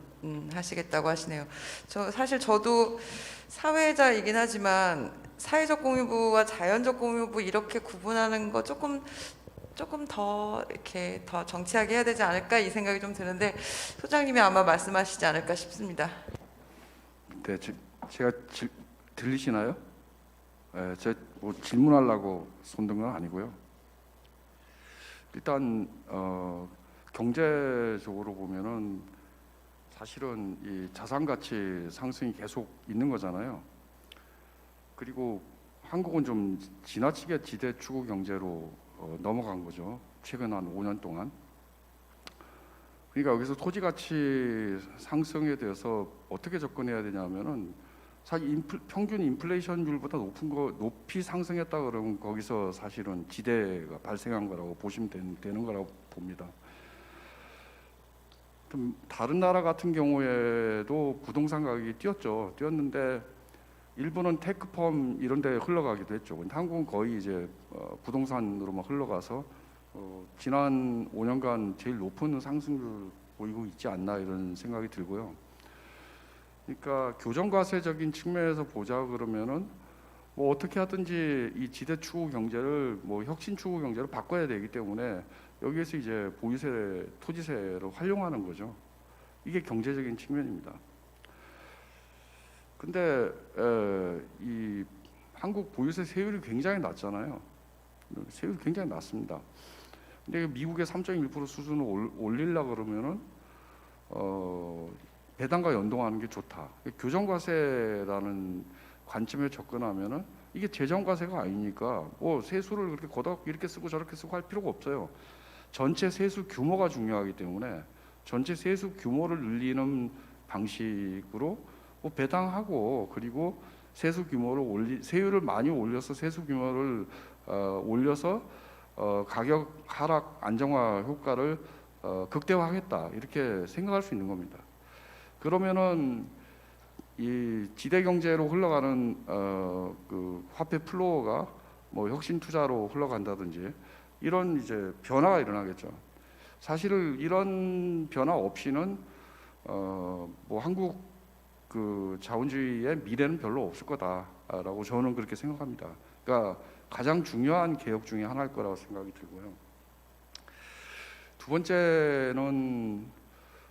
하시겠다고 하시네요. 사실 저도 사회자이긴 하지만 사회적 공유부와 자연적 공유부 이렇게 구분하는 거 조금 더 이렇게 더 정치하게 해야 되지 않을까 이 생각이 좀 드는데 소장님이 아마 말씀하시지 않을까 싶습니다. 네, 제가 들리시나요? 네, 제가 뭐 질문하려고 손든 건 아니고요. 일단 경제적으로 보면은 사실은 이 자산 가치 상승이 계속 있는 거잖아요. 그리고 한국은 좀 지나치게 지대 추구 경제로 넘어간 거죠. 최근 한 5년 동안. 그러니까 여기서 토지 가치 상승에 대해서 어떻게 접근해야 되냐면은 사실 평균 인플레이션율보다 높이 상승했다 그러면 거기서 사실은 지대가 발생한 거라고 보시면 되는 거라고 봅니다. 좀 다른 나라 같은 경우에도 부동산 가격이 뛰었는데 일부는 테크펌 이런 데 흘러가기도 했죠. 근데 한국은 거의 이제 부동산으로만 흘러가서 지난 5년간 제일 높은 상승률 보이고 있지 않나 이런 생각이 들고요. 그러니까 교정과세적인 측면에서 보자 그러면은 뭐 어떻게 하든지 이 지대 추구 경제를 뭐 혁신 추구 경제로 바꿔야 되기 때문에 여기에서 이제 보유세, 토지세를 활용하는 거죠. 이게 경제적인 측면입니다. 근데 이 한국 보유세 세율이 굉장히 낮잖아요. 세율이 굉장히 낮습니다. 근데 미국의 3.1% 수준을 올리려고 그러면은 배당과 연동하는 게 좋다. 교정과세라는 관점에 접근하면은 이게 재정과세가 아니니까 뭐 세수를 그렇게 이렇게 쓰고 저렇게 쓰고 할 필요가 없어요. 전체 세수 규모가 중요하기 때문에 전체 세수 규모를 늘리는 방식으로 뭐 배당하고 그리고 세수 규모를 세율을 많이 올려서 세수 규모를 올려서 가격 하락 안정화 효과를 극대화하겠다 이렇게 생각할 수 있는 겁니다. 그러면은 이 지대 경제로 흘러가는 그 화폐 플로어가 뭐 혁신 투자로 흘러간다든지 이런 이제 변화가 일어나겠죠. 사실 이런 변화 없이는 뭐 한국 그 자본주의의 미래는 별로 없을 거다라고 저는 그렇게 생각합니다. 그러니까 가장 중요한 개혁 중에 하나일 거라고 생각이 들고요. 두 두 번째는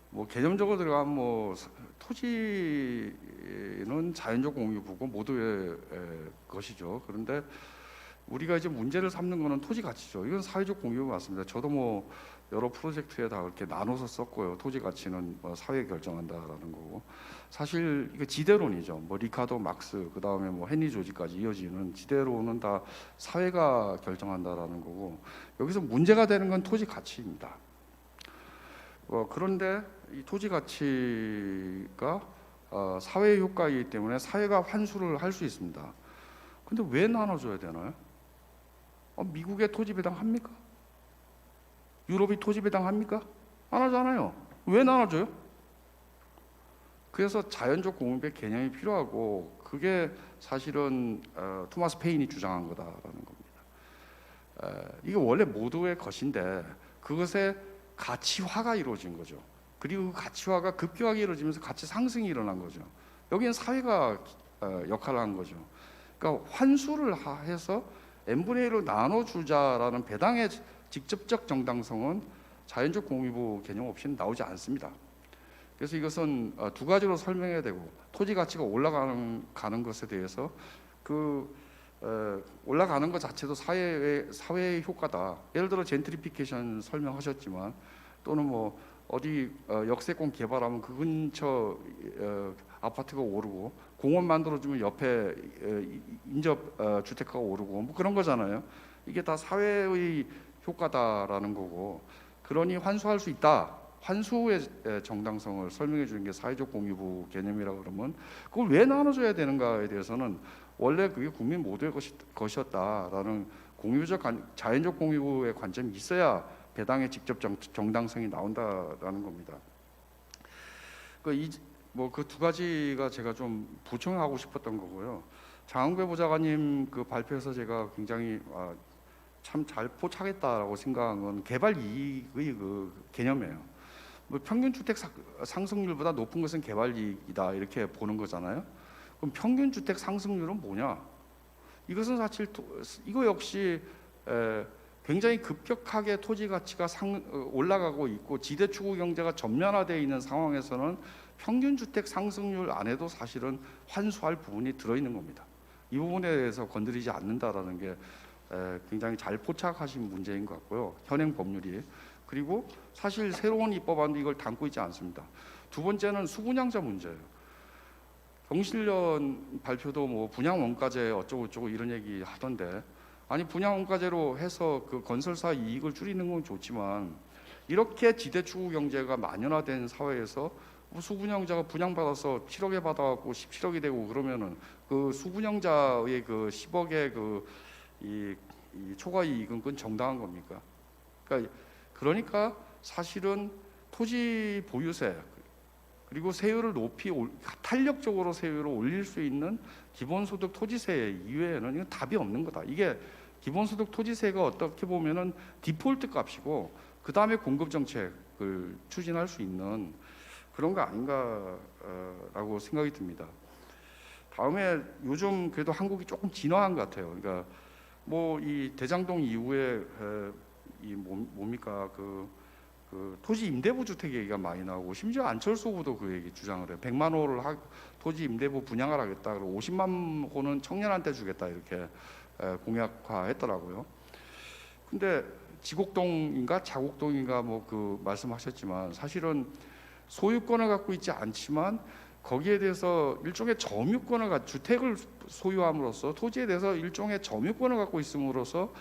뭐 개념적으로 들어가면 뭐 토지는 자연적 공유부고 모두의 것이죠. 그런데 우리가 이제 문제를 삼는 거는 토지 가치죠. 이건 사회적 공유가 맞습니다. 저도 뭐 여러 프로젝트에 다 이렇게 나눠서 썼고요. 토지 가치는 뭐 사회가 결정한다라는 거고, 사실 이거 지대론이죠. 뭐 리카도 막스, 그 다음에 뭐 헨리 조지까지 이어지는 지대론은 다 사회가 결정한다라는 거고, 여기서 문제가 되는 건 토지 가치입니다. 그런데 이 토지 가치가 사회 효과이기 때문에 사회가 환수를 할 수 있습니다. 근데 왜 나눠줘야 되나요? 미국의 토지 배당 합니까? 유럽이 토지 배당 합니까? 안 하잖아요. 왜 나눠줘요? 그래서 자연적 공급의 개념이 필요하고, 그게 사실은 토마스 페인이 주장한 거다라는 겁니다. 이게 원래 모두의 것인데 그것의 가치화가 이루어진 거죠. 그리고 그 가치화가 급격하게 이루어지면서 가치 상승이 일어난 거죠. 여기는 사회가 역할을 한 거죠. 그러니까 환수를 해서 n분의 1로 나눠주자라는 배당의 직접적 정당성은 자연적 공유부 개념 없이는 나오지 않습니다. 그래서 이것은 두 가지로 설명해야 되고, 토지 가치가 올라가는 것에 대해서 올라가는 것 자체도 사회의 효과다. 예를 들어 젠트리피케이션 설명하셨지만, 또는 뭐 어디 역세권 개발하면 그 근처 아파트가 오르고, 공원 만들어주면 옆에 인접 주택가가 오르고, 뭐 그런 거잖아요. 이게 다 사회의 효과다라는 거고, 그러니 환수할 수 있다. 환수의 정당성을 설명해 주는 게 사회적 공유부 개념이라고 그러면, 그걸 왜 나눠줘야 되는가에 대해서는 원래 그게 국민 모두의 것이었다라는 자연적 공유부의 관점이 있어야 배당의 직접 정당성이 나온다라는 겁니다. 그 두 가지가 제가 좀补充하고 싶었던 거고요. 장항배 보좌관님 그 발표에서 제가 굉장히 참 잘 포착했다라고 생각한 건 개발 이익의 그 개념이에요. 뭐 평균 주택 상승률보다 높은 것은 개발 이익이다 이렇게 보는 거잖아요. 그럼 평균 주택 상승률은 뭐냐? 이것은 사실 이거 역시 굉장히 급격하게 토지 가치가 올라가고 있고 지대 추구 경제가 전면화되어 있는 상황에서는 평균 주택 상승률 안에도 사실은 환수할 부분이 들어있는 겁니다. 이 부분에 대해서 건드리지 않는다라는 게 굉장히 잘 포착하신 문제인 것 같고요. 현행 법률이. 그리고 사실 새로운 입법안도 이걸 담고 있지 않습니다. 두 번째는 수분양자 문제예요. 경실련 발표도 뭐 분양 원가제 어쩌고 저쩌고 이런 얘기 하던데, 아니 분양 원가제로 해서 그 건설사 이익을 줄이는 건 좋지만, 이렇게 지대 추구 경제가 만연화된 사회에서 수분양자가 분양받아서 7억에 받아갖고 17억이 되고 그러면은 그 수분양자의 그 10억의 이 초과 이익은 그건 정당한 겁니까? 그러니까 사실은 토지 보유세 그리고 세율을 탄력적으로 세율을 올릴 수 있는 기본소득 토지세 이외에는 이건 답이 없는 거다. 이게 기본소득 토지세가 어떻게 보면은 디폴트 값이고, 그 다음에 공급 정책을 추진할 수 있는 그런 거 아닌가라고 생각이 듭니다. 다음에 요즘 그래도 한국이 조금 진화한 것 같아요. 그러니까 뭐 이 대장동 이후에 뭡니까 그 토지 임대부 주택 얘기가 많이 나오고, 심지어 안철수 후보도 그 얘기 주장을 해요. 100만 호를 토지 임대부 분양을 하겠다. 그리고 50만 호는 청년한테 주겠다 이렇게 공약화했더라고요. 근데 지곡동인가 자곡동인가 뭐 그 말씀하셨지만, 사실은 소유권을 갖고 있지 않지만 거기에 대해서 일종의 점유권을 주택을 소유함으로써 토지에 대해서 일종의 점유권을 갖고 있음으로써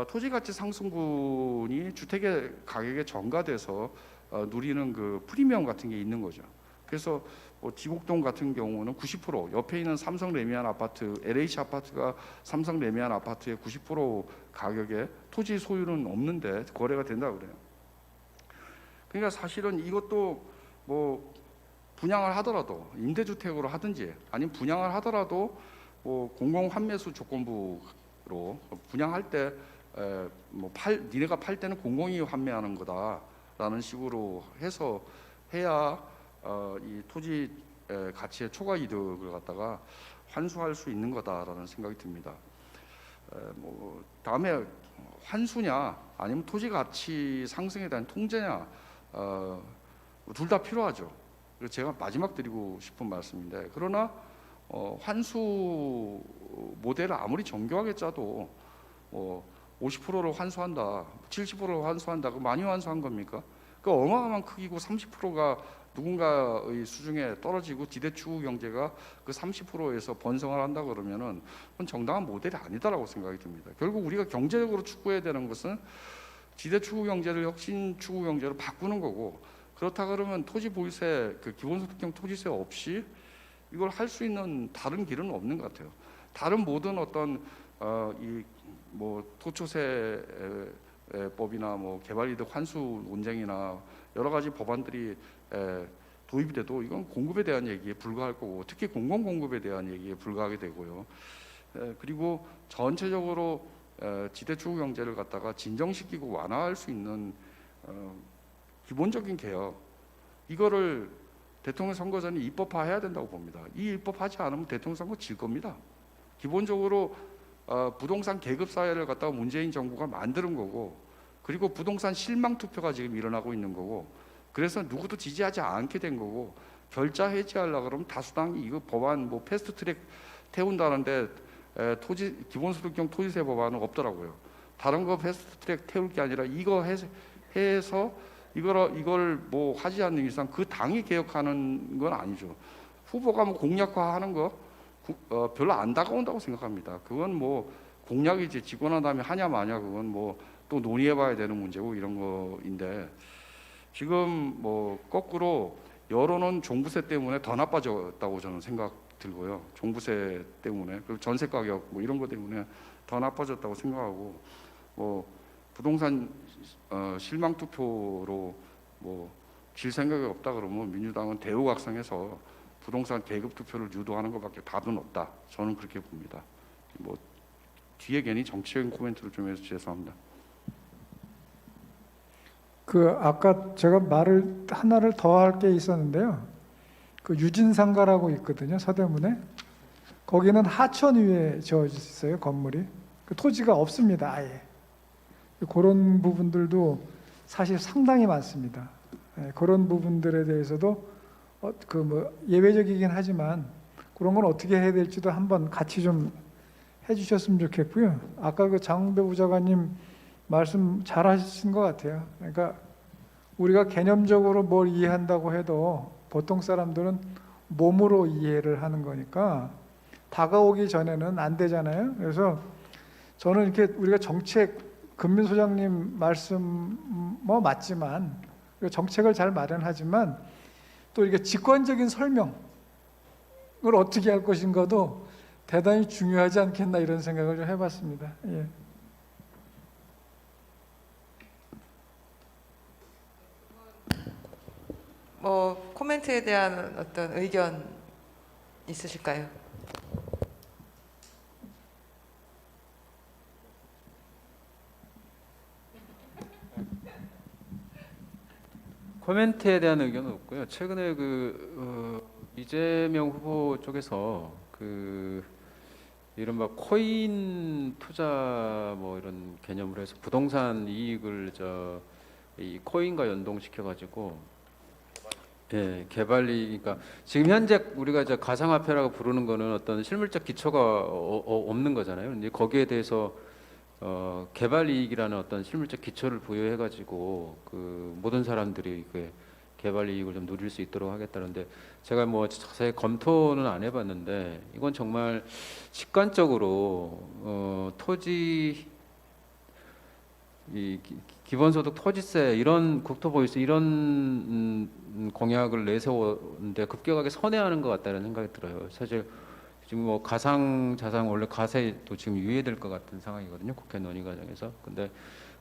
토지 가치 상승분이 주택의 가격에 전가돼서 누리는 그 프리미엄 같은 게 있는 거죠. 그래서 뭐 지곡동 같은 경우는 90% 옆에 있는 삼성 레미안 아파트, LH 아파트가 삼성 레미안 아파트의 90% 가격에 토지 소유는 없는데 거래가 된다 그래요. 그러니까 사실은 이것도 뭐 분양을 하더라도 임대주택으로 하든지 아니면 분양을 하더라도 뭐 공공환매수 조건부로 분양할 때 니네가 팔 때는 공공이 환매하는 거다라는 식으로 해서 해야 이 토지 가치의 초과 이득을 갖다가 환수할 수 있는 거다라는 생각이 듭니다. 뭐 다음에 환수냐 아니면 토지 가치 상승에 대한 통제냐 둘 다 필요하죠. 그래서 제가 마지막 드리고 싶은 말씀인데 그러나 환수 모델을 아무리 정교하게 짜도 50%를 환수한다, 70%를 환수한다, 그 많이 환수한 겁니까? 그 어마어마한 크기고 30%가 누군가의 수중에 떨어지고 지대 추구 경제가 그 30%에서 번성을 한다 그러면은 그건 정당한 모델이 아니다라고 생각이 듭니다. 결국 우리가 경제적으로 추구해야 되는 것은 지대 추구 경제를 혁신 추구 경제로 바꾸는 거고 그렇다 그러면 토지 보유세 그 기본소득형 토지세 없이 이걸 할 수 있는 다른 길은 없는 것 같아요. 다른 모든 어떤 이 뭐 토초세법이나 뭐 개발이득 환수 논쟁이나 여러 가지 법안들이 도입이 돼도 이건 공급에 대한 얘기에 불과할 거고 특히 공공 공급에 대한 얘기에 불과하게 되고요. 그리고 전체적으로 지대 추구 경제를 갖다가 진정시키고 완화할 수 있는 기본적인 개혁 이거를 대통령 선거 전에 입법화해야 된다고 봅니다. 이 입법하지 않으면 대통령 선거 질 겁니다. 기본적으로 부동산 계급 사회를 갖다가 문재인 정부가 만드는 거고 그리고 부동산 실망 투표가 지금 일어나고 있는 거고 그래서 누구도 지지하지 않게 된 거고 결자 해지하려고 그러면 다수당이 이거 법안 뭐 패스트트랙 태운다는데 토지 기본소득형 토지세 법안은 없더라고요. 다른 거 패스트트랙 태울 게 아니라 이거 해서 이걸 뭐 하지 않는 이상 그 당이 개혁하는 건 아니죠. 후보가 뭐 공약화하는 거 별로 안 다가온다고 생각합니다. 그건 뭐 공약이지 지고 난 다음에 하냐 마냐 그건 뭐 또 논의해봐야 되는 문제고 이런 거인데 지금 뭐 거꾸로 여론은 종부세 때문에 더 나빠졌다고 저는 생각 들고요. 종부세 때문에 그리고 전세 가격 뭐 이런 거 때문에 더 나빠졌다고 생각하고 뭐 부동산 실망 투표로 뭐 질 생각이 없다 그러면 민주당은 대우각성해서 부동산 계급 투표를 유도하는 것밖에 답은 없다. 저는 그렇게 봅니다. 뭐 뒤에 괜히 정치적인 코멘트를 좀 해서 죄송합니다. 그 아까 제가 말을 하나를 더 할 게 있었는데요. 그 유진상가라고 있거든요. 서대문에. 거기는 하천 위에 지어져 있어요. 건물이. 그 토지가 없습니다. 아예. 그런 부분들도 사실 상당히 많습니다. 그런 부분들에 대해서도 그 뭐 예외적이긴 하지만 그런 건 어떻게 해야 될지도 한번 같이 좀 해주셨으면 좋겠고요. 아까 그 장웅배 부장관님 말씀 잘 하신 것 같아요. 그러니까 우리가 개념적으로 뭘 이해한다고 해도 보통 사람들은 몸으로 이해를 하는 거니까 다가오기 전에는 안 되잖아요. 그래서 저는 이렇게 우리가 정책 금민 소장님 말씀 뭐 맞지만 정책을 잘 마련하지만 또 이렇게 직관적인 설명을 어떻게 할 것인가도 대단히 중요하지 않겠나 이런 생각을 좀 해봤습니다. 예. 뭐 코멘트에 대한 어떤 의견 있으실까요? 코멘트에 대한 의견은 없고요. 최근에 이재명 후보 쪽에서 이른바 코인 투자 뭐 이런 개념으로 해서 부동산 이익을 이 코인과 연동시켜 가지고 개발이 그러니까 지금 현재 우리가 가상화폐라고 부르는 거는 어떤 실물적 기초가 없는 거잖아요. 근데 거기에 대해서 개발 이익이라는 어떤 실물적 기초를 부여해 가지고 그 모든 사람들이 그 개발 이익을 좀 누릴 수 있도록 하겠다는데 제가 뭐 자세히 검토는 안 해봤는데 이건 정말 직관적으로 토지 이 기본소득 토지세 이런 국토보유세 이런 공약을 내세우는데 급격하게 선회하는 것 같다는 생각이 들어요. 사실 지금 뭐 가상 자산 원래 가세도 지금 유예될 것 같은 상황이거든요. 국회 논의 과정에서. 근데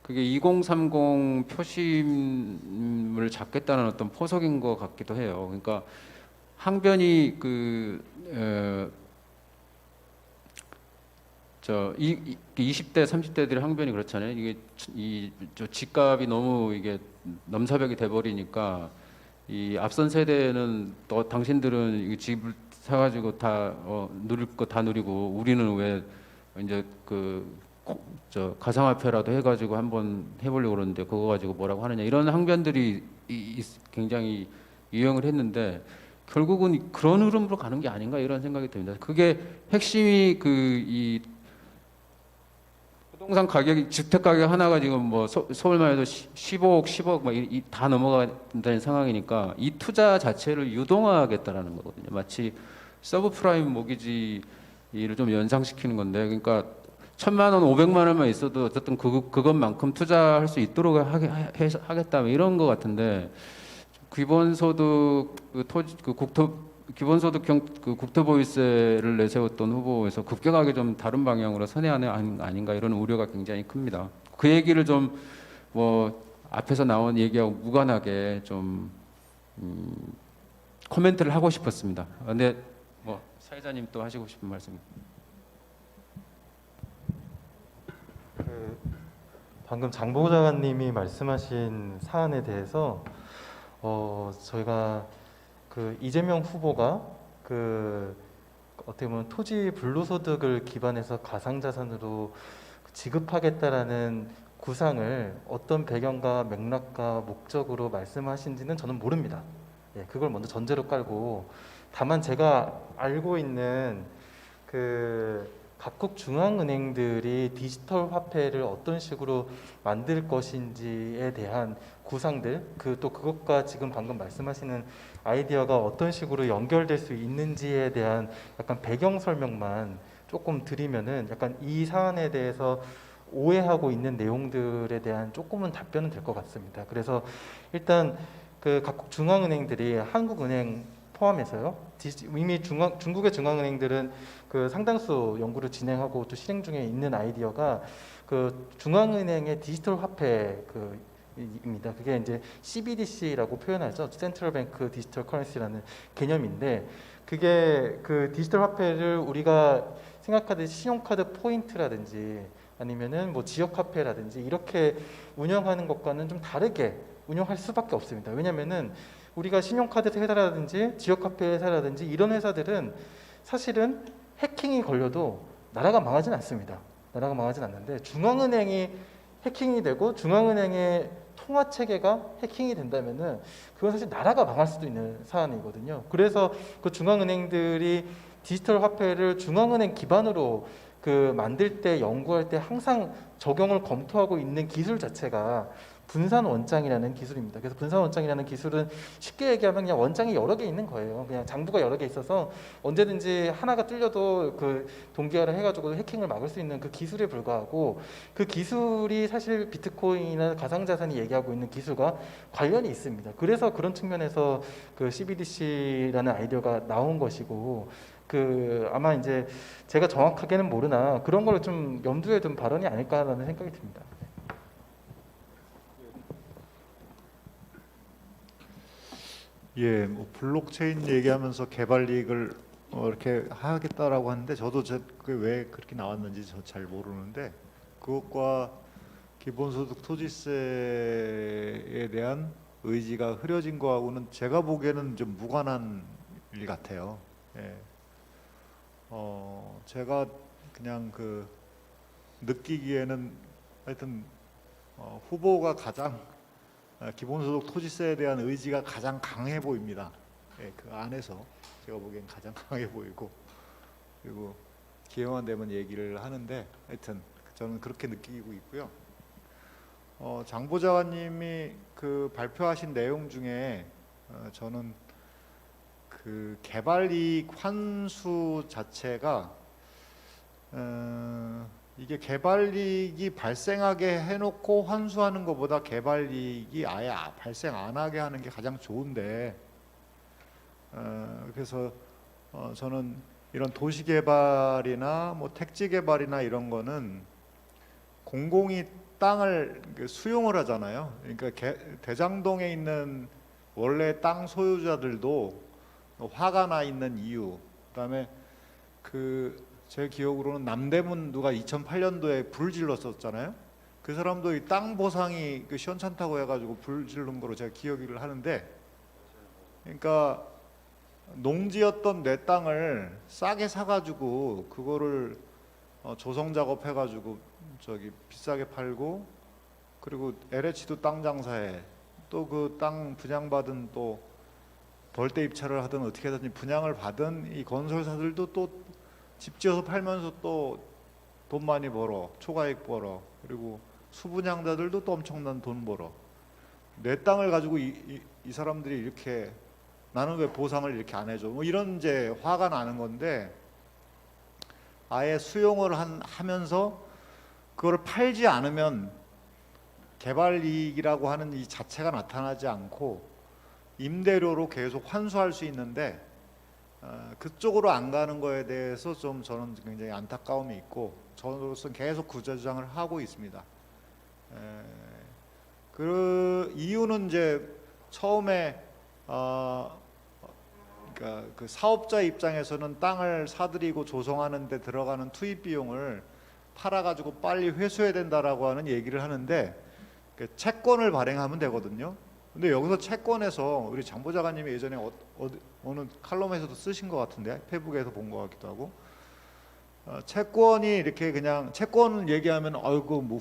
그게 2030 표심을 잡겠다는 어떤 포석인 것 같기도 해요. 그러니까 항변이 20대, 30대들의 항변이 그렇잖아요. 이게 저 집값이 너무 이게 넘사벽이 돼버리니까 이 앞선 세대는 또 당신들은 이 집을 사가지고 다 누릴 거 다 누리고 우리는 왜 이제 저 가상화폐라도 해가지고 한번 해보려고 그러는데 그거 가지고 뭐라고 하느냐 이런 항변들이 굉장히 유행을 했는데 결국은 그런 흐름으로 가는 게 아닌가 이런 생각이 듭니다. 그게 핵심이 이 부동산 가격이 주택 가격 하나가 지금 뭐 서울만 해도 15억, 10억 막 다 넘어간다는 상황이니까 이 투자 자체를 유동화하겠다라는 거거든요. 마치 서브프라임 모기지를 좀 연상시키는 건데, 그러니까 1,000만 원, 500만 원만 있어도 어쨌든 그것만큼 투자할 수 있도록 하겠다 이런 거 같은데 기본소득 기본소득형 국토보유세를 내세웠던 후보에서 급격하게 좀 다른 방향으로 선회하는 아닌가 이런 우려가 굉장히 큽니다. 그 얘기를 좀 뭐 앞에서 나온 얘기하고 무관하게 좀 코멘트를 하고 싶었습니다. 근데 뭐 사회자님 또 하시고 싶은 말씀. 방금 장 보좌관님이 말씀하신 사안에 대해서 저희가 이재명 후보가 어떻게 보면 토지 불로소득을 기반해서 가상자산으로 지급하겠다라는 구상을 어떤 배경과 맥락과 목적으로 말씀하신지는 저는 모릅니다. 예, 그걸 먼저 전제로 깔고, 다만 제가 알고 있는 각국 중앙은행들이 디지털 화폐를 어떤 식으로 만들 것인지에 대한 구상들, 또 그것과 지금 방금 말씀하시는 아이디어가 어떤 식으로 연결될 수 있는지에 대한 약간 배경 설명만 조금 드리면은 약간 이 사안에 대해서 오해하고 있는 내용들에 대한 조금은 답변은 될 것 같습니다. 그래서 일단 각국 중앙은행들이 한국은행 포함해서요, 이미 중국의 중앙은행들은 상당수 연구를 진행하고 또 실행 중에 있는 아이디어가 중앙은행의 디지털 화폐입니다. 그게 이제 CBDC라고 표현하죠. 센트럴 뱅크 디지털 커런시라는 개념인데, 그게 디지털 화폐를 우리가 생각하듯이 신용카드 포인트라든지 아니면은 뭐 지역 화폐라든지 이렇게 운영하는 것과는 좀 다르게 운영할 수밖에 없습니다. 왜냐면은 우리가 신용카드 회사라든지 지역 화폐 회사라든지 이런 회사들은 사실은 해킹이 걸려도 나라가 망하진 않습니다. 나라가 망하진 않는데, 중앙은행이 해킹이 되고 중앙은행의 통화 체계가 해킹이 된다면은 그건 사실 나라가 망할 수도 있는 사안이거든요. 그래서 중앙은행들이 디지털 화폐를 중앙은행 기반으로 만들 때, 연구할 때 항상 적용을 검토하고 있는 기술 자체가 분산 원장이라는 기술입니다. 그래서 분산 원장이라는 기술은 쉽게 얘기하면 그냥 원장이 여러 개 있는 거예요. 그냥 장부가 여러 개 있어서 언제든지 하나가 뚫려도 동기화를 해가지고 해킹을 막을 수 있는 그 기술에 불과하고, 그 기술이 사실 비트코인이나 가상자산이 얘기하고 있는 기술과 관련이 있습니다. 그래서 그런 측면에서 CBDC라는 아이디어가 나온 것이고, 아마 이제 제가 정확하게는 모르나 그런 걸 좀 염두에 둔 발언이 아닐까라는 생각이 듭니다. 예, 뭐 블록체인 얘기하면서 개발 이익을 이렇게 하겠다라고 하는데, 저도 그게 왜 그렇게 나왔는지 저 잘 모르는데, 그것과 기본소득 토지세에 대한 의지가 흐려진 거하고는 제가 보기에는 좀 무관한 일 같아요. 예. 제가 그냥 느끼기에는 하여튼 후보가 가장 기본소득 토지세에 대한 의지가 가장 강해 보입니다. 예, 그 안에서 제가 보기엔 가장 강해 보이고, 그리고 기회만 되면 얘기를 하는데 하여튼 저는 그렇게 느끼고 있고요. 장 보좌관님이 발표하신 내용 중에 저는 개발이익 환수 자체가 이게 개발이익이 발생하게 해놓고 환수하는 것보다 개발이익이 아예 발생 안 하게 하는 게 가장 좋은데, 그래서 저는 이런 도시개발이나 뭐 택지개발이나 이런 거는 공공이 땅을 수용을 하잖아요. 그러니까 대장동에 있는 원래 땅 소유자들도 화가 나 있는 이유, 그다음에 제 기억으로는 남대문 누가 2008년도에 불을 질렀었잖아요. 그 사람도 이 땅 보상이 시원찮다고 해가지고 불 지른 거로 제가 기억을 하는데, 그러니까 농지였던 내 땅을 싸게 사가지고 그거를 조성 작업해가지고 저기 비싸게 팔고, 그리고 LH도 땅 장사해. 또 그 땅 분양받은 또 벌떼 입찰을 하든 어떻게 하든지 분양을 받은 이 건설사들도 또 집 지어서 팔면서 또 돈 많이 벌어, 초과이익 벌어. 그리고 수분양자들도 또 엄청난 돈 벌어. 내 땅을 가지고 이 사람들이 이렇게 나는 왜 보상을 이렇게 안 해줘? 뭐 이런 이제 화가 나는 건데, 아예 수용을 하면서 그걸 팔지 않으면 개발 이익이라고 하는 이 자체가 나타나지 않고 임대료로 계속 환수할 수 있는데, 그쪽으로 안 가는 거에 대해서 좀 저는 굉장히 안타까움이 있고, 저로서는 계속 구조조정을 하고 있습니다. 그 이유는 이제 처음에 그러니까 그 사업자 입장에서는 땅을 사들이고 조성하는 데 들어가는 투입 비용을 팔아가지고 빨리 회수해야 된다라고 하는 얘기를 하는데, 그 채권을 발행하면 되거든요. 근데 여기서 채권에서 우리 장 보좌관님이 예전에 어느 칼럼에서도 쓰신 것 같은데, 페북에서 본 것 같기도 하고, 채권이 이렇게 그냥 채권 얘기하면 아이고 뭐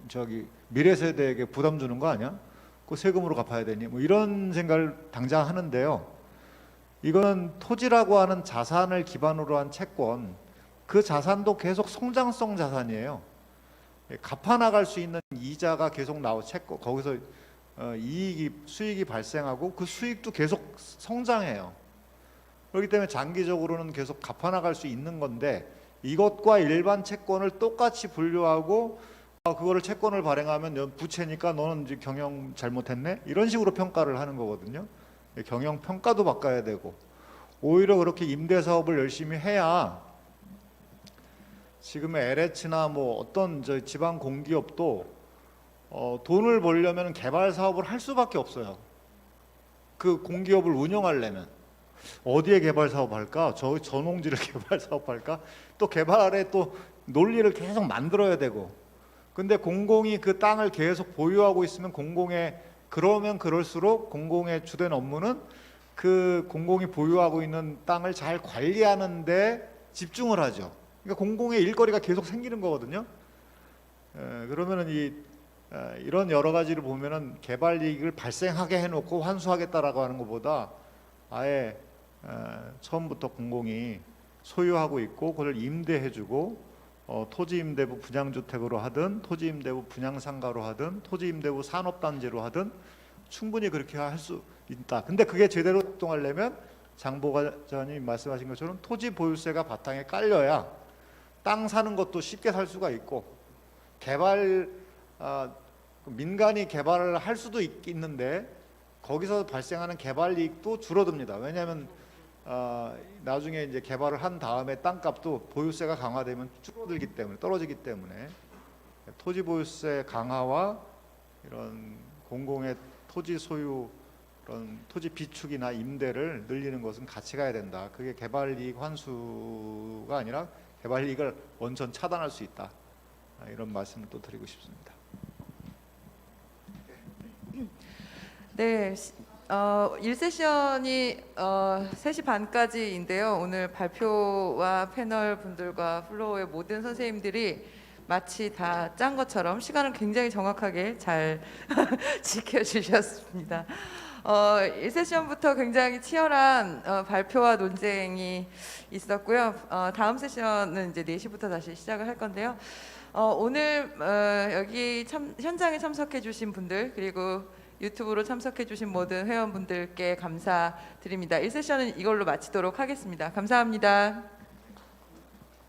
저기 미래 세대에게 부담 주는 거 아니야? 그 세금으로 갚아야 되니? 뭐 이런 생각을 당장 하는데요. 이거는 토지라고 하는 자산을 기반으로 한 채권, 그 자산도 계속 성장성 자산이에요. 갚아 나갈 수 있는 이자가 계속 채권, 거기서 수익이 발생하고 그 수익도 계속 성장해요. 그렇기 때문에 장기적으로는 계속 갚아 나갈 수 있는 건데, 이것과 일반 채권을 똑같이 분류하고 그거를 채권을 발행하면 부채니까 너는 이제 경영 잘못했네, 이런 식으로 평가를 하는 거거든요. 경영 평가도 바꿔야 되고, 오히려 그렇게 임대 사업을 열심히 해야 지금의 LH나 뭐 어떤 지방 공기업도 돈을 벌려면 개발 사업을 할 수밖에 없어요. 그 공기업을 운영하려면 어디에 개발 사업할까? 저 농지를 개발 사업할까? 또 개발에 또 논리를 계속 만들어야 되고. 근데 공공이 그 땅을 계속 보유하고 있으면 그러면 그럴수록 공공의 주된 업무는 그 공공이 보유하고 있는 땅을 잘 관리하는 데 집중을 하죠. 그러니까 공공의 일거리가 계속 생기는 거거든요. 그러면은 이런 여러 가지를 보면은 개발 이익을 발생하게 해놓고 환수하겠다라고 하는 것보다 아예 처음부터 공공이 소유하고 있고 그걸 임대해주고, 토지임대부 분양주택으로 하든 토지임대부 분양상가로 하든 토지임대부 산업단지로 하든 충분히 그렇게 할 수 있다. 근데 그게 제대로 작동하려면 장 보좌관님 말씀하신 것처럼 토지 보유세가 바탕에 깔려야 땅 사는 것도 쉽게 살 수가 있고, 민간이 개발을 할 수도 있는데 거기서 발생하는 개발 이익도 줄어듭니다. 왜냐하면 나중에 이제 개발을 한 다음에 땅값도 보유세가 강화되면 줄어들기 때문에, 떨어지기 때문에 토지 보유세 강화와 이런 공공의 토지 소유, 그런 토지 비축이나 임대를 늘리는 것은 같이 가야 된다. 그게 개발 이익 환수가 아니라 개발 이익을 원천 차단할 수 있다. 이런 말씀을 또 드리고 싶습니다. 네, 1세션이 3시 반까지인데요. 오늘 발표와 패널 분들과 플로어의 모든 선생님들이 마치 다 짠 것처럼 시간을 굉장히 정확하게 잘 지켜주셨습니다. 1세션부터 굉장히 치열한 발표와 논쟁이 있었고요. 다음 세션은 이제 4시부터 다시 시작을 할 건데요. 오늘 여기 현장에 참석해 주신 분들, 그리고 유튜브로 참석해 주신 모든 회원분들께 감사드립니다. 1세션은 이걸로 마치도록 하겠습니다. 감사합니다.